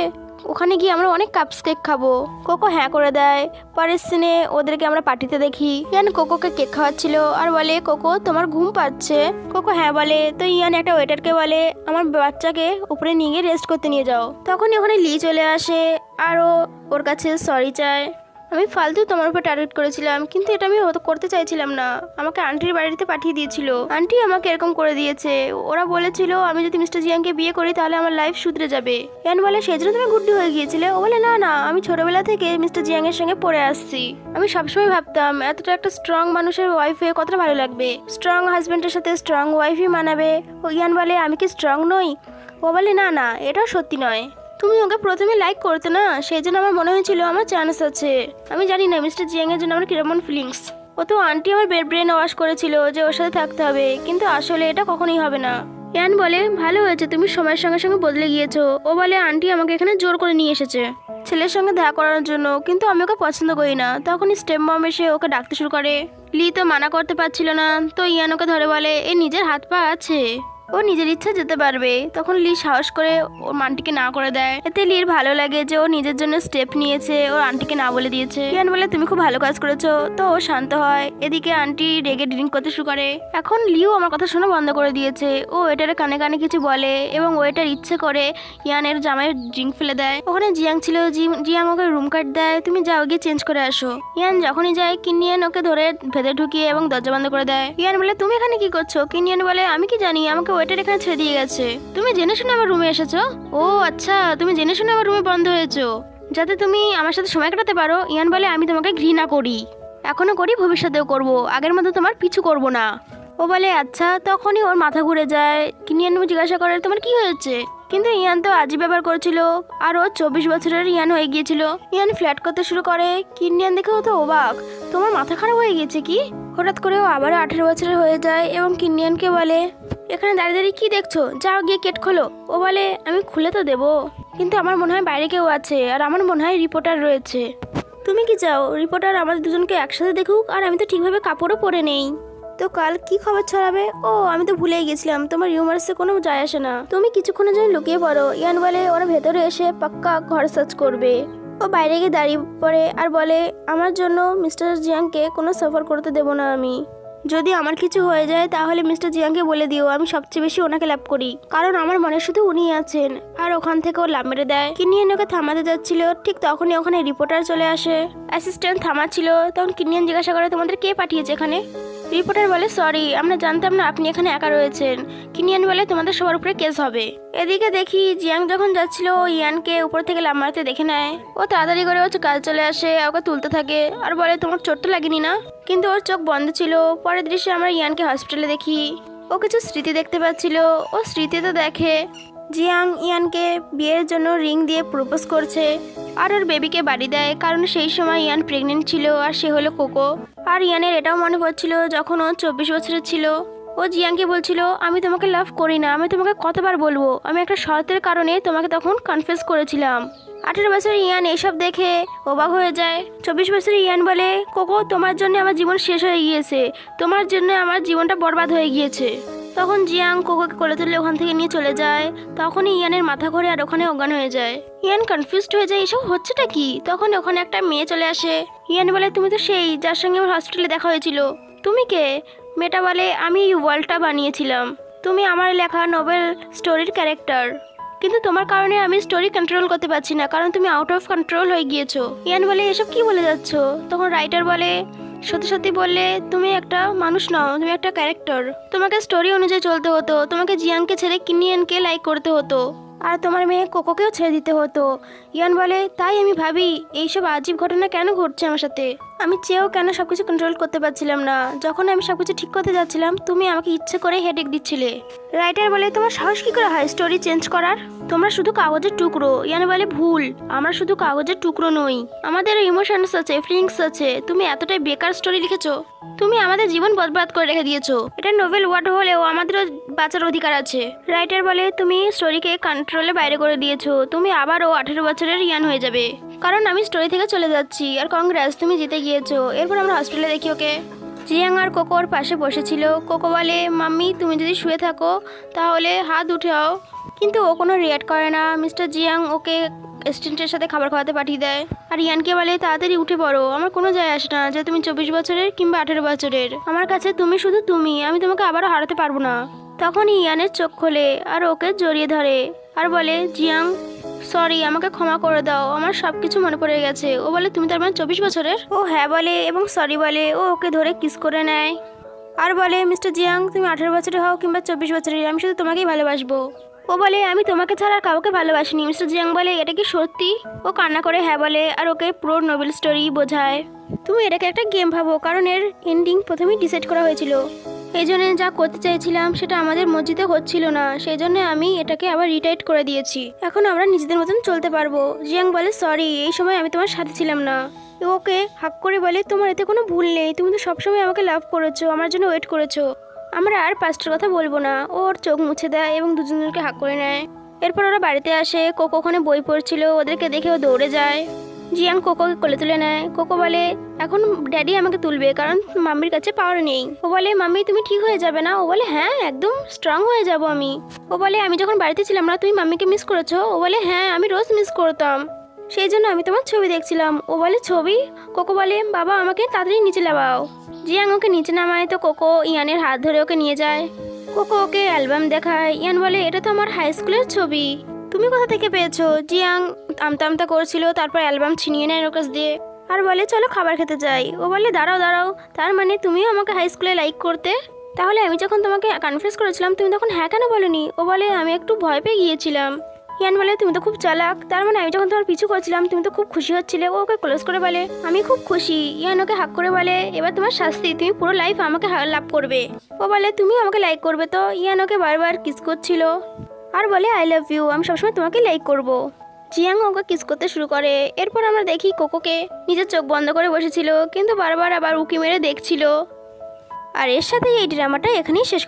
ওখানে গিয়ে আমরা অনেক কাপস কেক খাবো। কোকো হ্যাঁ করে দেয়। পরের সিনে ওদেরকে আমরা পার্টিতে দেখি। ইয়ান কোকোকে কেক খাওয়াচ্ছিল আর বলে কোকো তোমার ঘুম পাচ্ছে? কোকো হ্যাঁ বলে। তো ইয়ান একটা ওয়েটারকে বলে আমার বাচ্চাকে উপরে নিয়ে গিয়ে রেস্ট করতে নিয়ে যাও। তখনই ওখানে লি চলে আসে আর ওর কাছে সরি চায়। আমি ফালতু তোমার উপর টার্গেট করেছিলাম, কিন্তু এটা আমি করতে চাইছিলাম না। আমাকে আন্টির বাড়িতে পাঠিয়ে দিয়েছিল, আন্টি আমাকে এরকম করে দিয়েছে। ওরা বলেছিল আমি যদি মিস্টার জিয়াংকে বিয়ে করি তাহলে আমার লাইফ শুধরে যাবে। ইয়ান বলে সেই জন্য তুমি গুড্ডি হয়ে গিয়েছিলে? ও বলে না না, আমি ছোটবেলা থেকে মিস্টার জিয়াং এর সঙ্গে পড়ে আসছি। আমি সবসময় ভাবতাম এতটা একটা স্ট্রং মানুষের ওয়াইফে কতটা ভালো লাগবে, স্ট্রং হাজবেন্ডের সাথে স্ট্রং ওয়াইফই মানাবে। ও ইয়ান বলে আমি কি স্ট্রং নই? ও বলে না না, এটাও সত্যি নয়। তুমি ওকে প্রথমে লাইক করতে না, সেই জন্য আমার মনে হয়েছিল আমার চান্স আছে। আমি জানি না মিস্টার জিয়াং এর জন্য আমার কিরকম ফিলিংস। ও তো আন্টি আমার ব্রেন ওয়াশ করেছিল যে ওর সাথে থাকতে হবে, কিন্তু আসলে এটা কখনোই হবে না। ইয়ান বলে ভালো হয়েছে তুমি সময়ের সঙ্গে সঙ্গে বদলে গিয়েছো। ও বলে আন্টি আমাকে এখানে জোর করে নিয়ে এসেছে ছেলের সঙ্গে দেখা করার জন্য, কিন্তু আমি ওকে পছন্দ করি না। তখনই স্টেপ মম এসে ওকে ডাকতে শুরু করে। লি তো মানা করতে পারছিল না, তো ইয়ান ওকে ধরে বলে এর নিজের হাত পা আছে, ও নিজের ইচ্ছা যেতে পারবে। তখন লি সাহস করে ওর আন্টিকে না করে দেয়। এতে লির ভালো লাগে যে ও নিজের জন্য স্টেপ নিয়েছে, ওর আন্টিকে না বলে দিয়েছে। ইয়ান বলে তুমি খুব ভালো কাজ করেছো, তো ও শান্ত হয়। এদিকে আন্টি রেগে ড্রিঙ্ক করতে শুরু করে। এখন লিও আমার কথা শোনা বন্ধ করে দিয়েছে। ও ওয়েটারের কানে কানে কিছু বলে এবং ওয়েটার ইচ্ছে করে ইয়ানের জামায় ড্রিঙ্ক ফেলে দেয়। ওখানে জিয়াং ছিল, জিয়াং ওকে রুম কার্ড দেয়, তুমি যাও গিয়ে চেঞ্জ করে আসো। ইয়ান যখনই যায় কিনিয়ান ওকে ধরে ভেতরে ঢুকিয়ে এবং দরজা বন্ধ করে দেয়। ইয়ান বলে তুমি এখানে কি করছো? কিনিয়ান বলে আমি কি জানি, আমাকে ওয়েটার এখানে ছেড়ে দিয়ে গেছে। তুমি জেনে শুনে আমার রুমে এসেছো? ও আচ্ছা, তুমি জেনে শুনে আমার রুমে বন্ধ হয়েছো যাতে তুমি আমার সাথে সময় কাটাতে পারো। ইয়ান বলে আমি তোমাকে ঘৃণা করি, এখনো করি, ভবিষ্যতেও করব, আগের মতো তোমার পিছু করব না। ও বলে আচ্ছা। তখনই ওর মাথা ঘুরে যায়। কিনিয়ান জিজ্ঞাসা করে তোমার কি হয়েছে? কিন্তু ইয়ান তো আজই ব্যবহার করেছিল আর ও 24 বছরের ইয়ান হয়ে গিয়েছিল। ইয়ান ফ্ল্যাট করতে শুরু করে। কিনিয়ান দেখে ও তো অবাক, তোমার মাথা খারাপ হয়ে গেছে কি? হঠাৎ করে ও আবার 18 বছরের হয়ে যায় এবং কিনিয়ানকে বলে এখানে দাঁড়িয়ে দাঁড়িয়ে কি দেখছো, যাও গিয়ে গেট খোলো। ও বলে আমি খুলে তো দেবো, কিন্তু আমার মনে হয় বাইরে কেউ আছে, আর আমার মনে হয় রিপোর্টার রয়েছে। তুমি কি চাও রিপোর্টার আমাদের দুজনকে একসাথে দেখুক? আর আমি তো ঠিকভাবে কাপড়ও পরে নেই, তো কাল কি খবর ছড়াবে? ও আমি তো ভুলেই গেছিলাম, তোমার রিউমার্সে কোনো যায় আসে না, তুমি কিছুক্ষণের জন্য লুকিয়ে পড়ো। ইয়ান বলে ওরা ভেতরে এসে পাক্কা ঘর সার্চ করবে। ও বাইরে গিয়ে দাঁড়িয়ে পড়ে আর বলে আমার জন্য মিস্টার জিয়াংকে কোনো সাফার করতে দেবো না আমি। যদি আমার কিছু হয়ে যায় তাহলে মিস্টার জিয়াংকে বলে দিও আমি সবচেয়ে বেশি ওনাকে লাভ করি, কারণ আমার মনে শুধু উনি আছেন। আর ওখান থেকে ও লাভ মেরে দেয়। কিনিয়ান ওকে থামাতে যাচ্ছিল, ঠিক তখনই ওখানে রিপোর্টার চলে আসে। অ্যাসিস্ট্যান্ট থামাচ্ছিল, তখন কিনিয়ান জিজ্ঞাসা করে তোমাদের কে পাঠিয়েছে এখানে? রিপোর্টার বলে সরি, আমরা জানতাম না আপনি এখানে একা রয়েছেন। কিনিয়ান বলে তোমাদের সবার উপরে কেস হবে। এদিকে দেখি জিয়াং যখন যাচ্ছিল ইয়ানকে উপর থেকে লাফ মারতে দেখে নেয়। ও তাড়াতাড়ি করে হচ্ছে কাজ চলে আসে, ওকে তুলতে থাকে আর বলে তোমার চোট তো লাগেনি না? কিন্তু ওর চোখ বন্ধ ছিল। পরের দৃশ্যে আমরা ইয়ানকে হসপিটালে দেখি। ও কিছু স্মৃতি দেখতে পাচ্ছিল। ও স্মৃতিতে দেখে জিয়াং ইয়ানকে বিয়ের জন্য রিং দিয়ে প্রপোজ করছে আর ওর বেবিকে বাড়ি দেয়, কারণ সেই সময় ইয়ান প্রেগনেন্ট ছিল আর সে হলো কোকো। আর ইয়ানের এটাও মনে পড়ছিল যখন ও 24 বছরের ছিল। ও জিয়াংকে বলছিল আমি তোমাকে লাভ করি না, আমি তোমাকে কতবার বলবো, আমি একটা শর্তের কারণে তোমাকে তখন কনফেস করেছিলাম। 18 বছরের ইয়ান এইসব দেখে অবাক হয়ে যায়। 24 বছরের ইয়ান বলে কোকো তোমার জন্য আমার জীবন শেষ হয়ে গিয়েছে, তোমার জন্য আমার জীবনটা বরবাদ হয়ে গিয়েছে। তখন জিয়াং কোকোকে কোলে তুলে ওখান থেকে নিয়ে চলে যায়। তখনই ইয়ানের মাথা ঘোরে আর ওখানে অজ্ঞান হয়ে যায়। ইয়ান কনফিউজড হয়ে যায় এসব হচ্ছেটা কি। তখন ওখানে একটা মেয়ে চলে আসে। ইয়ান বলে তুমি তো সেই যার সঙ্গে আমার হসপিটালে দেখা হয়েছিল। তুমি কে? মেয়েটা বলে আমি এই ওয়ার্ল্ডটা বানিয়েছিলাম, তুমি আমার লেখা নোবেল স্টোরির ক্যারেক্টার, কিন্তু তোমার কারণে আমি স্টোরি কন্ট্রোল করতে পারছি না, কারণ তুমি আউট অফ কন্ট্রোল হয়ে গিয়েছো। ইয়ান বলে এসব কি বলে যাচ্ছ? তখন রাইটার বলে সত্যি সত্যি বললে তুমি একটা মানুষ নও, তুমি একটা ক্যারেক্টার, তোমাকে স্টোরি অনুযায়ী চলতে হতো, তোমাকে জিয়াংকে ছেড়ে কিনিয়ানকে লাইক করতে হতো আর তোমার মেয়ে কোকোকেও ছেড়ে দিতে হতো। ইয়ান বলে তাই আমি ভাবি এইসব আজীব ঘটনা কেন ঘটছে আমার সাথে, আমি চেয়েও কেন সবকিছু কন্ট্রোল করতে পারছিলাম না। যখন আমি সবকিছু ঠিক করতে যাচ্ছিলাম তুমি আমাকে ইচ্ছে করে হেডেক দিচ্ছিলে। রাইটার বলে তোমার সাহস কি করে হয় স্টোরি চেঞ্জ করার, তোমরা শুধু কাগজের টুকরো। ইয়ান বলে ভুল, আমরা শুধু কাগজের টুকরো নই, আমাদের ইমোশনস আছে, ফিলিংস আছে। তুমি এতটাই বেকার স্টোরি লিখেছো, তুমি আমাদের জীবন বরবাদ করে রেখে দিয়েছো। এটা নোবেল ওয়ার্ড হলেও আমাদেরও বাঁচার অধিকার আছে। রাইটার বলে তুমি স্টোরিকে কন্ট্রোলে বাইরে করে দিয়েছো, তুমি আবারও 18 বছরের ইয়ান হয়ে যাবে, কারণ আমি স্টোরি থেকে চলে যাচ্ছি। আর কংগ্রেস, তুমি জিতে গিয়েছো। এরপর আমরা হসপিটালে দেখি ওকে। জিয়াং আর কোকোর পাশে বসেছিল। কোকো বলে মাম্মি তুমি যদি শুয়ে থাকো তাহলে হাত উঠাও, কিন্তু ও কোনো রিয়াক্ট করে না। মিস্টার জিয়াং ওকে অ্যাসিস্ট্যান্টের সাথে খাবার খাওয়াতে পাঠিয়ে দেয় আর ইয়ানকে বলে তাড়াতাড়ি উঠে পড়ো, আমার কোনো যায় আসে না যে তুমি 24 বছরের কিংবা 18 বছরের, আমার কাছে তুমি শুধু তুমি, আমি তোমাকে আবারও হারাতে পারবো না। তখন ইয়ানের চোখ খোলে আর ওকে জড়িয়ে ধরে আর বলে জিয়াং সরি, আমাকে ক্ষমা করে দাও, আমার সব কিছু মনে পড়ে গেছে। ও বলে তুমি তার মানে 24 বছরের? ও হ্যাঁ বলে এবং সরি বলে। ও ওকে ধরে কিস করে নেয় আর বলে মিস্টার জিয়াং তুমি 18 বছরের হও কিংবা 24 বছরের, আমি শুধু তোমাকেই ভালোবাসবো। ও বলে আমি তোমাকে ছাড়া আর কাউকে ভালোবাসিনি। মিস্টার জিয়াং বলে এটা কি সত্যি? ও কান্না করে হ্যাঁ বলে আর ওকে পুরো নোবেল স্টোরি বোঝায়। তুমি এটাকে একটা গেম ভাবো, কারণ এর এন্ডিং প্রথমেই ডিসাইড করা হয়েছিল। এই জন্য যা করতে চাইছিলাম সেটা আমাদের মসজিদে হচ্ছিল না, সেই জন্য আমি এটাকে আবার রিটাইট করে দিয়েছি। এখন আমরা নিজেদের মতন চলতে পারবো। জিয়াং বলে সরি, এই সময় আমি তোমার সাথে ছিলাম না। ওকে হাক করে বলে তোমার এতে কোনো ভুল নেই, তুমি তো সবসময় আমাকে লাভ করেছো, আমার জন্য ওয়েট করেছো। আমরা আর পাস্টের কথা বলবো না। ওর চোখ মুছে দেয় এবং দুজনকে হাক করে নেয়। এরপর ওরা বাড়িতে আসে। কোকো ওখানে বই পড়ছিল, ওদেরকে দেখে ও দৌড়ে যায়। জিয়াং কোকোকে কোলে তুলে নেয়। কোকো বলে এখন ড্যাডি আমাকে তুলবে, কারণ মাম্মির কাছে পাওয়ার নেই। ও বলে মাম্মি তুমি ঠিক হয়ে যাবে না? ও বলে হ্যাঁ একদম স্ট্রং হয়ে যাব আমি। ও বলে আমি যখন বাড়িতে ছিলাম না তুমি মাম্মিকে মিস করেছো? ও বলে হ্যাঁ আমি রোজ মিস করতাম, সেই জন্য আমি তোমার ছবি দেখছিলাম। ও বলে ছবি? কোকো বলে বাবা আমাকে তাড়াতাড়ি নিচে নামাও। জিয়াং ওকে নিচে নামায় তো কোকো ইয়ানের হাত ধরে ওকে নিয়ে যায়। কোকো ওকে অ্যালবাম দেখায়। ইয়ান বলে এটা তো আমার হাই স্কুলের ছবি, তুমি কোথা থেকে পেয়েছো? জিয়াং আমতা আমতা করছিল, তারপর অ্যালবাম ছিনিয়ে নেয় ওর কাছ দিয়ে আর বলে চলো খাবার খেতে যাই। ও বলে দাঁড়াও দাঁড়াও, তার মানে তুমিও আমাকে হাই স্কুলে লাইক করতে? তাহলে আমি যখন তোমাকে কনফিউজ করেছিলাম তুমি তখন হ্যাঁ কেন বলনি? ও বলে আমি একটু ভয় পেয়ে গিয়েছিলাম। ইয়ান বলে তুমি তো খুব চালাক, তার মানে আমি যখন তোমার পিছু করছিলাম তুমি তো খুব খুশি হচ্ছিলে। ও ওকে ক্লোজ করে বলে আমি খুব খুশি। ইয়ান ওকে হাক করে বলে এবার তোমার শাস্তি, তুমি পুরো লাইফ আমাকে লাভ করবে। ও বলে তুমি আমাকে লাইক করবে তো? ইয়ান ওকে বারবার কিস করছিল আর বলে আই লাভ ইউ, আমি সবসময় তোমাকে লাইক করবো। জিয়াং ওকে কিস করতে শুরু করে। এরপর আমরা দেখি কোকোকে নিজের চোখ বন্ধ করে বসেছিল, কিন্তু বারবার আবার উকি মেরে দেখছিল। আর এর সাথে এই ড্রামাটা এখানেই শেষ।